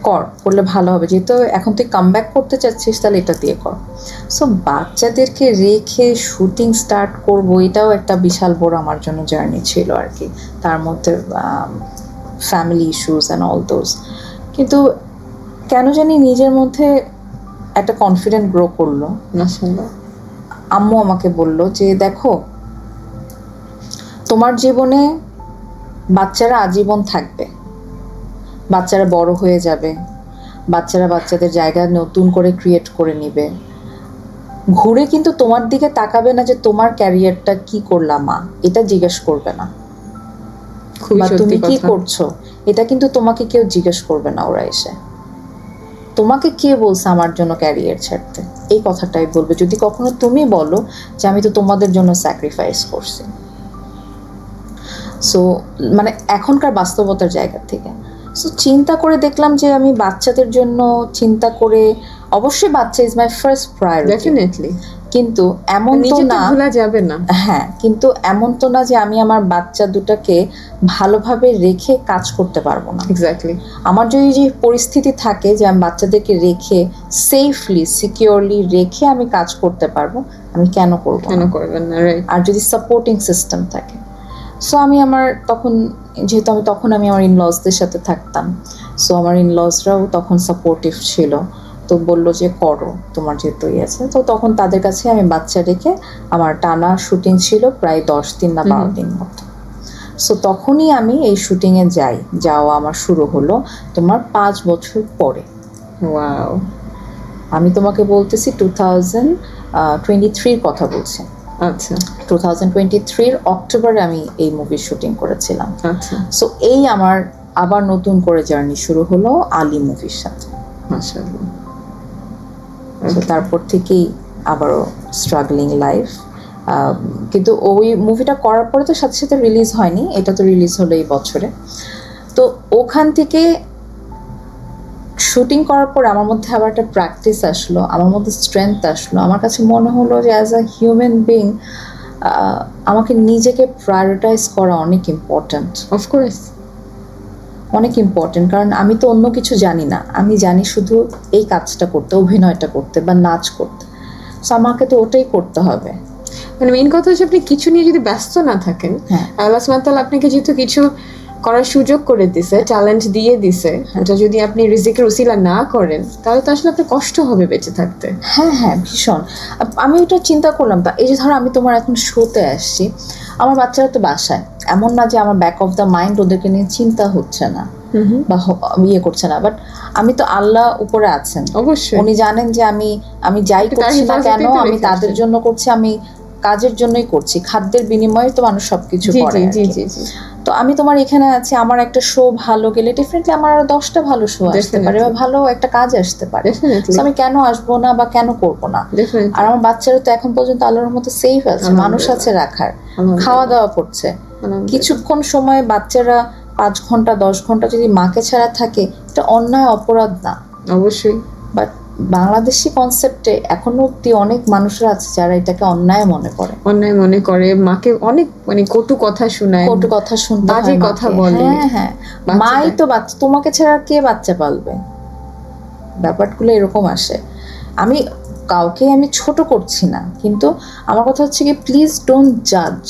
করলে ভালো হবে, যেহেতু এখন তুই কাম ব্যাক করতে চাচ্ছিস তাহলে এটা দিয়ে কর। সো বাচ্চাদেরকে রেখে শুটিং স্টার্ট করব, এটাও একটা বিশাল বড় আমার জন্য জার্নি ছিল আর কি, তার মধ্যে family issues and all those. কিন্তু কেন জানি নিজের মধ্যে একটা কনফিডেন্ট গ্রো করলো। আম্মু আমাকে বলল যে দেখো, তোমার জীবনে বাচ্চারা আজীবন থাকবে, বাচ্চারা বড় হয়ে যাবে, বাচ্চারা বাচ্চাদের জায়গা নতুন করে ক্রিয়েট করে নিবে, ঘুরে কিন্তু তোমার দিকে তাকাবে না যে তোমার ক্যারিয়ারটা কি করলা মা, এটা জিজ্ঞেস করবে না, বা তুমি কি করছো এটা কিন্তু তোমাকে কেউ জিজ্ঞেস করবে না। ওরা এসে তোমাকে কে বলছে আমার জন্য ক্যারিয়ার ছাড়তে, এই কথাটাই বলবে যদি কখনো তুমি বলো যে আমি তো তোমাদের জন্য স্যাক্রিফাইস করছি। সো মানে এখনকার বাস্তবতার জায়গা থেকে সো চিন্তা করে দেখলাম যে আমি বাচ্চাদের জন্য চিন্তা করে, অবশ্যই বাচ্চা is my first priority definitely, কিন্তু এমন তো না, ভুলা যাবে না। হ্যাঁ, কিন্তু এমন তো না যে আমি আমার বাচ্চা দুটাকে ভালোভাবে রেখে কাজ করতে পারবো না। এক্স্যাক্টলি, আমার যদি যে পরিস্থিতি থাকে যে আমি বাচ্চাদেরকে রেখে সেফলি সিকিউরলি রেখে আমি কাজ করতে পারবো, আমি কেন করবেন না, রাইট। আর যদি সাপোর্টিং সিস্টেম থাকে। সো আমি আমার তখন, যেহেতু আমি আমার ইনলসদের সাথে থাকতাম, সো আমার ইনলসরাও তখন সাপোর্টিভ ছিল, তো বললো যে করো, তোমার যেহেতু আছে। তো তখন তাদের কাছে আমি বাচ্চা রেখে, আমার টানা শুটিং ছিল প্রায় 10 দিন না 12 দিন মতো। সো তখনই আমি এই শুটিংয়ে যাওয়া আমার শুরু হলো তোমার 5 বছর পরে। ওয়াও, আমি তোমাকে বলতেছি 2023 কথা বলছি। আচ্ছা, 2023 অক্টোবরে আমি এই মুভির শুটিং করেছিলাম। আচ্ছা, সো এই আমার আবার নতুন করে জার্নি শুরু হলো আলী মুভির সাথে। মাশাআল্লাহ। তো তারপর থেকেই আবারও স্ট্রাগলিং লাইফ। কিন্তু ওই মুভিটা করার পরে তো সাথে সাথে রিলিজ হয়নি, এটা তো রিলিজ হলো এই বছরে। তো ওখান থেকে শুটিং করার পরে আমার মধ্যে আবার একটা প্র্যাকটিস আসলো, আমার মধ্যে স্ট্রেংথ আসলো। আমার কাছে মনে হলো যে অ্যাজ আ হিউম্যান বিং আমাকে নিজেকে প্রায়োরিটাইজ করা অনেক ইম্পর্ট্যান্ট। অফকোর্স, অনেক ইম্পর্টেন্ট, কারণ আমি তো অন্য কিছু জানি না, আমি জানি শুধু এই কাজটা করতে, অভিনয়টা করতে বা নাচ করতে। সো আমাকে তো ওটাই করতে হবে। মানে মেইন কথা হচ্ছে আপনি কিছু নিয়ে যদি ব্যস্ত না থাকেন, আল্লাহ সুবহানাহু ওয়া তাআলা আপনাকে যেহেতু কিছু করার সুযোগ করে দিছে, চ্যালেঞ্জ দিয়ে দিছে, ওটা যদি আপনি রিজিকের উসিলা না করেন তাহলে তো আসলে আপনার কষ্ট হবে বেঁচে থাকতে। হ্যাঁ, ভীষণ। আমি এটা চিন্তা করলাম, তা এই যে ধরো আমি তোমার এখন শোতে আসছি, আমার বাচ্চারা তো বাসায়, এমন না যে আমার ব্যাক অফ দ্য মাইন্ড ওদেরকে নিয়ে চিন্তা হচ্ছে না বা করছে না, বাট আমি তো আল্লাহ উপরে আছেন, অবশ্যই উনি জানেন যে আমি যাই করছি না কেন আমি তাদের জন্য করছি, আমি কাজের জন্যই করছি, খাদ্যের বিনিময়ে তো মানুষ সবকিছু করে। তো আমি তোমার এখানে আছি, আমার একটা শো ভালো গেলে ডেফিনেটলি আমার আরো 10টা ভালো শো আসতে পারে বা ভালো একটা কাজ আসতে পারে। আমি কেন আসবো না বা কেন করবো না? আর আমার বাচ্চারা তো এখন পর্যন্ত আল্লাহর মতো সেফ আছে, মানুষ আছে রাখার, খাওয়া দাওয়া করছে। কিছুক্ষণ সময় বাচ্চারা 5 ঘন্টা 10 ঘন্টা যদি মাকে ছাড়া থাকে, এটা অন্যায়, অপরাধ না? অবশ্যই। বাট বাংলাদেশি কনসেপ্টে এখনো অব্দি অনেক মানুষরা আছে যারা এটাকে অন্যায় মনে করে, মাকে অনেক মানে কটু কথা শোনায়, শুনতে বাজে কথা বলে। হ্যাঁ, মাই তো তোমাকে ছাড়া কে বাচ্চা পালবে? ব্যাপারগুলো এরকম আসে। আমি কাউকে ছোট করছি না, কিন্তু আমার কথা হচ্ছে কি, প্লিজ ডোন্ট জাজ।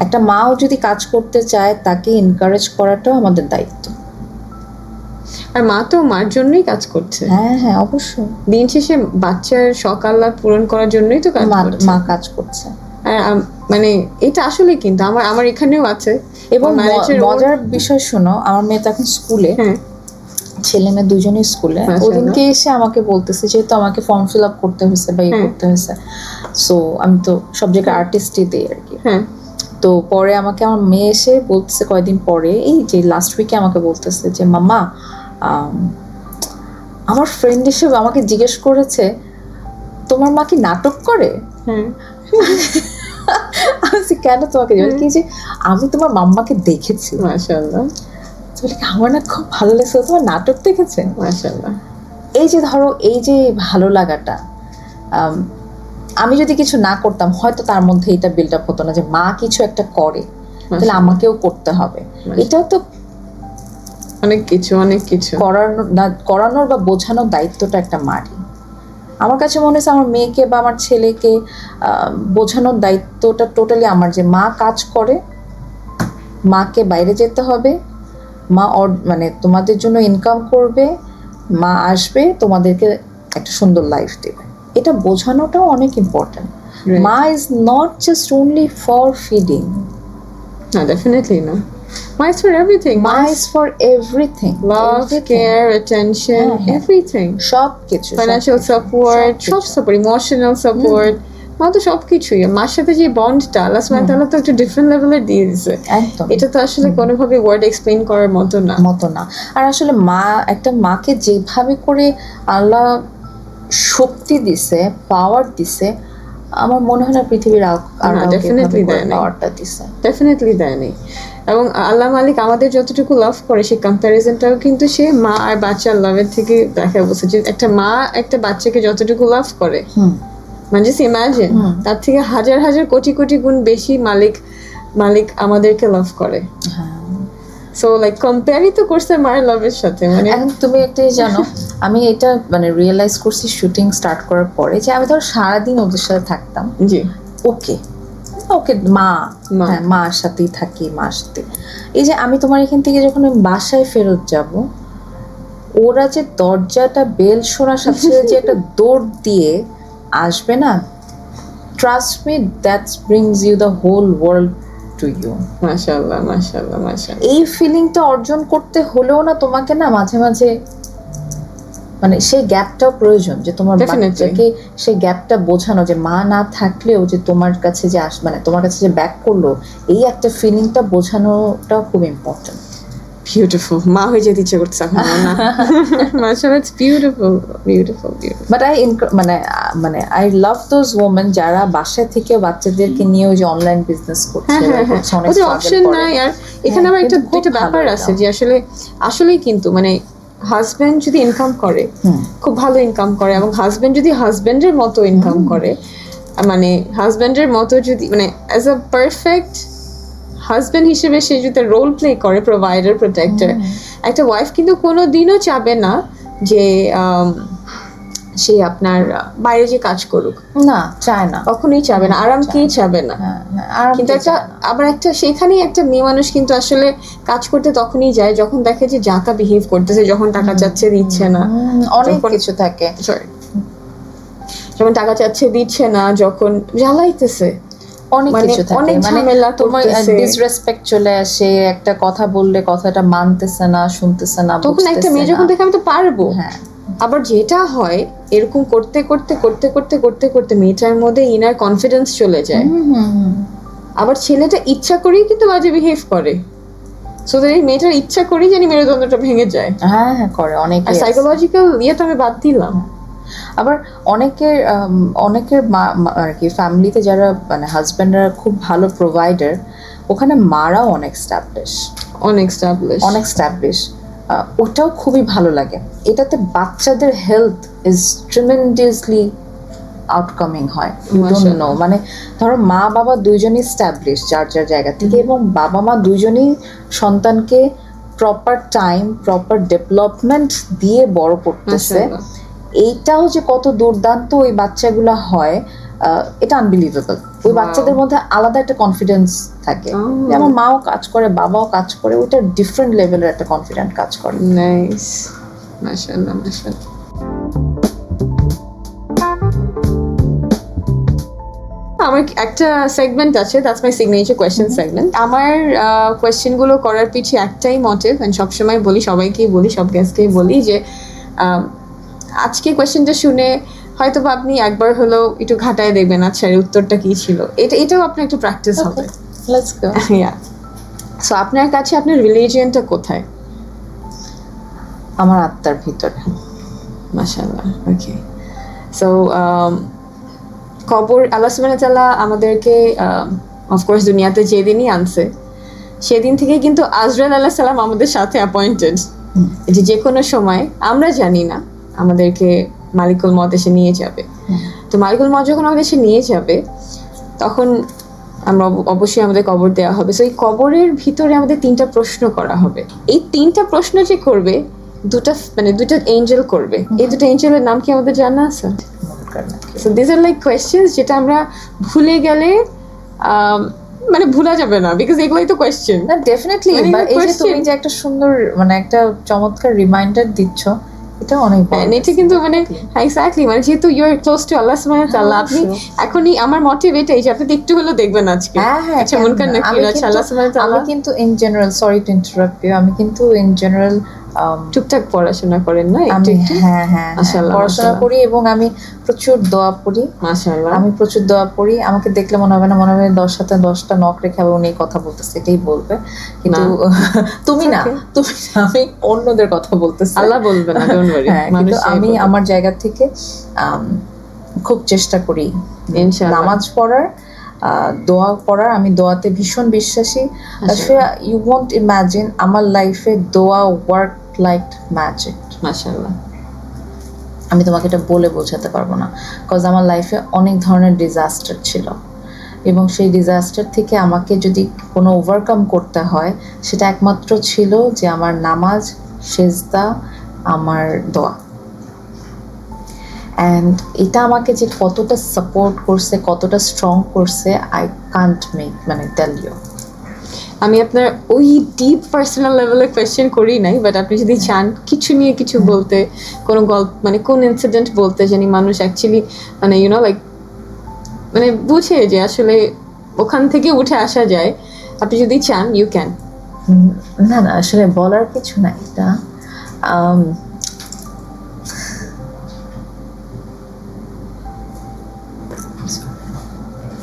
একটা মাও যদি কাজ করতে চায় তাকে এনকারেজ করাটাও আমাদের দায়িত্ব। আর মা তো মার জন্যই কাজ করছে। হ্যাঁ, অবশ্যই। দিন শেষে বাচ্চার শখ আহ্লাদ পূরণ করার জন্যই তো মা কাজ করছে। আর মানে এটা আসলে কিন্তু আমার এখানেও আছে। এবং মজার বিষয় শোনো, আমার মেয়ে তো এখন স্কুলে, ছেলে মেয়ে দুজনেই স্কুলে। ওদিনকে এসে আমাকে বলতেছে, যেহেতু আমাকে ফর্ম ফিল আপ করতে হয়েছে বা করতে হয়েছে, সো আমি তো সব জায়গায় আর্টিস্টই দিই আর কি। তো পরে আমাকে আমার মেয়ে এসে বলতেছে কয়েকদিন পরে, এই যে লাস্ট উইকে আমাকে বলতেছে যে মাম্মা, আমার ফ্রেন্ড হিসেবে আমাকে জিজ্ঞেস করেছে তোমার মা কি নাটক করে। আমি কেন তোমাকে কি যে আমি তোমার মাম্মাকে দেখেছি। মাশাআল্লাহ, আমার না খুব ভালো লাগছে, তোমার নাটক দেখেছে। মাশাআল্লাহ। এই যে ধরো এই যে ভালো লাগাটা, আমি যদি কিছু না করতাম হয়তো তার মধ্যে এটা বিল্ড আপ হতো না যে মা কিছু একটা করে তাহলে আমাকেও করতে হবে। এটাও তো অনেক কিছু করানোর বা বোঝানোর দায়িত্বটা একটা মারই। আমার কাছে মনে হচ্ছে আমার মেয়েকে বা আমার ছেলেকে বোঝানোর দায়িত্বটা টোটালি আমার, যে মা কাজ করে, মাকে বাইরে যেতে হবে, মা মানে তোমাদের জন্য ইনকাম করবে, মা আসবে তোমাদেরকে একটা সুন্দর লাইফ দেবে। এটা বোঝানোটাও অনেক ইম্পর্টেন্ট। মা is not just only for feeding. No, definitely no. Ma is for everything. Ma is for everything. Love, care, attention, everything. সব কিছু, financial support, সব support, emotional support. মা তো সব কিছুই। মার সাথে যে বন্ডটা আল্লাহ সুবহানাহু ওয়া তাআলা তো একটা ডিফারেন্ট লেভেলের দিয়ে দিয়েছে। একদম, এটা তো আসলে কোনোভাবে ওয়ার্ড এক্সপ্লেইন করার মতো না। আর আসলে মা, একটা মাকে যেভাবে করে আল্লাহ শক্তি দিছে, পাওয়ার দিছে, আমার মনে হয় না পৃথিবীর ডেফিনেটলি দেয়নি। এবং আল্লাহ মালিক আমাদের যতটুকু লাভ করে সেই কম্প্যারিজনটাও কিন্তু সে মা আর বাচ্চার লাভের থেকে দেখা বলছে, যে একটা মা একটা বাচ্চাকে যতটুকু লাভ করে, মানে জাস্ট ইমাজিন, তার থেকে হাজার হাজার কোটি কোটি গুণ বেশি মালিক আমাদেরকে লাভ করে। সো লাইক কম্পেয়ারই তো করছে মায়ের লাভের সাথে। মানে এখন তুমি একটা জানো, আমি এটা মানে রিয়েলাইজ করছি শুটিং স্টার্ট করার পরে, যে আমি ধর সারাদিন ওদের সাথে থাকতাম, জি ওকে মার সাথেই থাকি, মার সাথে। এই যে আমি তোমার এখান থেকে যখন আমি বাসায় ফেরত যাব, ওরা যে দরজাটা বেল শোনার সাথে সাথে যে একটা দৌড় দিয়ে আসবে না, trust me, that brings you the whole world to you. মাশাআল্লাহ। এই ফিলিংটা অর্জন করতে হলেও না তোমাকে না মাঝে মাঝে মানে সেই গ্যাপটাও প্রয়োজন, যে তোমার বাচ্চাকে সেই গ্যাপটা বোঝানো, যে মা না থাকলেও যে তোমার কাছে যে মানে তোমার কাছে যে ব্যাক করলো, এই একটা ফিলিংটা বোঝানোটা খুব ইম্পর্টেন্ট। বিউটিফুল। মা হয়ে যেতে ইচ্ছে করছে এখন না। মাশাআল্লাহ, it's beautiful. But I love those women যারা বাসায় থেকে বাচ্চাদেরকে নিয়ে ওই যে অনলাইন বিজনেস করছে, ওদের অপশন নাই। আর এখানে আবার একটা ব্যাপার আছে যে আসলেই কিন্তু মানে হাজবেন্ড যদি ইনকাম করে, খুব ভালো ইনকাম করে, এবং হাজবেন্ড যদি হাজবেন্ডের মতো ইনকাম করে, মানে হাজবেন্ডের মতো যদি মানে অ্যাজ আ পারফেক্ট হাজবেন্ড হিসেবে সে যদি রোল প্লে করে, প্রোভাইডার, প্রোটেক্টর, একটা ওয়াইফ কিন্তু কোনো দিনও চাবে না যে সে আপনার বাইরে যে কাজ করুক, না, চায় না, কখনোই চাবে না, আরামকেই চাবে না। কিন্তু একটা সেখানেই একটা মেয়ে মানুষ কিন্তু আসলে কাজ করতে তখনই যায় যখন দেখে যে যাতা বিহেভ করতেছে, যখন টাকা চাচ্ছে দিচ্ছে না, অনেক কিছু থাকে, যখন টাকা চাচ্ছে দিচ্ছে না, যখন জ্বালাইতেছে, অনেক কিছু থাকে, মানে তোমার ডিসরেসপেক্ট চলে আসে, একটা কথা বললে কথাটা মানতেছে না, শুনতেছে না, তখন একটা মেয়ে যখন দেখে আমি তো পারবো। আবার যেটা হয় এরকম করতে করতে করতে করতে করতে করতে মেয়েটার মধ্যে ইনার কনফিডেন্স চলে যায়। আবার ছেলেটা ইচ্ছা করেই কিন্তু বাজে বিহেভ করে, সো এই মেয়েটার ইচ্ছা করেই জানি মেরুদণ্ডটা ভেঙে যায়। হ্যাঁ করে অনেক। আর সাইকোলজিক্যাল ইয়েটা আমি বাদ দিলাম। আবার অনেকের আর কি ফ্যামিলিতে যারা মানে হাজব্যান্ডরা খুব ভালো প্রোভাইডার, ওখানে মারাও অনেক স্ট্যাবলিশ, ওটাও খুবই ভালো লাগে। এটাতে বাচ্চাদের হেলথ ইজ ট্রিমেন্ডাসলি আউটকামিং হয়। মানে ধরো মা বাবা দুইজনই স্ট্যাবলিশ যার যার জায়গা থেকে, এবং বাবা মা দুইজনই সন্তানকে প্রপার টাইম, প্রপার ডেভেলপমেন্ট দিয়ে বড় করতেছে, এইটাও যে কত দুর্দান্ত ওই বাচ্চাগুলো হয়, এটা আনবিলিভেবল। ওই বাচ্চাদের মধ্যে আলাদা একটা কনফিডেন্স থাকে, যেমন মাও কাজ করে, বাবাও কাজ করে, ওইটা ডিফারেন্ট লেভেলের একটা কনফিডেন্ট কাজ করে। নাইস, মাশাআল্লাহ, মাশাআল্লাহ। আমার একটা সেগমেন্ট আছে, that's my signature question segment. আমার কোয়েশ্চেনগুলো করার পিছে একটাই মোটিভ, অ্যান্ড সবসময় বলি, সবাইকেই বলি, সব গেস্টকেই বলি যে আজকে কোয়েশ্চেনটা শুনে হয়তো বা আপনি একবার হলেও একটু ঘাটায় দেখবেন, আচ্ছা এর উত্তরটা কি ছিল। এটাও আপনার একটু প্র্যাকটিস হবে। Let's go. ইয়া, সো আপনার কাছে আপনার রিলিজিয়নটা কোথায়? আমার আত্মার ভিতরে। মাশাআল্লাহ। ওকে, সো কবর, আল্লাহ সুবহানাহু ওয়া তাআলা আমাদেরকে অফকোর্স দুনিয়াতে যেদিনই আনছে সেদিন থেকে কিন্তু আজরাইল আলাইহিস সালাম আমাদের সাথে অ্যাপয়েন্টেড, যে কোনো সময় আমরা জানি না আমাদেরকে মালিকুল মউত এসে নিয়ে যাবে। তো মালিকুল মউত যখন আমাদের এসে নিয়ে যাবে তখন আমরা অবশ্যই আমাদের কবর দেওয়া হবে। সো এই কবরের ভিতরে আমাদের 3টা প্রশ্ন করা হবে। এই 3টা প্রশ্ন যে করবে দুটা এঞ্জেল করবে। এই দুটো এঞ্জেলের নাম কি আমাদের জানা আছে? So this are like questions যেটা আমরা ভুলে গেলে ভুলা যাবে না, বিকজ এগুলোই তো কোয়েশ্চেন। না ডেফিনেটলি, বা এই যে তুমি যে একটা সুন্দর একটা চমৎকার রিমাইন্ডার দিচ্ছ, এটা অনেক বড়। এটা কিন্তু এক্স্যাক্টলি যেহেতু ইউ আর ক্লোজ টু আল্লাহ সুবহানাহু ওয়া তাআলা, আপনি এখনই আমার মোটিভ এটাই যে আপনি একটু হলেও দেখবেন আজকে। আচ্ছা মন কান নাকি আল্লাহ সুবহানাহু ওয়া তাআলা। আমি কিন্তু in general, sorry to interrupt you, আমি কিন্তু ইন জেনারেল টুকটাক পড়াশোনা করেন না? আমি হ্যাঁ পড়াশোনা করি এবং আমি প্রচুর দোয়া পড়ি। মাশাআল্লাহ, আমি প্রচুর দোয়া পড়ি। আমাকে দেখলে মনে হবে 10 সাথে 10টা নখ রেখে আবার উনি কথা বলতেছে, এটাই বলবে। কিন্তু তুমি না, আমি অন্যদের কথা বলতেছি, আল্লাহ বলবে না, ডোন্ট ওয়ারি। কিন্তু আমি আমার জায়গা থেকে খুব চেষ্টা করি ইনশাআল্লাহ নামাজ পড়ার, দোয়া পড়ার। আমি দোয়াতে ভীষণ বিশ্বাসী। ইউ ওয়ন্ট ইমাজিন আমার লাইফে দোয়া ওয়ার্ক লাইক ম্যাজিক। মাশাআল্লাহ, আমি তোমাকে এটা বলে বোঝাতে পারবো না, বিকজ আমার লাইফে অনেক ধরনের ডিজাস্টার ছিল এবং সেই ডিজাস্টার থেকে আমাকে যদি কোনো ওভারকাম করতে হয় সেটা একমাত্র ছিল যে আমার নামাজ, সেজদা, আমার দোয়া। অ্যান্ড এটা আমাকে যে কতটা সাপোর্ট করছে, কতটা স্ট্রং করছে, আই কান্ট টেল ইউ। আমি আপনার ওই ডিপ পার্সোনাল লেভেলের কোয়েশ্চেন করি নাই, বাট আপনি যদি চান কিছু নিয়ে কিছু বলতে, কোনো গল্প কোন ইনসিডেন্ট বলতে, জানি মানুষ অ্যাকচুয়ালি লাইক বুঝে যে আসলে ওখান থেকে উঠে আসা যায়, আপনি যদি চান ইউ ক্যান। না আসলে বলার কিছু নাই, এটা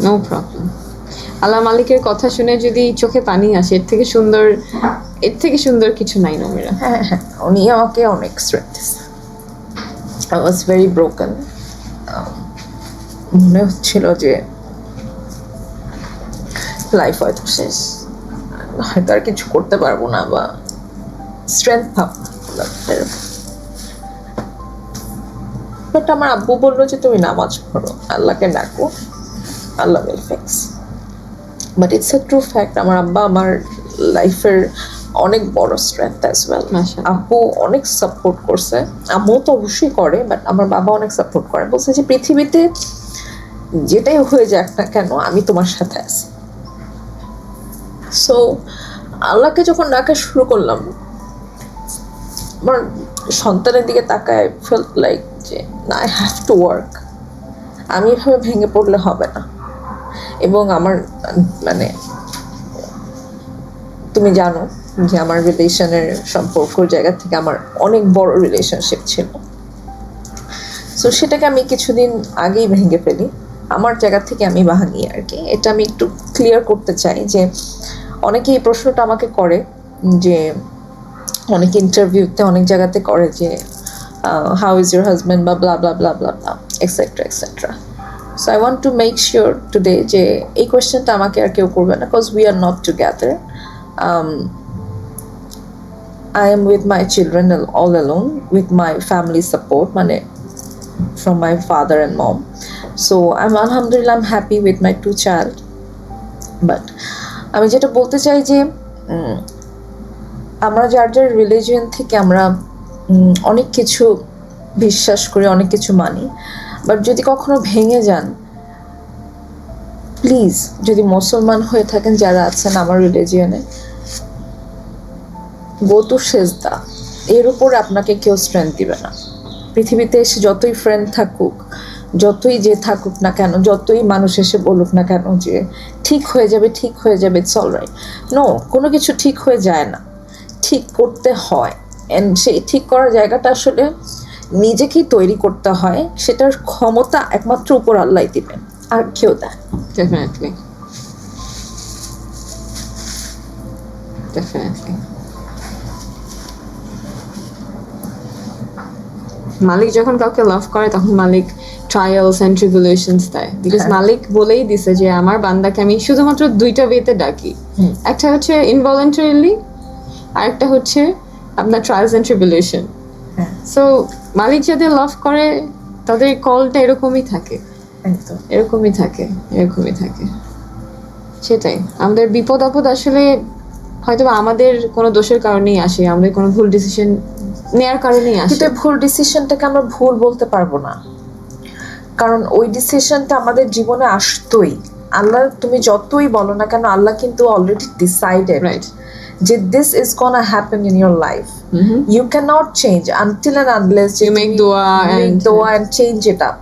নো প্রবলেম। আল্লাহ মালিকের কথা শুনে যদি চোখে পানি আসে, এর থেকে সুন্দর কিছু নাই নমিরা। হ্যাঁ, উনি আমাকে অনেক স্ট্রেংথ দিয়েছে। I was very broken. মনে হচ্ছিল যে লাইফ হয়তো শেষ, হয়তো আর কিছু করতে পারবো না, বা স্ট্রেংথ ভাবনা। বাট আমার আব্বু বললো যে তুমি নামাজ পড়ো, আল্লাহকে ডাকো, আল্লাহ will fix. But it's a true fact, আমার আব্বা আমার লাইফের অনেক বড় স্ট্রেংথ অ্যাজ ওয়েল। আব্বু অনেক সাপোর্ট করছে, আম্মু তো অবশ্যই করে, বাট আমার বাবা অনেক সাপোর্ট করে। বলছে যে পৃথিবীতে যেটাই হয়ে যাক না কেন, আমি তোমার সাথে আছি। সো আল্লাহকে যখন ডাকা শুরু করলাম, আমার সন্তানের দিকে তাকায় ফেল্ট লাইক যে না, আই হ্যাভ টু ওয়ার্ক। আমি এভাবে ভেঙে পড়লে হবে না। এবং আমার তুমি জানো যে আমার রিলেশনের সম্পর্কর জায়গা থেকে আমার অনেক বড় রিলেশনশিপ ছিল। সো সেটাকে আমি কিছুদিন আগেই ভেঙে ফেলি, আমার জায়গা থেকে আমি ভাঙি আর কি। এটা আমি একটু ক্লিয়ার করতে চাই যে অনেকে এই প্রশ্নটা আমাকে করে, যে অনেকে ইন্টারভিউতে অনেক জায়গাতে করে যে হাউ ইজ ইউর হাজব্যান্ড বা blah blah blah blah blah et cetera et cetera. So I want to make sure today যে এই কোয়েশ্চেনটা আমাকে আর কেউ করবে না, because we are not together. I am with my children all alone, with my family support, from my father and mom. So alhamdulillah, I'm happy with my 2 child. But আমি যেটা বলতে চাই যে আমরা যার রিলিজিয়ন থেকে আমরা অনেক কিছু বিশ্বাস করি, অনেক কিছু মানি, বাট যদি কখনো ভেঙে যান, প্লিজ, যদি মুসলমান হয়ে থাকেন যারা আছেন আমার রিলিজিয়নে, গো টু সেজদা। এর উপর আপনাকে কেউ স্ট্রেংথ দিবে না। পৃথিবীতে এসে যতই ফ্রেন্ড থাকুক, যতই যে থাকুক না কেন, যতই মানুষ এসে বলুক না কেন যে ঠিক হয়ে যাবে, ঠিক হয়ে যাবে, ইটস অলরাইট। নো, কোনো কিছু ঠিক হয়ে যায় না, ঠিক করতে হয়। অ্যান্ড সেই ঠিক করার জায়গাটা আসলে নিজেকেই তৈরি করতে হয়, সেটার ক্ষমতা একমাত্র উপর আল্লাহ দিবেন, আর কেউ দেয়। ডেফিনেটলি। মালিক যখন কাউকে লাভ করে তখন মালিক ট্রায়ালস এন্ড ট্রিবুলেশনস দেয়, বিকজ মালিক বলেই দিছে যে আমার বান্দাকে আমি শুধুমাত্র দুইটা ওয়েতে ডাকি, একটা হচ্ছে ইনভলেন্টারিলি, আর একটা হচ্ছে আপনার ট্রায়ালস এন্ড ট্রিবুলেশন। সো মালিক যাদের লাভ করে তাদের কলটা এরকমই থাকে, এরকমই থাকে। সেটাই, আমাদের বিপদ আপদ আসলে হয়তো আমাদের কোনো দোষের কারণেই আসে, আমাদের কোনো ভুল ডিসিশন নেয়ার কারণেই আসে। কিন্তু ভুল ডিসিশনটাকে আমরা ভুল বলতে পারবো না, কারণ ওই ডিসিশনটা আমাদের জীবনে আসতোই। আল্লাহ তুমি যতই বলো না কেন, আল্লাহ কিন্তু অলরেডি ডিসাইডেড যে this is gonna happen in your life. You cannot change until and unless you make dua and change it up.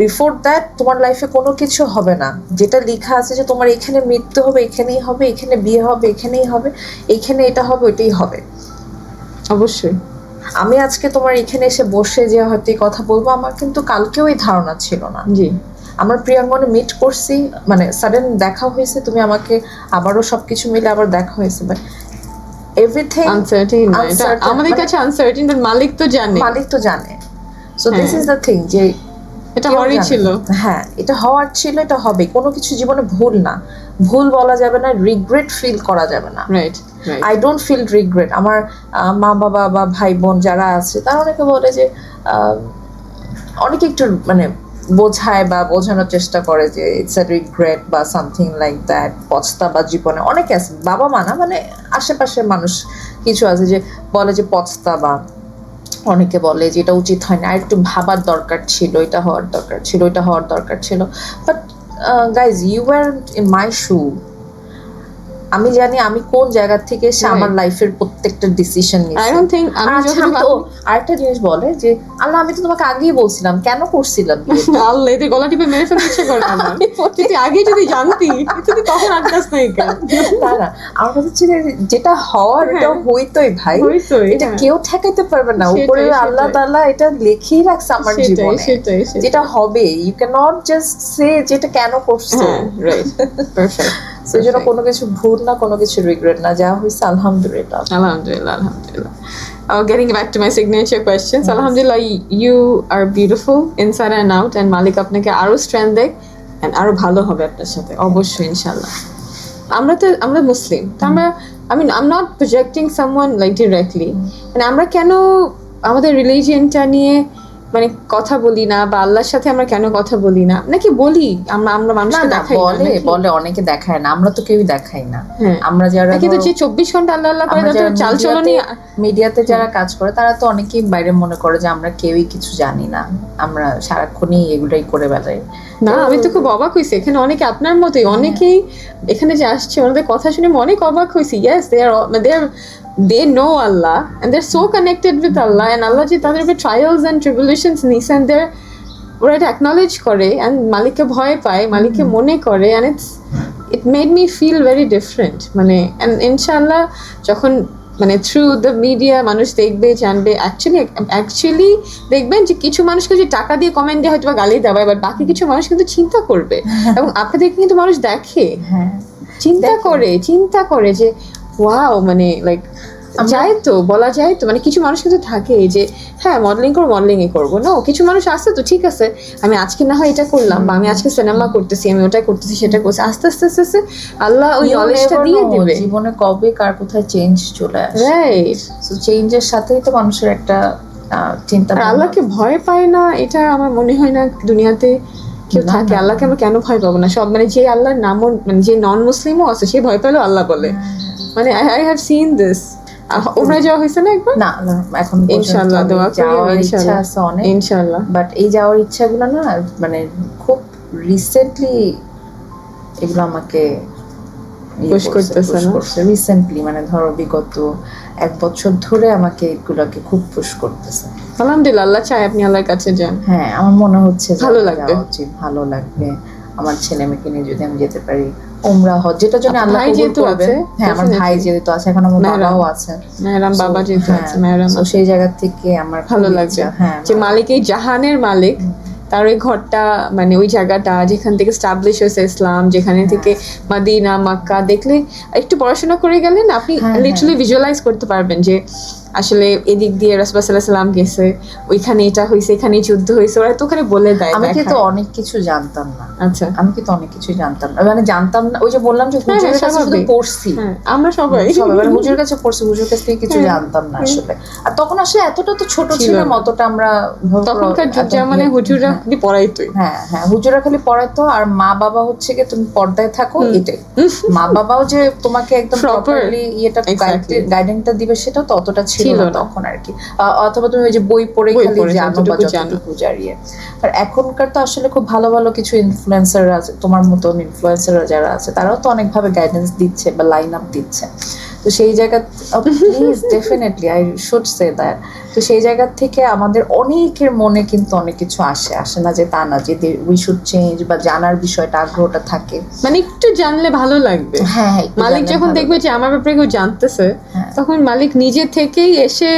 Before that তোমার লাইফে কোনো কিছু হবে না। যেটা লেখা আছে যে তোমার এখানে মৃত্যু হবে, এখানেই হবে, এখানে বিয়ে হবে, এখানেই হবে, এখানে এটা হবে, ওইটাই হবে। অবশ্যই আমি আজকে তোমার এখানে এসে বসে যে হয়তো এই কথা বলবো, আমার কিন্তু কালকেও এই ধারণা ছিল না। জি, আমরা প্রিয়াঙ্গনে মিট করছি, মানে সাডেন দেখা হয়েছে, তুমি আমাকে আবারও সবকিছু মিলে আবার দেখা হয়েছে, বাট এভরিথিং আনসার্টেইন, আমাদের কাছে আনসার্টেইন, বাট মালিক তো জানে। So this is the thing, যে এটা হওয়ারই ছিল। হ্যাঁ, এটা হওয়ার ছিল, এটা হবে। কোনো কিছু জীবনে ভুল না, ভুল বলা যাবে না, রিগ্রেট ফিল করা যাবে না। Right, I don't feel regret. আমার মা বাবা বা ভাই বোন যারা আছে তারা অনেকে বলে যে অনেকে একটু মানে বোঝায় বা বোঝানোর চেষ্টা করে যে ইটস আ রিগ্রেট বা সামথিং লাইক দ্যাট, পস্তাবা জীবনে। অনেকে আছে, বাবা মা না, মানে আশেপাশের মানুষ কিছু আছে যে বলে যে পস্তাবা। অনেকে বলে যে এটা উচিত হয় না, আর একটু ভাবার দরকার ছিল, এটা হওয়ার দরকার ছিল, এটা হওয়ার দরকার ছিল। But guys, you are in my shoe. আমি জানি আমি কোন জায়গা থেকে এসে আমার লাইফের প্রত্যেকটা ডিসিশন নিয়েছি। আই ডোন্ট থিংক আরেকটা জিনিস বলে যে আল্লাহ, আমি তো তোমাকে আগেই বলছিলাম, কেন করছিলাম? আল্লাহ এদের গলা টিপে মেরে ফেলতে ইচ্ছে করে আমার। তুই আগে যদি জানতি তুই তখন আটকাস নাই কেন? না, আমার কথা হচ্ছে যেটা হওয়ার এটা হইতোই ভাই, এটা কেউ ঠেকাইতে পারবে না। উপরে আল্লাহ তাআলা এটা লিখেই রাখছে আমার জীবনে, যেটা হবে। ইউ ক্যান নট জাস্ট সে যেটা কেন করছো। Right, perfect. সেজন্য কোনো কিছু ভুল না, কোনো কিছু রিগ্রেট না, যা হয়েছে আলহামদুলিল্লাহ। Getting back to my signature questions, yes. Alhamdulillah, you are beautiful inside and out, and Malik আপনাকে আরো strength দেখ and আরো ভালো হবে আপনার সাথে, অবশ্যই ইনশাআল্লাহ। আমরা মুসলিম, তো আমরা, I mean, I'm not projecting someone like directly, and আমরা কেন আমাদের রিলিজিয়নটা নিয়ে মানে কথা বলি না, বা আল্লাহর সাথে আমরা কেন কথা বলি না, নাকি বলি আমরা মানুষকে দেখাই না? বলে অনেকে দেখায় না, আমরা তো কেউই দেখাই না। আমরা যারা কিন্তু যে 24 ঘন্টা আল্লাহ আল্লাহ করে, তাদের চালচলনই মিডিয়াতে যারা কাজ করে তারা তো অনেকেই বাইরে মনে করে যে আমরা কেউই কিছু জানি না, আমরা সারাক্ষণই এগুলাই করে বেড়াই। না, আমি তো খুব অবাক হইছি, এখানে অনেকে আপনার মতোই, অনেকেই এখানে যে আসছে ওনাদের কথা শুনে অনেক অবাক হইছি। Yes, they know Allah and they're so connected with Allah, and Allah যে তাদের উপরে trials and tribulations নিছে, and ওরা এটা acknowledge করে, and মালিককে ভয় পায়, মালিককে মনে করে, and it made me feel very different. মানে and ইনশাআল্লাহ যখন মানে থ্রু দ্য মিডিয়া মানুষ দেখবে, জানবে, অ্যাকচুয়ালি দেখবেন যে কিছু মানুষকে যে টাকা দিয়ে কমেন্ট দিয়ে হয়তো বা গালি দেওয়া, বাট বাকি কিছু মানুষ কিন্তু চিন্তা করবে, এবং আপনাদেরকে কিন্তু মানুষ দেখে, চিন্তা করে যে ওয়াও, মানে লাইক যায় তো, বলা যায় তো, মানে কিছু মানুষ কিন্তু থাকে যে হ্যাঁ মডেলিং করবো না, কিছু মানুষ আসছে তো ঠিক আছে, আমি আজকে না হয় এটা করলাম, বা আমি আজকে সিনেমা করতেছি, আমি ওটা করতেছি, সেটা করছি, আস্তে আস্তে আল্লাহ ওই নলেজটা দিয়ে দিবে। জীবনে কবে কার কোথায় চেঞ্জ চলে আসে, রাইট? সো চেঞ্জের সাথেই তো মানুষের একটা চিন্তা। আল্লাহকে ভয় পায় না, এটা আমার মনে হয় না দুনিয়াতে কেউ থাকে। আল্লাহকে আমরা কেন ভয় পাবো না? সব মানে যে আল্লাহর নামও, মানে যে নন মুসলিমও আছে সে ভয় পেলেও আল্লাহ বলে। মানে আই হ্যাভ সিন দিস। উমরা যাওয়া হয়েছে না একবার? না, এখন ইনশাআল্লাহ দোয়া করি, যাওয়ার ইচ্ছা আছে অনেক, ইনশাআল্লাহ। বাট এই যাওয়ার ইচ্ছাগুলো না মানে খুব রিসেন্টলি এগুলো আমাকে Push করতেছে না? রিসেন্টলি, মানে ধরো বিগত 1 বছর ধরে আমাকে এগুলাকে খুব পুশ করতেছে। আলহামদুলিল্লাহ, আল্লাহ চায় আপনি আল্লাহর কাছে যান। হ্যাঁ, আমার মনে হচ্ছে যে ভালো আমার লাগবে। যাওয়া উচিত, ভালো লাগবে। আমার ছেলে মেয়েকে নিয়ে যদি আমি যেতে পারি উমরা হজ, যেটা জন্য আল্লাহ ভাই কবুল যেহেতু করবেন। আছে, হ্যাঁ, আমার ভাই definitely। যেহেতু আছে, এখন আমার মেহরাম। বাবাও আছে। মেহরাম So, বাবা যেহেতু হ্যাঁ, আছে, মেহরাম so আছে। সেই জায়গা থেকে আমার ভালো খুব লাগবে ইচ্ছা, হ্যাঁ, যে মালিক এই জাহানের মালিক, তার ওই ঘরটা মানে ওই জায়গাটা যেখান থেকে স্টাবলিশ হয়েছে ইসলাম, যেখানে থেকে মাদিনা মক্কা দেখলে একটু পড়াশোনা করে গেলেন আপনি হ্যাঁ, লিটারালি ভিজুয়ালাইজ করতে পারবেন যে আসলে এদিক দিয়ে রাসূলুল্লাহ সাল্লাল্লাহু আলাইহি ওয়াসাল্লাম গেছে, ওইখানে এটা হয়েছে, এখানে যুদ্ধ হয়েছে, ওরা তো ওখানে বলে দেয়। আমি কিন্তু দেখায়। অনেক কিছু জানতাম না। আচ্ছা, আমি কিন্তু অনেক কিছুই জানতাম না, মানে জানতাম না, ওই যে বললাম যে হ্যাঁ, হুজুরের কাছে শুধু স্বাভাবিক। পড়ছি। হ্যাঁ, আমরা সবাই সবাই মানে হুজুরের কাছে পড়ছি, হুজুরের কাছ থেকে কিছু হ্যাঁ। জানতাম না আসলে। আর তখন আসলে এতটা তো ছোট ছিল ছিলাম, না। অতটা আমরা তখনকার যুগ এত মানে হুজুররা হ্যাঁ। খালি পড়াইতোই। হ্যাঁ হ্যাঁ, হুজুরা খালি পড়াইতো, আর মা বাবা হচ্ছে কি তুমি পর্দায় থাকো, এটাই। মা বাবাও যে তোমাকে একদম Proper. প্রপারলি ইয়েটা Exactly. গাইডেন্সটা দিবে সেটা তো অতটা ছিল ছিল না না। তখন আর কি। অথবা তুমি ওই যে বই পড়ে বই খালি পড়ে জানো বা যতটুকু জানো। যতটুকু জানিয়ে। আর এখনকার তো আসলে খুব ভালো ভালো কিছু ইনফ্লুয়েন্সার আছে, তোমার মতন ইনফ্লুয়েন্সাররা যারা আছে তারাও তো অনেকভাবে গাইডেন্স দিচ্ছে বা লাইন আপ দিচ্ছে। তো সেই জায়গা, please definitely I should say that. তো সেই জায়গা থেকে আমাদের অনেকের মনে কিন্তু অনেক কিছু আসে না যে তা না, যে উই শুড চেঞ্জ বা জানার বিষয়টা আগ্রহটা থাকে। মানে একটু জানলে ভালো লাগবে। হ্যাঁ হ্যাঁ, একটু মালিক জানলে যখন ভালো দেখবে যে আমার ব্যাপারে কেউ জানতেছে, হ্যাঁ। তখন মালিক নিজে থেকেই এসে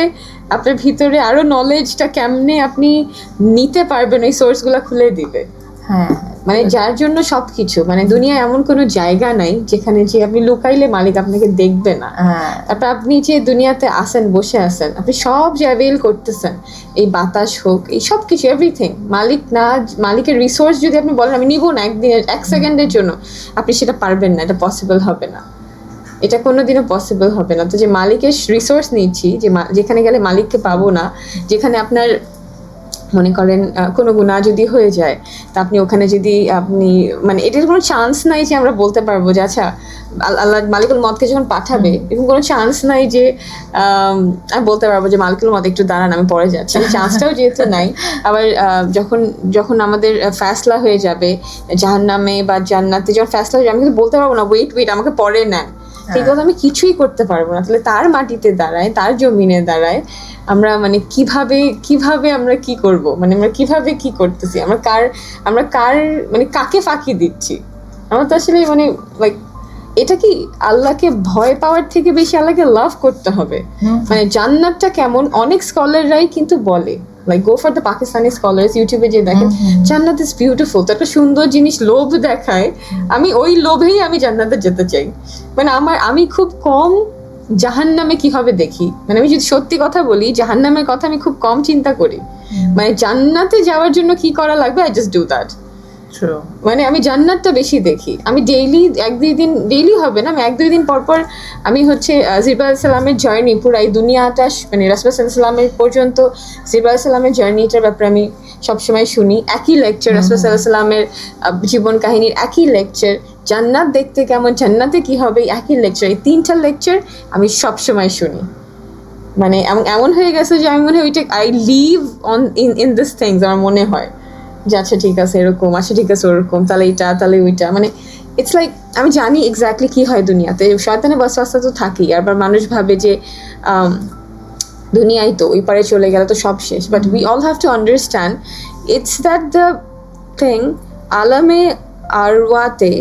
আপনার ভিতরে আরো নলেজটা কেমনে আপনি নিতে পারবেন ওই সোর্সগুলো খুলে দিবে। হ্যাঁ মানে যার জন্য সবকিছু, মানে দুনিয়ায় এমন কোনো জায়গা নাই যেখানে যে আপনি লুকাইলে মালিক আপনাকে দেখবে না। হ্যাঁ তারপর আপনি যে দুনিয়াতে আসেন, বসে আছেন, আপনি সব যে অ্যাভেল করতেছেন, এই বাতাস হোক, এই সব কিছু এভরিথিং, মালিক না, মালিকের রিসোর্স যদি আপনি বলেন আমি নিব না একদিনের 1 সেকেন্ডের জন্য, আপনি সেটা পারবেন না, এটা পসিবল হবে না, এটা কোনোদিনও পসিবল হবে না। তো যে মালিকের রিসোর্স নিচ্ছি, যে যেখানে গেলে মালিককে পাবো না, যেখানে আপনার মনে করেন কোনো গুনাহ যদি হয়ে যায়, তা আপনি ওখানে যদি আপনি মানে এটার কোনো চান্স নাই যে আমরা বলতে পারবো যে আচ্ছা আল্লাহ মালিকুল মতকে যখন পাঠাবে, এরকম কোনো চান্স নাই যে আমি বলতে পারবো যে মালিকুল মত একটু দাঁড়ান আমি পরে যাচ্ছি, এই চান্সটাও যেহেতু নাই। আবার যখন আমাদের ফ্যাসলা হয়ে যাবে জাহান্নামে বা জান্নাতে, যখন ফ্যাসলা হয়ে যাবে আমি কিন্তু বলতে পারবো না ওয়েট আমাকে পরে নেন, ঠিক আছে, আমি কিছুই করতে পারবো না। তাহলে তার মাটিতে দাঁড়ায়, তার জমিনে দাঁড়ায় আমরা মানে কিভাবে আমরা কি করব, মানে আমরা কিভাবে কি করতেছি, আমরা কার মানে কাকে ফাঁকি দিচ্ছি। আমরা তো আসলে মানে লাইক এটা কি আল্লাহকে ভয় পাওয়ার থেকে বেশি আল্লাহকে লাভ করতে হবে। মানে জান্নাতটা কেমন, অনেক স্কলাররাই কিন্তু বলে, like go for the Pakistani scholars, ইউটিউবে যে দেখেন জান্নাত ইজ বিউটিফুল, তো একটা সুন্দর জিনিস লোভ দেখায়, আমি ওই লোভেই আমি জান্নাতে যেতে চাই। মানে আমি খুব কম জাহান্নামে কি হবে দেখি, মানে আমি যদি সত্যি কথা বলি জাহান্নামের কথা আমি খুব কম চিন্তা করি, মানে জান্নাতে যাওয়ার জন্য কি করা লাগবে আই জাস্ট ডু দ্যাট। মানে আমি জান্নাতটা বেশি দেখি, আমি ডেইলি হবে না, আমি 1-2 দিন পর পর আমি হচ্ছে জিবরাইল আলাইহিস সালামের জার্নি, পুরো এই দুনিয়াটা মানে রাসূল সাল্লাল্লাহু আলাইহি সাল্লামের পর্যন্ত জিবরাইল আলাইহিস সালামের জার্নিটার ব্যাপারে আমি সবসময় শুনি, একই লেকচার রাসূল সাল্লাল্লাহু আলাইহি সাল্লামের জীবন কাহিনীর একই লেকচার, জান্নাত দেখতে কেমন, জান্নাতে কি হবে একই লেকচার, এই 3টা লেকচার আমি সবসময় শুনি। মানে এমন হয়ে গেছে যে আমি মনে হয় ওইটা I live on in this things, আমার মনে হয় যে আচ্ছা ঠিক আছে এরকম, আচ্ছা ঠিক আছে ওরকম, তাহলে এটা তাহলে ওইটা, মানে ইটস লাইক আমি জানি এক্স্যাক্টলি কি হয় দুনিয়াতে। শয়তানের ওয়াসওয়াসা তো থাকেই, আবার মানুষ ভাবে যে দুনিয়ায় তো ওই পারে চলে গেলে তো সব শেষ, but we all have to understand it's that the thing, আলামে আরওয়াতে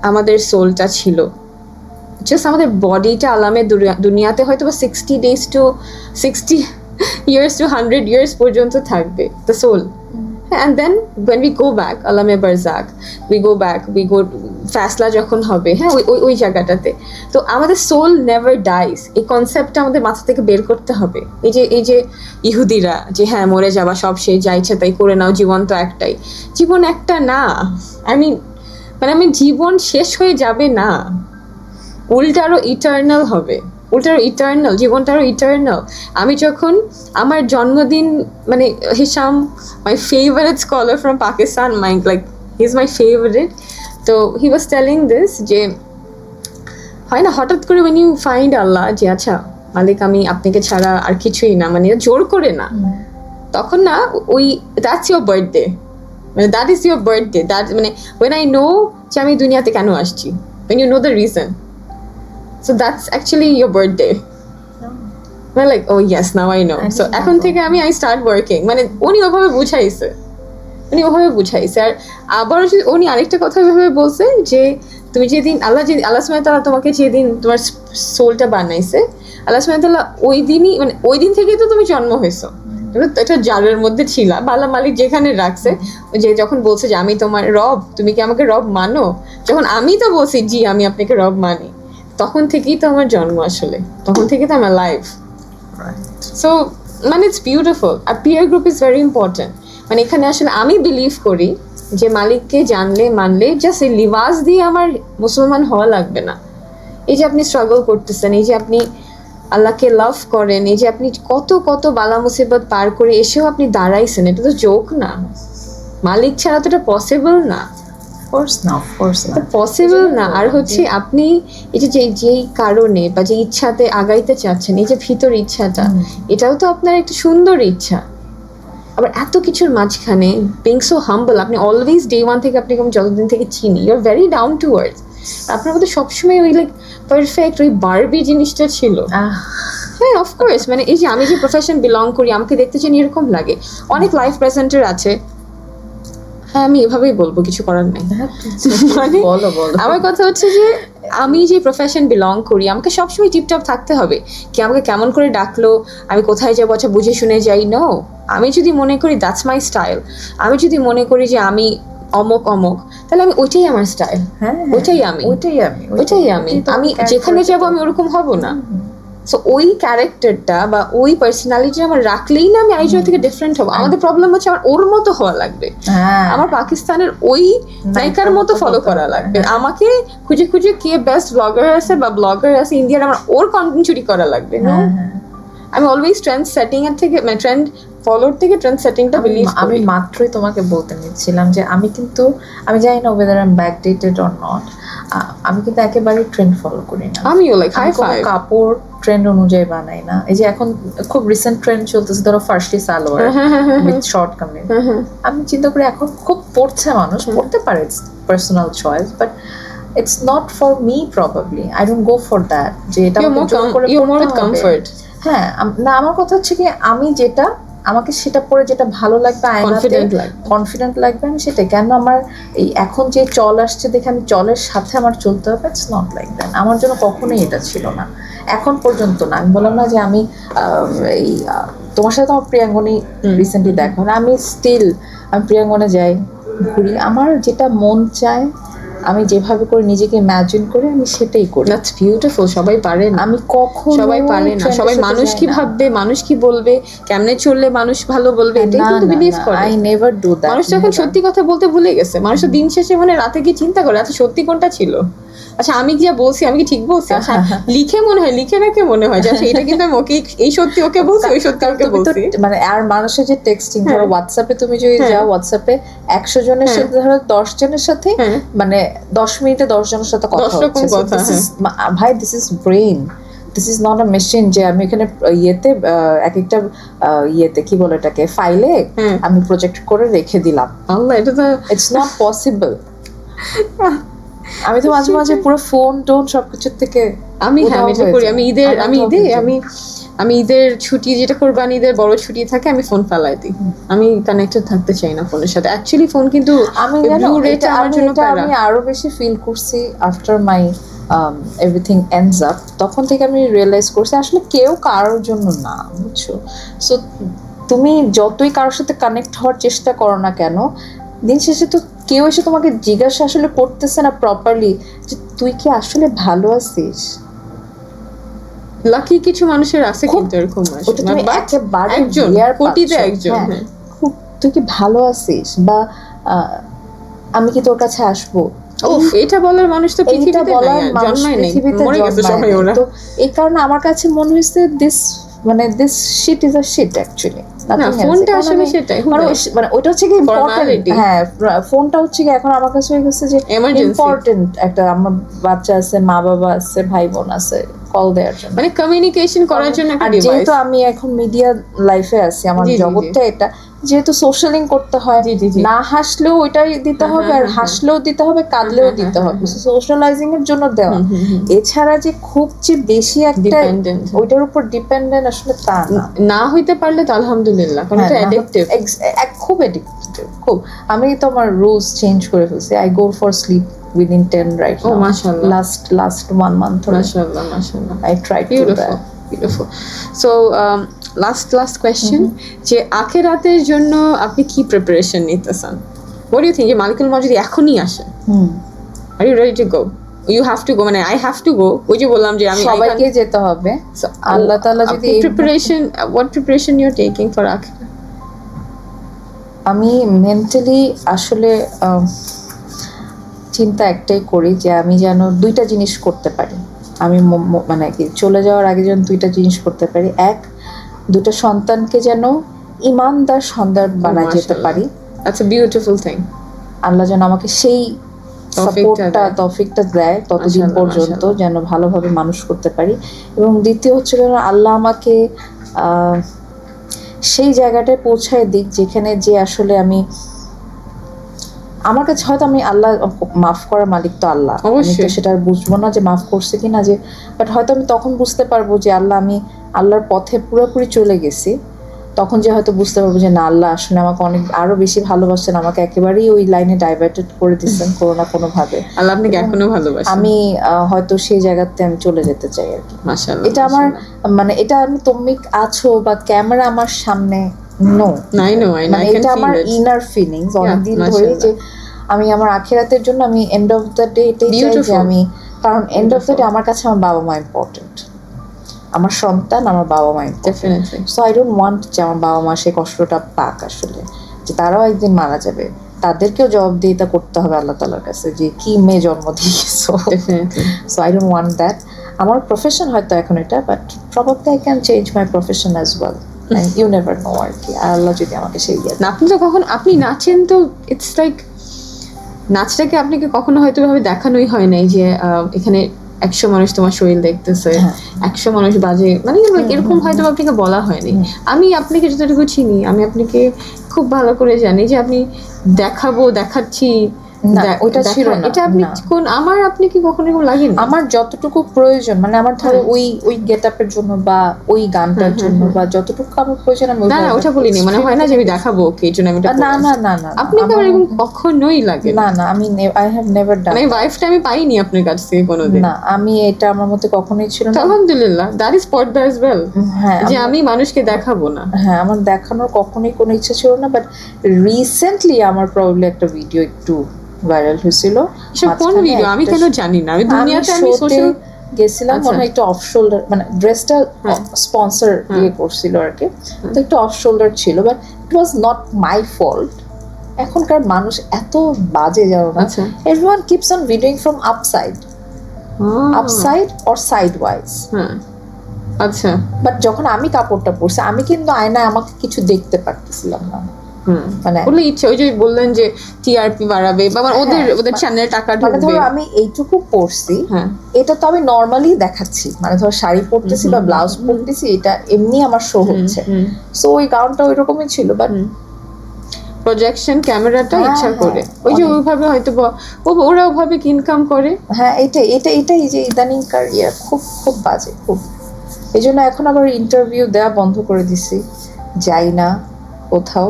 আমাদের সোলটা ছিল, জাস্ট আমাদের বডিটা আলামে দুনিয়াতে হয়তো বা 60 days to 60 years to 100 years পর্যন্ত থাকবে the soul, and then when we go back alame barzak we go ফাসলা যখন হবে, হ্যাঁ ওই জায়গাটাতে, তো আমাদের সোল নেভার ডাইস, এই কনসেপ্টটা আমাদের মাথা থেকে বের করতে হবে। এই যে ইহুদিরা যে হ্যাঁ মরে যাবা সব শেষ, যা ইচ্ছা তাই করে নাও, জীবন তো একটাই, জীবন একটা না, আমি জীবন শেষ হয়ে যাবে না, উল্টা আরো ইটার্নাল হবে, ইটার্নাল জীবনটা আরো ইটার্নাল। আমি যখন আমার জন্মদিন, মানে Hisham my favourite scholar from Pakistan, he is my favourite, তো হি ওয়াজ টেলিং দিস যে হয় না হঠাৎ করে when you find আল্লাহ যে আচ্ছা মালিক আমি আপনাকে ছাড়া আর কিছুই না, মানে জোর করে না, তখন না ওই দ্যাটস ইয়োর বার্থডে, মানে that is your birthday, that মানে when I know যে আমি দুনিয়াতে কেন আসছি, when you know the reason, So that's actually your birthday. We're like, oh yes, now I know. So এখন থেকে I start working. মানে উনি ওভাবে বুঝাইছে। আর আবার উনি আরেকটা কথা এভাবে বলছে যে তুমি যেদিন আল্লাহ সুবহানাহু ওয়া তাআলা তোমাকে যেদিন তোমার সোলটা বানাইছে, আল্লাহ সুবহানাহু ওয়া তাআলা ওই দিনই মানে ওই দিন থেকেই তো তুমি জন্ম হয়েছো। এটা জারের মধ্যে ছিলা, আল্লাহ মালিক যেখানে রাখছে, যে যখন বলছে যে আমি তোমার রব, তুমি কি আমাকে রব মানো, যখন আমি তো বলছি জি আমি আপনাকে রব মানি, তখন থেকেই তো আমার জন্ম, আসলে তখন থেকে তো আমার লাইফ। সো মানে ইটস বিউটিফুল। আর peer group is very important. মানে এখানে আসলে আমি বিলিভ করি যে মালিককে জানলে মানলে জাস্ট এই লিবাস দিয়ে আমার মুসলমান হওয়া লাগবে না। এই যে আপনি স্ট্রাগল করতেছেন, এই যে আপনি আল্লাহকে লাভ করেন, এই যে আপনি কত কত বালা মুসিবত পার করে এসেও আপনি দাঁড়াইছেন, এটা তো জোক না। মালিক ছাড়া তো এটা পসিবল না, পসিবল না। আর হচ্ছে আপনি এই যে যেই কারণে বা যে ইচ্ছাতে আগাইতে চাচ্ছেন, এই যে ভিতর ইচ্ছাটা, এটাও তো আপনার একটা সুন্দর ইচ্ছা। আবার এত কিছুর মাঝখানে বিং সো হাম্বল, আপনি অলওয়েজ ডে ওয়ান থেকে আপনি যতদিন থেকে চিনি, you are very down to earth. আপনার মধ্যে সবসময় ওই লাইক পারফেক্ট ওই বারবি জিনিসটা ছিল। হ্যাঁ, অফকোর্স। মানে এই যে আমি যে প্রফেশন বিলং করি, আমাকে দেখতে চাই এরকম লাগে। অনেক লাইফ প্রেজেন্টার আছে, হ্যাঁ আমি এভাবেই বলবো, কিছু করার নাই। মানে আমার কথা হচ্ছে যে আমি যে প্রফেশন বিলং করি, আমাকে সবসময় টিপটপ থাকতে হবে। কি আমাকে কেমন করে ডাকলো, আমি কোথায় যাবো, আচ্ছা বুঝে শুনে যাই। নো, আমি যদি মনে করি দ্যাটস মাই স্টাইল, আমি যদি মনে করি যে আমি অমক তাহলে আমি ওইটাই আমার স্টাইল। হ্যাঁ, ওইটাই আমি আমি যেখানে যাবো আমি ওরকম হব না। সো ওই ক্যারেক্টারটা বা ওই পার্সোনালিটি আমার রাখলেই না আমি আরেকজন থেকে ডিফারেন্ট হবো। আমাদের প্রবলেম হচ্ছে আমার ওর মতো হওয়া লাগবে, আমার পাকিস্তানের ওই নায়িকার মতো ফলো করা লাগবে, আমাকে খুঁজে খুঁজে কে বেস্ট ব্লগার আছে বা ব্লগার আছে ইন্ডিয়ার, আমার ওর কন্টেন্ট চুরি করা লাগবে। আমি অলওয়েজ ট্রেন্ড সেটিং এর থেকে মানে ট্রেন্ড ফলোর থেকে ট্রেন্ড সেটিংটা বিলিভ করি। আমি মাত্রই তোমাকে বলতে নিচ্ছিলাম যে আমি জানি না whether I'm backdated or not, আমি কিন্তু একেবারে ট্রেন্ড ফলো করি না। আমিও লাইক হাই ফাইভ কাপড় ট্রেন্ড অনুযায়ী বানাই না। এই যে এখন খুব রিসেন্ট ট্রেন্ড চলতেছে, ধরো ফার্স্টি সালোয়ার উইথ শর্ট কামিজ, আমি চিন্তা করি এখন খুব পড়ছে মানুষ, পড়তে পারে, personal choice, but it's not for me probably. I don't go for that যে এটা you're more with comfort. হ্যাঁ, না আমার কথা হচ্ছে কি আমি যেটা আমাকে সেটা পরে যেটা ভালো লাগবে, কনফিডেন্ট লাগবে, আমি সেটাই। কেন আমার এই এখন যে চল আসছে দেখে আমি চলের সাথে আমার চলতে হবে, ইটস নট লাইক দ্যাট। আমার জন্য কখনোই এটা ছিল না, এখন পর্যন্ত না। আমি বললাম না যে আমি এই তোমার সাথে আমার প্রিয়াঙ্গনী রিসেন্টলি দেখা, আমি প্রিয়াঙ্গনে যাই, ঘুরি, আমার যেটা মন চায়, আমি যেভাবে করে নিজেকে ইমাজিন করে আমি সেটাই করি। That's beautiful. সবাই পারে না, আমি কখনো সবাই পারে না। সবাই মানুষ কি ভাববে, মানুষ কি বলবে, কেমনে চললে মানুষ ভালো বলবে, এটাই কিন্তু বিলিভ করে। I never do that. মানুষ যখন সত্যি কথা বলতে ভুলে গেছে, মানুষ দিন শেষে মানে রাতে গিয়ে চিন্তা করে আচ্ছা সত্যি কোনটা ছিল, আচ্ছা আমি যা বলছি আমি কি ঠিক বলছি, আচ্ছা লিখে রেখে মনে হয় যে আচ্ছা এটা কিন্তু আমি ওকে এই সত্যি ওকে বলছি, ওই সত্যি ওকে বলছি। মানে আর মানুষের যে টেক্সটিং, ধরো হোয়াটসঅ্যাপে তুমি যদি যাও, হোয়াটসঅ্যাপে 100 জনের সাথে ধরো 10 জনের সাথে মানে 10 মিনিটে 10 জনের সাথে কথা হচ্ছে। ভাই this is brain, this is not a machine যে আমি এখানে ইয়েতে এক একটা ইয়েতে কি বলে এটাকে ফাইলে আমি প্রজেক্ট করে রেখে দিলাম। আল্লাহ, এটা তো ইটস নট পসিবল। আমি তো মাঝে মাঝে পুরো ফোন টোন সবকিছুর থেকে আমি করি। আমি ঈদের ছুটি যেটা কোরবানি ঈদের বড় ছুটি থাকে, আমি ফোন ফালাই দিই। আমি কানেক্টেড থাকতে চাই না ফোনের সাথে। অ্যাকচুয়ালি ফোন কিন্তু আমি আরো বেশি ফিল করছি after my everything ends up. তখন থেকে আমি রিয়েলাইজ করছি আসলে কেউ কারোর জন্য না, বুঝছো? সো তুমি যতই কারোর সাথে কানেক্ট হওয়ার চেষ্টা করো না কেন, দিন শেষে তো কেউ এসে তোমাকে জিজ্ঞাসা আসলে করতেছে না প্রপারলি যে তুই কি আসলে ভালো আছিস। লাকি কিছু মানুষের আছে কিন্তু এরকম, একজন খুব তুই কি ভালো আছিস, বা আমি কি তোর কাছে আসবো, এটা বলার মানুষ তো পৃথিবীতে মরে গেছে সবাই ওরা। তো এই কারণে আমার কাছে মনে হয়েছে this shit is a shit actually. ফোনটা আসলে সেটাই, মানে ওটা হচ্ছে কি ইম্পর্টেন্ট। হ্যাঁ, ফোনটা হচ্ছে কি এখন আমার কাছে হয়ে গেছে যে ইম্পর্টেন্ট একটা, আমার বাচ্চা আছে, মা বাবা আছে, ভাই বোন আছে, কল দেওয়ার জন্য, মানে কমিউনিকেশন করার জন্য একটা ডিভাইস। যেহেতু আমি এখন মিডিয়া লাইফে আছি, আমার জগৎটা এটা, যেহেতু সোশ্যালিং করতে হয়, জি, জি, জি। না হাসলেও ওইটাই দিতে হবে, আর হাসলেও দিতে হবে, কাঁদলেও দিতে হবে, সোশ্যালাইজিং এর জন্য দেওয়া। এছাড়া যে খুব যে বেশি একটা Dependent. ওইটার উপর ডিপেন্ডেন্ট আসলে তা না। না হইতে পারলে তো আলহামদুলিল্লাহ, কারণ এটা অ্যাডিকটিভ। খুব অ্যাডিকটিভ, খুব। আমি তো আমার রুলস চেঞ্জ করে ফেলছি। I go for sleep within 10 right Oh, now. mashallah. Last 1 month. মাশাআল্লাহ, মাশাআল্লাহ। I tried to do Beautiful, that. beautiful. So, last question, যে আখিরাতের জন্য আপনি কি প্রিপারেশন নিতেছেন? What do you think? যে মালিকুল মউত যদি এখনই আসে, are you ready to go? You have to go, মানে I have to go. ওই যে বললাম যে আমি সবাইকে যেতে হবে। আল্লাহ তাআলা যদি what preparation you're taking for আখিরা? আমি মেন্টালি আসলে চিন্তা একটাই করি যে আমি যেন দুইটা জিনিস করতে পারি। আমি মানে কি চলে যাওয়ার আগে যেন দুইটা জিনিস করতে পারি। এক, দুটো সন্তানকে যেন ইমানদার সন্তান বানায় যেতে পারি। That's a beautiful thing. আল্লাহ যেন আমাকে সেই তৌফিকটা দেয় ততদিন পর্যন্ত যেন ভালোভাবে মানুষ করতে পারি। এবং দ্বিতীয় হচ্ছে যেন আল্লাহ আমাকে সেই জায়গাটায় পৌঁছায় দিক যেখানে যে আসলে আমি, আমার কাছে হয়তো আমি আল্লাহ মাফ করার মালিক তো আল্লাহ, আমি তো সেটা বুঝবো না যে মাফ করছে কিনা, যে বাট হয়তো আমি তখন বুঝতে পারবো যে আল্লাহ, আমি আল্লাহর পথে পুরোপুরি চলে গেছি। তখন যে হয়তো বুঝতে পারবো যে না, আল্লাহ আসলে আমাকে অনেক আরো বেশি ভালোবাসেন, আমাকে একেবারেই ওই লাইনে ডাইভার্টেড করে দিচ্ছেন কোনো না কোনো ভাবে। আল্লাহ আপনাকে এখনো ভালোবাসেন। আমি হয়তো সেই জায়গাতে আমি চলে যেতে চাই আর কি। মাশাআল্লাহ। এটা আমার মানে এটা আমি তুমি আছো বা ক্যামেরা আমার সামনে নো, I know, এটা আমার ইনার ফিলিংস অনেকদিন ধরে, যে আমি আমার আখিরাতের জন্য আমি এন্ড অফ দ্য ডে এটাই চাই যে আমি, কারণ এন্ড অফ দ্য ডে আমার কাছে আমার বাবা মা ইম্পর্টেন্ট, আমার সন্তান, আমার বাবা মা important. So I don't want যে আমার বাবা মা সেই কষ্টটা পাক, আসলে যে তারাও একদিন মারা যাবে, তাদেরকেও জবাবদিহিতা করতে হবে আল্লাহ তাআলার কাছে যে কি মেয়ে জন্ম দিয়েছো। So I don't want that. আমার প্রফেশন হয়তো এখন এটা, but probably I can change my profession as well, and you never know আর কি। আল্লাহ যদি আমাকে সেই দিয়ে, আপনি তো কখন আপনি নাচেন তো ইটস লাইক, নাচটাকে আপনাকে কখনো হয়তো ভাবে দেখানোই হয় নাই যে এখানে 100 মানুষ তোমার শরীর দেখতেছে, 100 মানুষ বাজে, মানে এরকম হয়তো আপনাকে বলা হয়নি। আমি আপনাকে যতটুকু চিনি, আমি আপনাকে খুব ভালো করে জানি যে আপনি দেখাচ্ছি, ওটা ছিল না। এটা আপনি কোন আমার আপনি কি কখনো এরকম লাগেনি? আমার যতটুকু প্রয়োজন, মানে আমার ধরো ওই গেটআপের জন্য বা ওই গানটার জন্য বা যতটুকু আমার প্রয়োজন আমি না ওটা বলিনি, মানে হয় না যে আমি দেখাবো ওকে এই জন্য আমি এটা না না না না আপনি কি এরকম কখনোই লাগে না না, আমি আই হ্যাভ নেভার ডান। মানে ওয়াইফটা আমি পাইনি আপনার কাছ থেকে কোনোদিন। না, আমি এটা আমার মধ্যে কখনোই ছিল না। আলহামদুলিল্লাহ, that is pot that is well. হ্যাঁ, যে আমি মানুষকে দেখাবো না, হ্যাঁ আমার দেখানোর কখনোই কোনো ইচ্ছা ছিল না। বাট রিসেন্টলি আমার প্রবাবলি একটা ভিডিও একটু ভাইরাল হয়েছিল। কোন ভিডিও আমি কেন জানি না, আমি দুনিয়াতে আমি সোশ্যাল গেছিলাম, মনে হয় একটু অফ শোল্ডার, মানে ড্রেসটা স্পন্সর দিয়ে করছিল আর কি, তো একটু অফ শোল্ডার ছিল, but it was not my fault. এখনকার মানুষ এত বাজে, জানো না, everyone keeps on videoing from upside or side wise. আচ্ছা, বাট যখন আমি কাপড়টা পরছি, আমি কিন্তু আয়নায় আমাকে কিছু দেখতে পারতেছিলাম না। মানে বলে ইচ্ছে, ওই যে বললেন যে টিআরপি বাড়াবে বা ওদের চ্যানেলে টাকা ঢুকবে, মানে ধরো আমি এইটুকু পরছি, এটা তো আমি নরমালি দেখাচ্ছি, মানে ধরো শাড়ি পরতেছি বা ব্লাউজ পরতেছি, এটা এমনি আমার শো হচ্ছে। সো ওই গাউনটা ওই রকমই ছিল, বাট প্রজেকশন ক্যামেরাটা ইচ্ছা করে ওই যে ওইভাবে হয়তো ওরা ওভাবে ইনকাম করে। হ্যাঁ, এটাই যে ইদানিংকার খুব খুব বাজে, খুব। এই জন্য এখন আবার ইন্টারভিউ দেওয়া বন্ধ করে দিছি, যাই না কোথাও,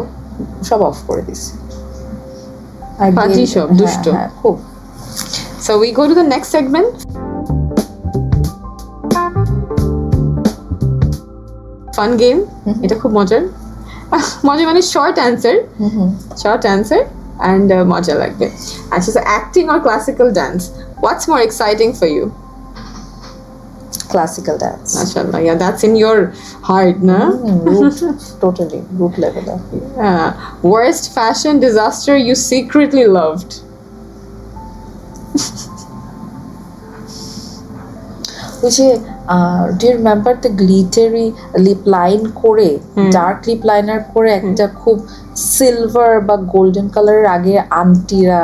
সব অফ করে দিছি। সব দুষ্ট খুব। So we go to the next segment. Fun game. এটা খুব মজার মানে শর্ট অ্যান্সার and মজা লাগবে। আচ্ছা, so acting or classical dance, what's more exciting for you? Classical dance. Mashallah, yeah, that's in your heart, na? Totally, root level. Worst fashion disaster you secretly loved? Which do you remember the glittery lip line করে, dark lip liner করে একটা খুব silver বা golden কালারের আগে আন্টিরা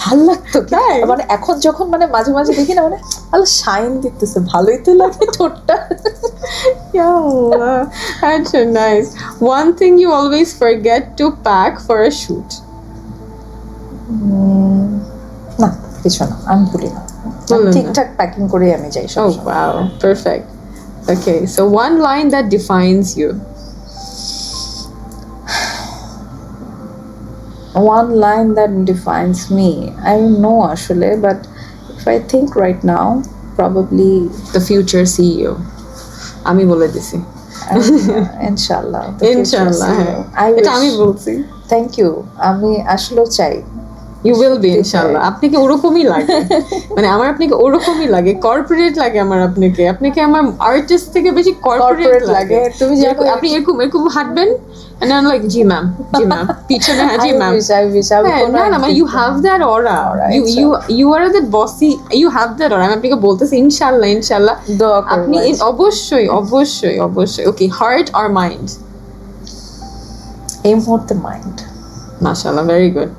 ভাল লাগতো, মানে এখন যখন মানে মাঝে মাঝে দেখি না, মানে শাইন দিতেছে, ভালোই তো লাগে ঠোঁটটা। Yeah, that's so nice. One thing you always forget to pack for a shoot. না কিছু না, আমি ভুলি না, বলুন না। ঠিকঠাক প্যাকিং করে আমি যাই সব Oh wow, perfect. Okay, so one line that defines you. One line that defines me, I don't know আসলে, but if I think right now, probably The future CEO. আমি বলে দিছি। ইনশাআল্লাহ ইনশাআল্লাহ, হ্যাঁ। এটা আমি বলছি। থ্যাংক ইউ, আমি আসলেও চাই। You will be ইনশাআল্লাহ। আপনাকে ওরকমই লাগে, মানে আমার আপনাকে ওরকমই লাগে, কর্পোরেট লাগে আমার আপনাকে। আপনাকে আমার আর্টিস্ট থেকে বেশি কর্পোরেট Corporate লাগে। লাগে। তুমি জানো আপনি এরকম হাঁটবেন, and I'm like, G ma'am, পিছনে হ্যাঁ জি ম্যাম। I wish আমি হ্যাঁ, কোনো না মানে you have that aura. You are that bossy. You have that aura. আমি আপনাকে বলতেছি ইনশাআল্লাহ। দোয়া করবো। আপনি অবশ্যই। Okay, heart or mind? এই মুহূর্তে মাইন্ড। মাশাআল্লাহ, very good.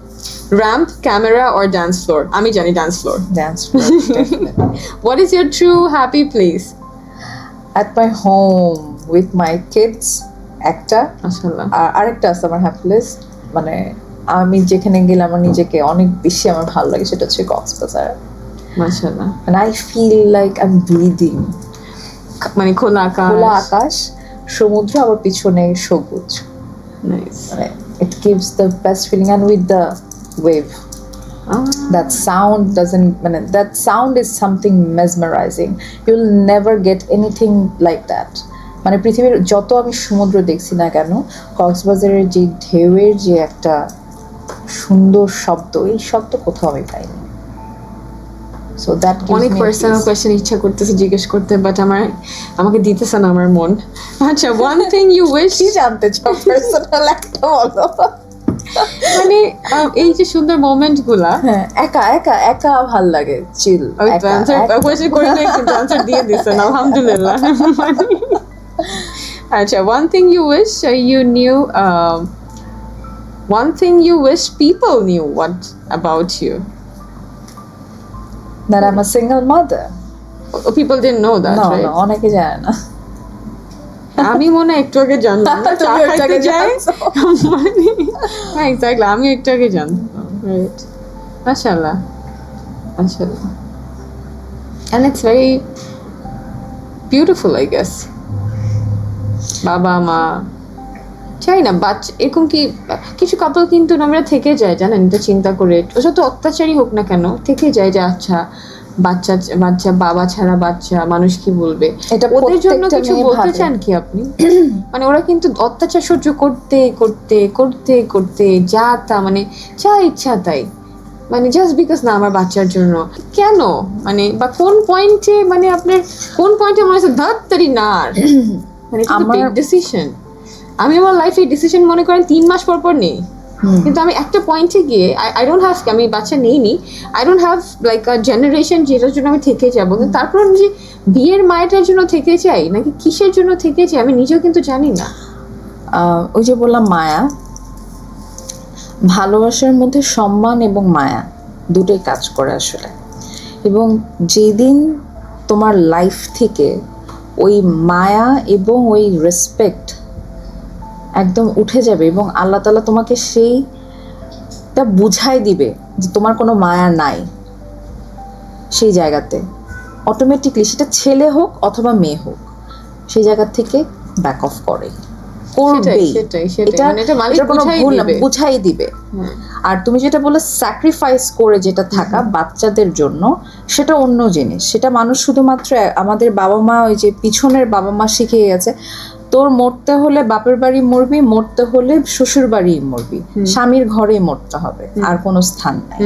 Ramp, camera or dance floor? আমি জানি dance floor. Dance floor, definitely. What is your true happy place? At my home with my kids, একটা মাশাআল্লাহ। আর আরেকটা আছে আমার হ্যাপিনেস, মানে আমি যেখানে গেলে আমার নিজেকে অনেক বেশি আমার ভালো লাগে, সেটা হচ্ছে কক্সবাজার। মাশাআল্লাহ। and I feel like I'm breathing, মানে খোলা আকাশ। খোলা আকাশ, সমুদ্র, আবার পিছনে সবুজ, Nice. মানে it gives the best feeling, and with the wave, that sound doesn't, মানে that sound is something mesmerizing. You'll never get anything like that. মানে পৃথিবীর যত আমি সমুদ্র দেখছি না কেন, কক্সবাজারের যে ঢেউয়ের যে একটা সুন্দর শব্দ, এই শব্দ কোথাও আমি পাইনি। So that gives অনেক me পার্সোনাল peace. কোয়েশ্চেন ইচ্ছা করতেছে জিজ্ঞেস করতে, বাট আমাকে দিতেছে না আমার মন। আচ্ছা, one thing you wish, কি জানতে চাও পার্সোনাল একটা বলো। মানে এই যে সুন্দর মোমেন্ট গুলা, হ্যাঁ, একা ভাল লাগে, চিল। ওই কোয়েশ্চেন করে কিন্তু আনসার দিয়ে দিছেন, আলহামদুলিল্লাহ। আচ্ছা, one thing you wish you knew, one thing you wish people knew what about you. That I'm a single mother. Oh, people didn't know that, No, right? no, অনেকে জানে না। আমি মনে হয় একটু আগে জানলাম, না, চা তুমি একটু খাইতে আগে যাই জানছো। মানে, হ্যাঁ এক্স্যাক্টলি, আমি একটু আগে জানতাম, রাইট। মাশাআল্লাহ। And it's very beautiful, I guess. বাবা মা চাই না বাচ্চা এরকম, কি কিছু কাপল কিন্তু আমরা থেকে যায়, জানেন, এটা চিন্তা করে, যত অত্যাচারই হোক না কেন, থেকে যায় যে আচ্ছা বাচ্চা বাবা ছাড়া বাচ্চা, মানুষ কি বলবে। এটা ওদের জন্য প্রত্যেকটা কিছু মেয়ে বলতে ভাবে। চান কি আপনি? মানে ওরা কিন্তু অত্যাচার সহ্য করতে যা তা, মানে যা ইচ্ছা তাই, মানে জাস্ট বিকজ না আমার বাচ্চার জন্য। কেন, মানে বা কোন পয়েন্টে, মানে আপনার কোন পয়েন্টে মনে হচ্ছে ধাত্তারি না আর, মানে আমার- ডিসিশন। আমি আমার লাইফে ডিসিশন মনে করেন 3 মাস পর নেই, কিন্তু আমি একটা পয়েন্টে গিয়ে আই ডোন্ট হ্যাভ, আমি বাচ্চা নেইনি, I don't have like a generation যেটার জন্য আমি থেকে যাবো, কিন্তু তারপর আমি যে বিয়ের মায়েটার জন্য থেকে চাই নাকি কিসের জন্য থেকে চাই আমি নিজেও কিন্তু জানি না। ওই যে বললাম মায়া, ভালোবাসার মধ্যে সম্মান এবং মায়া দুটোই কাজ করে আসলে। এবং যেদিন তোমার লাইফ থেকে ওই মায়া এবং ওই রেসপেক্ট একদম উঠে যাবে এবং আল্লাহ তাআলা তোমাকে সেইটা বুঝাই দিবে যে তোমার কোনো মায়া নাই, সেই জায়গাতে অটোমেটিকলি, সেটা ছেলে হোক অথবা মেয়ে হোক, সেই জায়গা থেকে ব্যাক অফ করবেই, সেটাই, এটা মানে এটা মালিক এটার কোনো বুঝাই ভুল না, দিবে। বুঝাই দিবে। আর তুমি যেটা বলে স্যাক্রিফাইস করে যেটা থাকা বাচ্চাদের জন্য, সেটা অন্য জিনিস। সেটা মানুষ শুধুমাত্র আমাদের বাবা মা, ওই যে পিছনের বাবা মা শিখিয়ে গেছে, তোর মরতে হলে বাপের বাড়ি মরবি, মরতে হলে শ্বশুর বাড়ি মরবি, স্বামীর ঘরে মরতে হবে, আর কোনো স্থান নাই।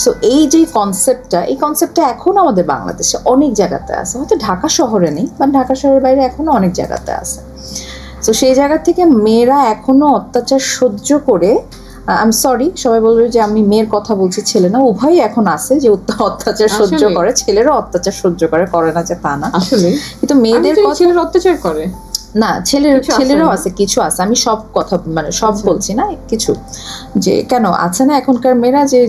সো এই যে কনসেপ্টটা এখন আমাদের বাংলাদেশে অনেক জায়গাতে আছে, হয়তো ঢাকা শহরে নেই, বা ঢাকা শহরের বাইরে এখনো অনেক জায়গাতে আছে। তো সেই জায়গা থেকে মেয়েরা এখনো অত্যাচার সহ্য করে, আই এম সরি, সবাই বলবে যে আমি মেয়ের কথা বলছি, ছেলে না, উভয়ই এখন আছে যে অত্যাচার সহ্য আসলেই। করে, ছেলেরও অত্যাচার সহ্য করে না যে তা না, আসলে কিন্তু মেয়েদের কথা ছেলের অত্যাচার করে না, কিছু আছে ছেলেরও না? আছে, কিছু আছে, আমি সব কথা মানে সব বলছি না, কিছু যে কেন আছে না এখনকার মেয়েরা যে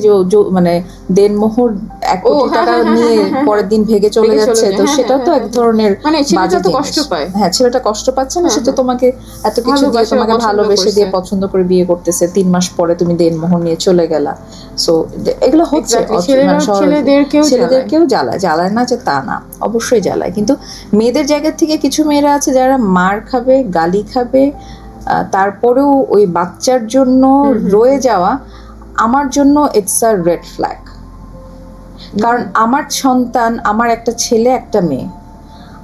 মানে দেনমোহর 1 কোটি টাকা নিয়ে পরের দিন ভেগে চলে ভেগে চলে যাচ্ছে, যায়, তো হ্যাঁ, সেটা তো হ্যাঁ, এক ধরনের মানে ছেলেটা বাজে তো জিনিস। কষ্ট পায়। হ্যাঁ, ছেলেটা কষ্ট পাচ্ছে না, সে তো তোমাকে এত কিছু দিয়ে ভালোবাসে, তোমাকে পছন্দ ভালোবেসে করছে। দিয়ে পছন্দ করে বিয়ে করতেছে, 3 মাস পরে তুমি দেনমোহর নিয়ে চলে গেলা। সো এগুলো হচ্ছে Exactly, মানে ছেলেদেরকেও ছেলেদেরকেও জ্বালায় না যে তা না, অবশ্যই জ্বালায়। কিন্তু মেয়েদের জায়গা থেকে কিছু মেয়েরা আছে যারা মার খাবে, গালি খাবে, তারপরেও ওই বাচ্চার জন্য রয়ে যাওয়া, আমার জন্য ইটস আ রেড ফ্ল্যাগ। কারণ আমার সন্তান, আমার একটা ছেলে একটা মেয়ে,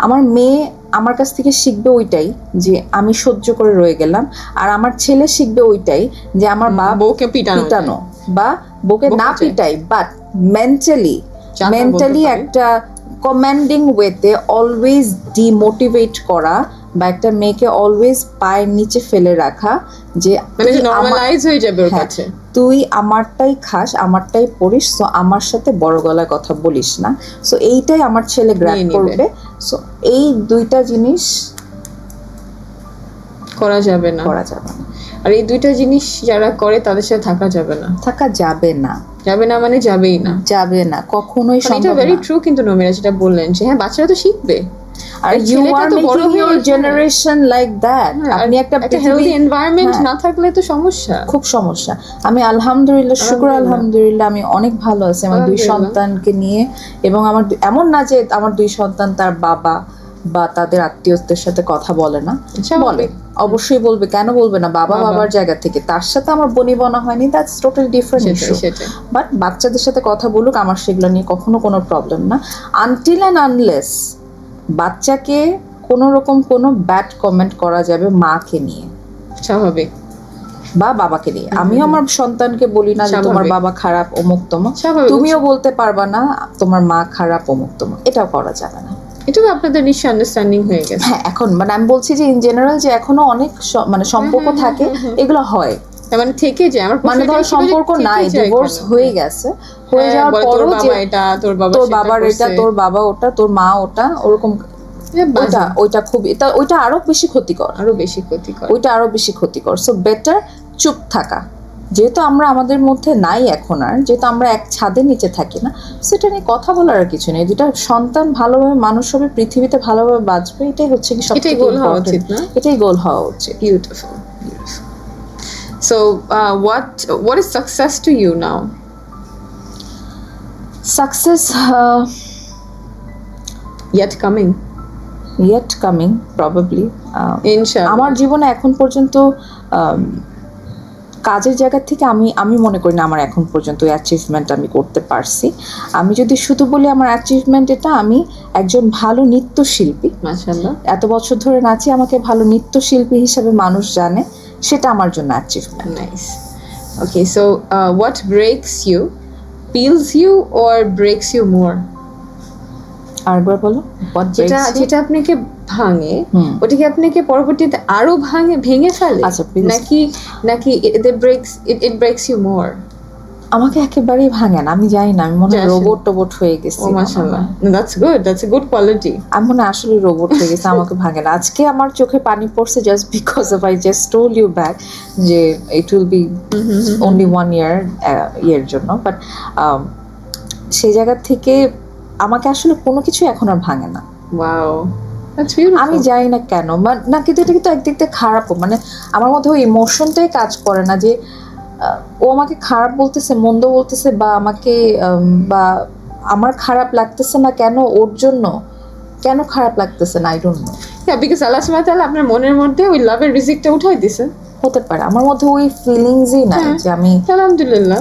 আমার মেয়ে আমার কাছ থেকে শিখবে ওইটাই যে আমি সহ্য করে রয়ে গেলাম, আর আমার ছেলে শিখবে ওইটাই যে আমার বাপ বউকে পিটানো বা বউকে না বকা যায়। পিটাই, বাট মেন্টালি চাকা বলতে পারে। একটা কমান্ডিং ওয়েতে অলওয়েজ ডিমোটিভেট করা, বা একটা মেয়েকে অলওয়েজ পায়ের নিচে ফেলে রাখা, যে মানে তুই নরমালাইজ হয়ে যাবে ওর হ্যাঁ, কাছে। তুই আমারটাই খাস, আমারটাই পড়িস, সো আমার সাথে বড় গলায় কথা বলিস না। সো এইটাই আমার ছেলে গ্র্যাব নিয়ে নিবে। করবে। সো এই দুইটা জিনিস করা যাবে না। করা যাবে না, আর এই দুইটা জিনিস যারা করে তাদের সাথে থাকা যাবে না। থাকা যাবে না, যাবে না মানে যাবেই না। যাবে না, কখনোই এটা সম্ভব ভেরি না। ট্রু, কিন্তু নমিরা যেটা বললেন যে হ্যাঁ বাচ্চারা তো শিখবে। আর ইউ ছেলেটা আর তো বড় মেকিং হয়ে ইউর ওঠে। Generation like that. আপনি একটা হেলদি এনভায়রনমেন্ট হ্যাঁ, না থাকলে তো সমস্যা। খুব সমস্যা। আমি আলহামদুলিল্লাহ, শুকর আলহামদুলিল্লাহ, আমি অনেক ভালো আছি আমার 2 সন্তানকে নিয়ে। এবং আমার এমন না যে আমার 2 সন্তান তার বাবা বা তাদের আত্মীয়দের সাথে কথা বলে না, বলে, অবশ্যই বলবে, কেন বলবে না, বাবার জায়গা থেকে। তার সাথে আমার বনিবনা হয়নি, that's totally different issue. But বাচ্চাদের সাথে কথা বলুক, আমার সেগুলো নিয়ে কখনো কোনো প্রবলেম না, আনটিল অ্যান্ড আনলেস বাচ্চাকে কোনো রকম কোনো ব্যাড কমেন্ট করা যাবে মাকে নিয়ে, স্বাভাবিক, বা বাবাকে নিয়ে। আমিও আমার সন্তানকে বলি না যে তোমার বাবা খারাপ অমুক তমুক, স্বাভাবিক। তুমিও বলতে পারবা না তোমার মা খারাপ অমুক তমুক, এটাও করা যাবে না। এটা তো আপনাদের নিশ্চয় আন্ডারস্ট্যান্ডিং হয়ে গেছে। হ্যাঁ, এখন মানে আমি বলছি যে ইন জেনারেল যে এখনো অনেক মানে সম্পর্ক থাকে, এগুলো হয়, তার মানে থেকে যায় আমার মানে ধরো সম্পর্ক নাই, ডিভোর্স হয়ে গেছে, হয়ে যাওয়ার পরও যে এটা তোর বাবার এটা, তোর বাবা ওটা, তোর মা ওটা, ওরকম ওইটা খুব, ওইটা আরো বেশি ক্ষতিকর, ওইটা আরো বেশি ক্ষতিকর। সো বেটার চুপ থাকা। যেহেতু আমরা আমাদের মধ্যে নাই এখন, আর যেহেতু আমরা এক ছাদের নিচে থাকি না, সেটা নিয়ে কথা বলার আর কিছু নেই। দুটা সন্তান ভালোভাবে মানুষ হবে, পৃথিবীতে ভালোভাবে বাঁচবে, এটাই হচ্ছে কি সবথেকে গোল হওয়া উচিত না? এটাই গোল হওয়া উচিত। Beautiful. So what is success to you now? Success Yet coming probably. Inshallah. আমার জীবনে এখন পর্যন্ত কাজের জায়গা থেকে আমি মনে করি না আমার এখন পর্যন্ত অ্যাচিভমেন্ট আমি করতে পারছি। আমি যদি শুধু বলি আমার অ্যাচিভমেন্ট এটা, আমি একজন ভালো নৃত্যশিল্পী, মাশাআল্লাহ, এত বছর ধরে নাচি, আমাকে ভালো নৃত্যশিল্পী হিসেবে মানুষ জানে, সেটা আমার জন্য achievement. Nice. Okay, so what breaks you, peels you or breaks you more? আরেকবার বলো। যেটা আপনাকে ভাঙে, ওটা কি আপনাকে পরবর্তীতে আরো ভেঙে ফেলে? আচ্ছা, নাকি it breaks you more? আমাকে একেবারেই ভাঙে না, আমি জানি না, আমি মনে হয় রোবট হয়ে গেছি। ও মাশাআল্লাহ, that's a good quality. আমি মনে হয় আসলে রোবট হয়ে গেছি, আমাকে ভাঙে না। আজকে আমার চোখে পানি পড়ছে just because of I just told you back যে it will be only 1 year জন্য, বাট সেই জায়গা থেকে আমাকে আসলে কোনো কিছু এখন আর ভাঙে না। Wow, that's beautiful. আমি জানি না কেন, না, কিন্তু এটা কিন্তু একদিক থেকে খারাপও, মানে আমার মধ্যে ওই ইমোশনটাই কাজ করে না যে ও আমাকে খারাপ বলতেছে, মন্দ বলতেছে, বা আমাকে বা আমার খারাপ লাগতেছে না কেন, ওর জন্য কেন খারাপ লাগতেছে না, আই ডোন্ট নো। হ্যাঁ, বিকজ আল্লাহ সুবহানাহু ওয়া তাআলা আপনার মনের মধ্যে ওই লাভের রিজিকটা উঠাই দিয়েছে। হতে পারে আমার মধ্যে ওই ফিলিংসই নাই যে আমি আলহামদুলিল্লাহ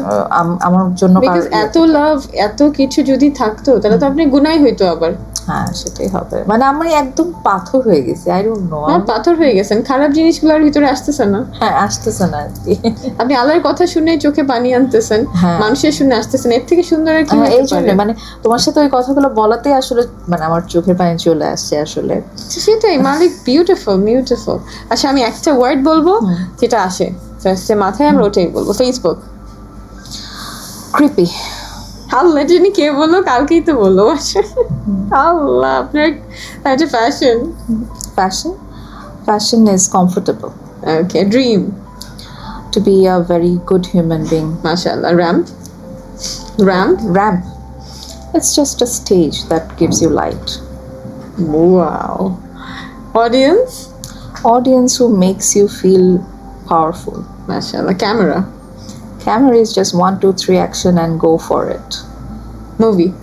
আমার জন্য, বিকজ এত লাভ, এত কিছু যদি থাকতো তাহলে তো আপনি গুনাই হইতো আবার। হ্যাঁ, সেটাই হবে, মানে আমি একদম পাথর হয়ে গেছি, আই ডোন্ট নো। পাথর হয়ে গেছেন, খারাপ জিনিসগুলোর ভিতরে আসতেছে না। হ্যাঁ, আসতেছে না। আপনি আল্লাহর কথা শুনে চোখে পানি আনতেছেন, মানুষের শুনে আসতেছেন, এর থেকে সুন্দর আর কি হতে এই জন্য মানে তোমার সাথে ওই কথাগুলো বলাতে আসলে মানে আমার চোখের পানি চলে আসছে আসলে। সেটাই মালিক, বিউটিফুল। আচ্ছা, আমি একটা ওয়ার্ড বলবো যেটা আসে মাথায়, আমরা ওটাই বলবো। ফেসবুক। ক্রিপি। আল্লাহ জানি কে বললো, কালকেই তো বললো। আল্লাহ, আপনার একটা fashion is comfortable. Okay, dream. To be a very good human being. Mashallah. Ramp. It's just a stage that gives you light. Wow. Audience? Audience who makes you feel powerful. Mashallah. Camera. Camera is just 1, 2, 3 action and go for it. Movie.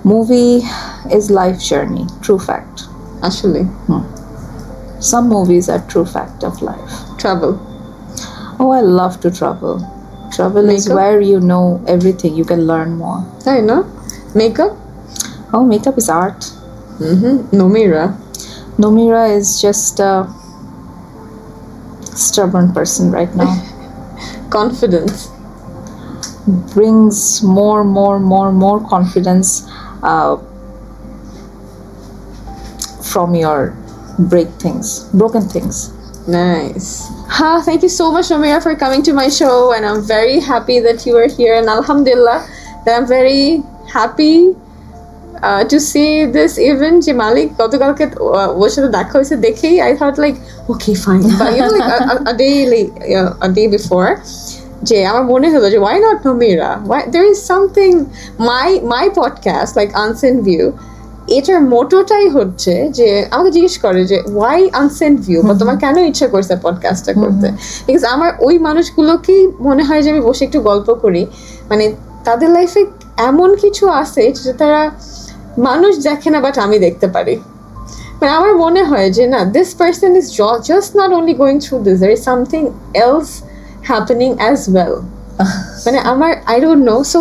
Movie is life journey, true fact. Actually. Some movies are true fact of life. Travel. Oh, I love to travel. Travel is Makeup? where you know everything. You can learn more. I know. Makeup. Oh, makeup is art. Nomira. Nomira is just a stubborn person right now. Confidence. Brings more confidence from your broken things. Nice. Thank you so much, Nomira, for coming to my show, and I'm very happy that you are here, and alhamdulillah that I'm very happy to see this event. যে মালিক গতকালকে ওর সাথে দেখা হয়েছে দেখেই I thought like okay fine, but you know like a day before যে আমার মনে হলো যে why not Nomira? Why there is something my podcast like Unseen View, এটার মোটোটাই হচ্ছে যে আমাকে জিজ্ঞেস করে যে ওয়াই আনসেন্ট ভিউ বা তোমার কেন ইচ্ছা করছে পডকাস্টটা করতে, বিকজ আমার ওই মানুষগুলোকেই মনে হয় যে আমি বসে একটু গল্প করি, মানে তাদের লাইফে এমন কিছু আছে যে তারা মানুষ দেখে না বাট আমি দেখতে পারি, মানে আমার মনে হয় যে না this person is just not only going through this, there is something else happening as well, মানে আমার আই ডোন্ট নো। সো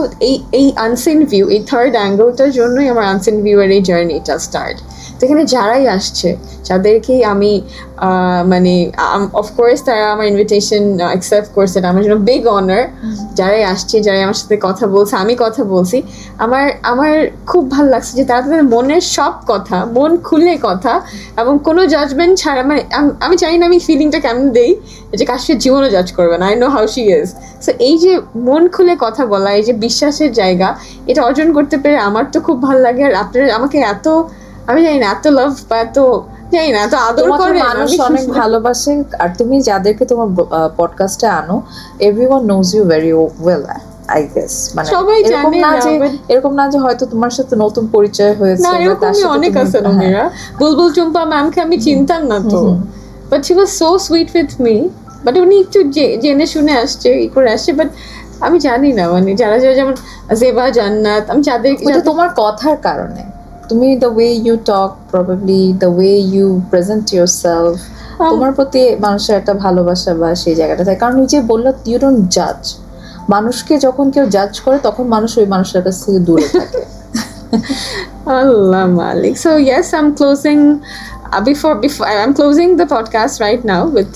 এই আনসিন ভিউ, এই থার্ড অ্যাঙ্গেলটার জন্যই আমার আনসিন ভিউয়ের এই জার্নিটা স্টার্ট। তো এখানে যারাই আসছে যাদেরকেই আমি মানে অফকোর্স তারা আমার ইনভিটেশন অ্যাকসেপ্ট করছে, এটা আমার জন্য বিগ অনার। যারাই আসছে, যারাই আমার সাথে কথা বলছে, আমি কথা বলছি, আমার খুব ভালো লাগছে যে তারা তাদের মনের সব কথা, মন খুলে কথা এবং কোনো জাজমেন্ট ছাড়া, মানে আমি জানি না আমি ফিলিংটা কেমন দেই যে কাশের জীবনও জাজ করবে না, I know how she is. So এই যে মন খুলে কথা বলা, এই যে বিশ্বাসের জায়গা, এটা অর্জন করতে পেরে আমার তো খুব ভালো লাগে। আর আপনারা আমাকে এত, আমি জানি না, এত লাভ বা এত জানি না, এত আদর করে, মানুষ অনেক ভালোবাসে। আর তুমি যাদেরকে তোমার পডকাস্টে আনো, everyone knows you very well I guess, মানে সবাই জানে না, এরকম না যে হয়তো তোমার সাথে নতুন পরিচয় হয়েছে, না এরকমই অনেক আছে নোমেরা। বুলবুল চুম্পা ম্যামকে আমি চিনতাম না তো, but she was so sweet with me, but উনি একটু জেনে শুনে আসছে, ই করে আসছে, বাট আমি জানি না, মানে যারা যারা যেমন জেবা জান্নাত, আমি যাদের তোমার কথার কারণে, তুমি the way you talk, probably the way you present yourself, তোমার প্রতি মানুষের একটা ভালোবাসা বা সেই জায়গাটা থাকে। কারণ ওই যে বললো ইউ ডোন্ট জাজ, মানুষকে যখন কেউ জাজ করে তখন মানুষ ওই মানুষের কাছ থেকে দূরে থাকে। Allah Malik. So yes, I'm closing before I'm closing the podcast right now with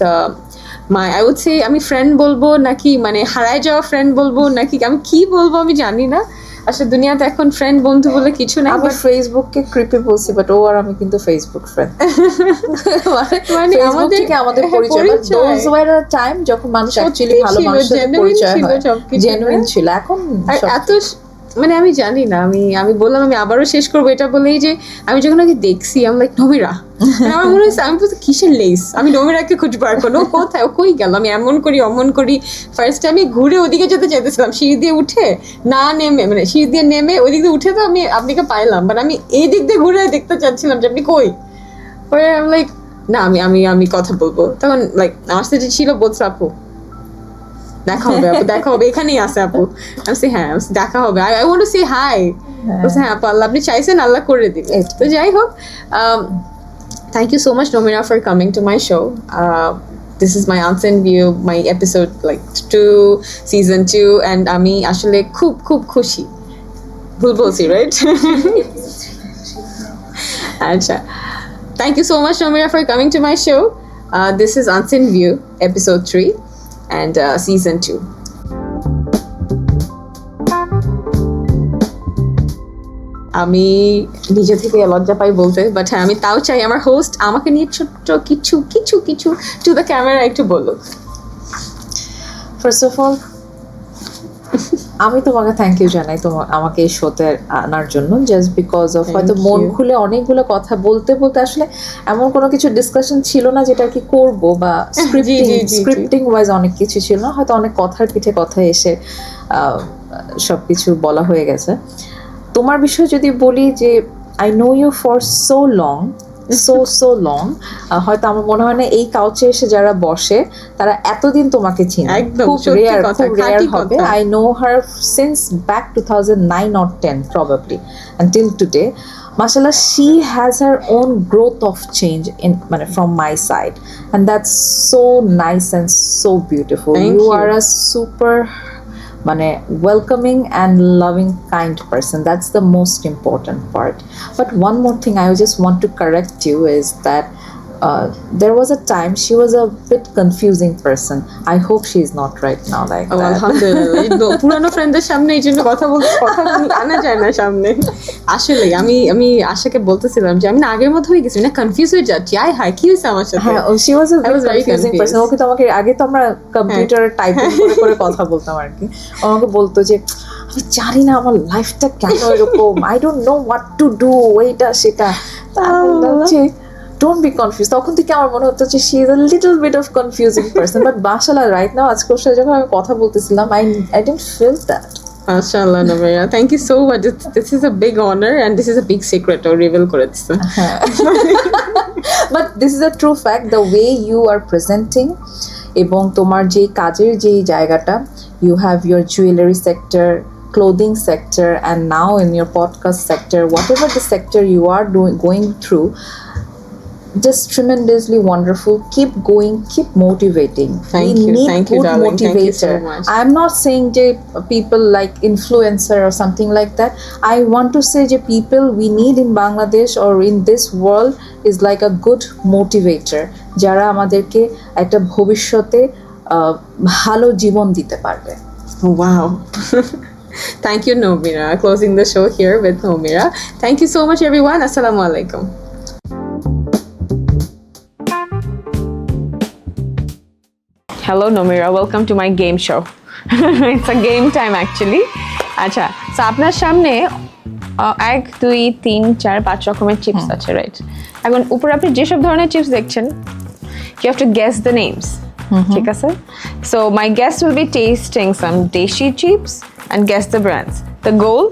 my, I would say আমি ফ্রেন্ড বলবো নাকি মানে হারায় যাওয়া ফ্রেন্ড বলবো নাকি আমি কি বলবো আমি জানি না, আসলে দুনিয়াতে এখন ফ্রেন্ড বন্ধু বলে কিছু নাই। আমি ফেসবুককে ক্রিপি বলছি, বাট ও আর আমি কিন্তু ফেসবুক ফ্রেন্ড, মানে আমাদের পরিচয়, but those were a time যখন মানুষ অ্যাকচুয়ালি ভালো মানুষের সাথে পরিচয় হয়, জেনুইন ছিল। এখন এত মানে আমি জানি না, আমি বললাম আমি আবারও শেষ করবো এটা বলেই যে আমি যখন আগে দেখছি আমি লাইক নমিরা, আমার মনে হচ্ছে আমি বলছি কিসের লেস, আমি নমিরাকে খুঁজবো আর কোনো কোথায়, কই গেল, আমি এমন করি অমন করি। ফার্স্ট আমি ঘুরে ওদিকে যেতে চাইতেছিলাম, সিঁড়ি দিয়ে উঠে না নেমে, মানে সিঁড়ি দিয়ে নেমে ওই দিক দিয়ে উঠে তো আমি আপনাকে পাইলাম, বাট আমি এই দিক দিয়ে ঘুরে দেখতে চাচ্ছিলাম যে আপনি কই। পরে আমি লাইক না আমি কথা বলবো, তখন লাইক আমার সাথে ছিল বলছে আপু দেখা হবে, আপু দেখা হবে, এখানেই আছে আপু। আমি সে হ্যাঁ দেখা হবে, I want to say hi, বলছে হ্যাঁ আপু আল্লাহ আপনি চাইছেন আল্লাহ করে দিবে। তো যাই হোক, thank you so much Nomira for coming to my show. This is my Unseen View, my episode like 2 season 2, and আমি আসলে খুব খুব খুশি, ভুল বলছি রাইট? আচ্ছা, thank you so much Nomira for coming to my show. This is Unseen View episode 3 and season 2. আমি নিজে থেকে লজ্জা পাই বলতে, বাট হ্যাঁ আমি তাও চাই আমার হোস্ট আমাকে নিয়ে ছোট্ট কিছু কিছু কিছু টু দ্য ক্যামেরা একটু বলুক। ফার্স্ট অফ অল আমি তোমাকে থ্যাংক ইউ জানাই তোমার আমাকে এই শোতে আনার জন্য, জাস্ট বিকজ অফ হয়তো মন খুলে অনেকগুলো কথা বলতে বলতে আসলে এমন কোনো কিছু ডিসকাশন ছিল না যেটা কি করব, বা স্ক্রিপ্টিং ওয়াইজ অনেক কিছু ছিল না, হয়তো অনেক কথার পিঠে কথা এসে সবকিছু বলা হয়ে গেছে। তোমার বিষয়ে যদি বলি যে I know you for so long so long, হয়তো আমার মনে হয় না এই কাউচে এসে যারা বসে তারা এতদিন তোমাকে চিনে, একদম, খুব সত্যি রেয়ার, কথা, খুব রেয়ার খাঁটি হবে। কথা। I know her since back 2009 or 10 probably until today. Mashallah, she has her own growth of change in from my side, and that's so nice and so beautiful. Thank You you. are a super welcoming and loving kind person. That's the most important part. But one more thing I just want to correct you is that there was a time she was a bit confusing person. I hope she is not right now like ও that. আলহামদুলিল্লাহ, পুরানো ফ্রেন্ডদের সামনে এই জন্য কথা আনা যায় না সামনে। আসলে আমি আশাকে বলতেছিলাম যে আমি না আগের মতো হয়ে গেছি, না কনফিউজ হয়ে যাচ্ছি, আয় হায় কি হয়েছে আমার সাথে। হ্যাঁ, she was a I bit was very confusing person. confused. ওকে তো আমাকে আগে তো আমরা কম্পিউটারে টাইপিং করে করে কথা বলতাম আর কি। ও আমাকে বলতো যে আমি জানি না আমার লাইফটা কেন এরকম, I don't know what to do, এইটা সেটা। Don't be confuse. তখন থেকে আমার মনে হতো যে she is a little bit of confusing person, but মাশাআল্লাহ রাইট নাও আজকে ওর সাথে যখন আমি কথা বলতেছিলাম আই ডিডন্ট ফিল দ্যাট। মাশাআল্লাহ Nomeira, thank you so much. This is a big honor and this is a big secret ও reveal করে দিছো। But this is a true fact, the way you are presenting এবং তোমার যে কাজের যে জায়গাটা, you have your jewelry sector, clothing sector, and now in your podcast sector, whatever the sector you are going through, just tremendously wonderful. Keep going, keep motivating. Thank We you, need thank you, good darling. Thank you so motivator. much. I'm not saying যে people like influencer or something like that. I want to say যে people we need in Bangladesh or in this world is like a good motivator, যারা আমাদেরকে একটা ভবিষ্যতে ভালো জীবন দিতে পারবে। Wow. Thank you Nomeira. Closing the show here with Nomeira. Thank you so much everyone. Assalamu alaikum. Hello Nomeira, welcome to my game show. It's a game time actually. আচ্ছা, so আপনার সামনে 1 2 3 4 5 রকমের চিপস আছে, right? এখন উপরে আপনি যেসব ধরনের চিপস দেখছেন, you have to guess the names. ঠিক আছে? So my guest will be tasting some Deshi chips and guess the brands. The goal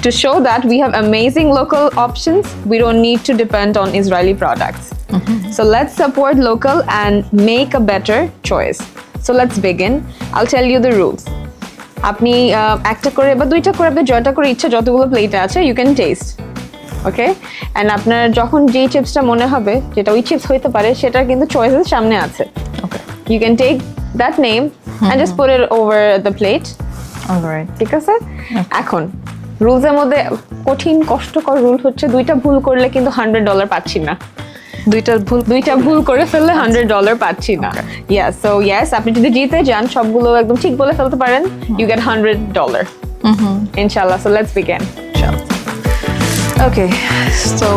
to show that we have amazing local options. We don't need to depend on Israeli products. So let's support local and make a better choice. So let's begin. I'll tell you the rules. আপনি একটা করে বা দুইটা করে আপনি জয়টা করে ইচ্ছা যতগুলো প্লেটে আছে you can taste. Okay? And আপনার যখন যেই চিপসটা মনে হবে যেটা ওই চিপস হইতে পারে সেটার কিন্তু চয়েসেস সামনে আছে। Okay. You can take that name and just put it over the plate. Alright. ঠিক আছে? এখন রুলসের মধ্যে কঠিন কষ্টকর রুল হচ্ছে দুইটা ভুল করলে কিন্তু $100 পাচ্ছি না। দুইটা ভুল করে ফেললে $100 পাচ্ছি না। Yes, so yes, আপনি যদি জিতে যান সবগুলো একদম ঠিক বলে ফেলতে পারেন, you get $100. Inshallah, so let's begin. Okay, so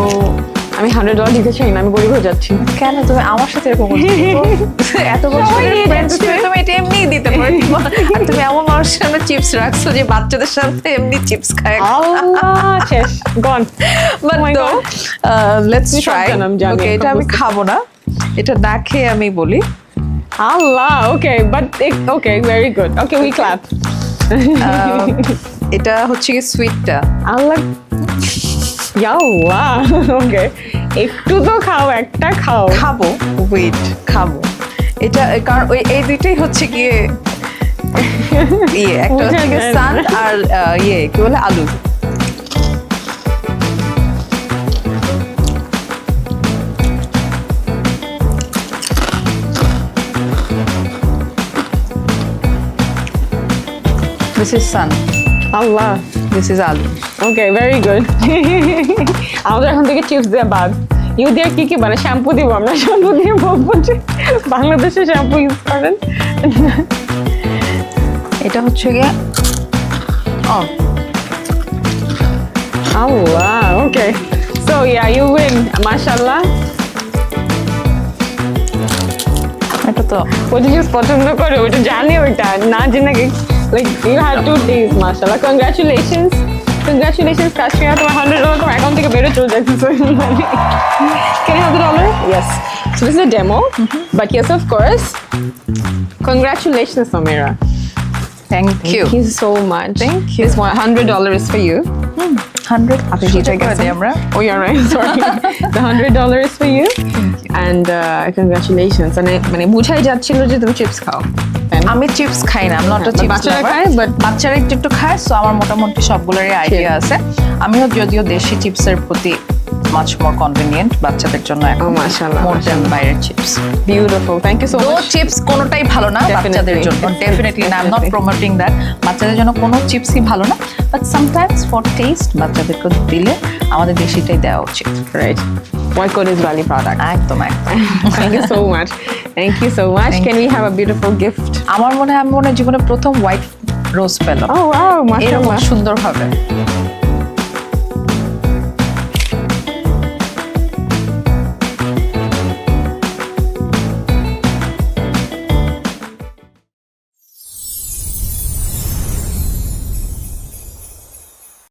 আমি $100 দিতে চাই না, আমি গরিব হয়ে যাচ্ছি। কেন তুমি আমার সাথে এরকম করছো? এত বছরের friends ছিল, তুমি এটা এমনিই দিতে পারো। আর তুমি এমন মানুষের সামনে চিপস রাখছো যে বাচ্চাদের সাথে এমনি চিপস খায়। আল্লাহ, শেষ, gone. But Oh my no, God. let's তুমি try. সব জানো, আমি জানি, Okay, এটা এখন আমি বুঝতে খাবো না। এটা না খেয়ে আমি বলি। Allah, okay, but okay, very good. Okay, we clap. এটা হচ্ছে কি সুইটটা। Allah, ইয়াল্লাহ, okay. একটু তো খাও, একটা খাও। খাবো, ওয়েট, খাবো। এটা কারণ এই দুইটাই হচ্ছে গিয়ে একটা হচ্ছে গিয়ে সান আর কি বলে আলু। This is sun. Allah, This is আলু। okay, very good. আমাদের এখন থেকে চিপস দেওয়া বাদ। ইউ দিয়ে কি মানে শ্যাম্পু দিব, আমরা শ্যাম্পু দিয়ে বলবো যে বাংলাদেশে শ্যাম্পু ইউজ করেন। এটা হচ্ছে গিয়ে Allah, okay. So yeah, you win, mashallah. এটা তো ওটা just পছন্দ করে, ওটা জানি, ওটা না জেনে like you had to taste, mashallah. Congratulations, Kashmir, তোমার $100 তোমার অ্যাকাউন্ট থেকে বেরো চলে যাচ্ছে। Can I have the dollar? Yes. So this is a demo, but yes, of course. Congratulations, Nomeira. Thank you Thank you so much. Thank you. This $100 is for you. 100 আপনি জিতে গেছেন। আমরা Oh, you're right. Sorry. The $100 is for you. And congratulations. মানে বুঝাই যাচ্ছিল যে তুমি chips খাও। আমি চিপস খাই না, আমি নট হ্যাঁ, চিপস বাচ্চারা খায়, but- বাচ্চারা একটু একটু খায়, সো আমার মোটামুটি সবগুলোরই আইডিয়া আছে। আমিও যদিও দেশি চিপসের প্রতি মাচ মোর কনভিনিয়েন্ট বাচ্চাদের জন্য এখন Oh, mashallah, মোর দ্যান বাইরের chips. Beautiful. Thank you so no much. Chips কোনোটাই ভালো না বাচ্চাদের জন্য, ডেফিনেটলি না, I am not promoting that. বাচ্চাদের জন্য কোনো চিপসই ভালো না, বাট সামটাইমস ফর টেস্ট বাচ্চাদেরকে দিলে আমাদের দেশিটাই দেওয়া উচিত। Right. Boycott is Valley product. একদম একদম। Thank you so much. Thank you so much. Thank Can we have a beautiful gift? আমার মনে হয় আমি জীবনে প্রথম হোয়াইট রোজ পেলাম Oh wow, এরকম mashallah. সুন্দর হবে।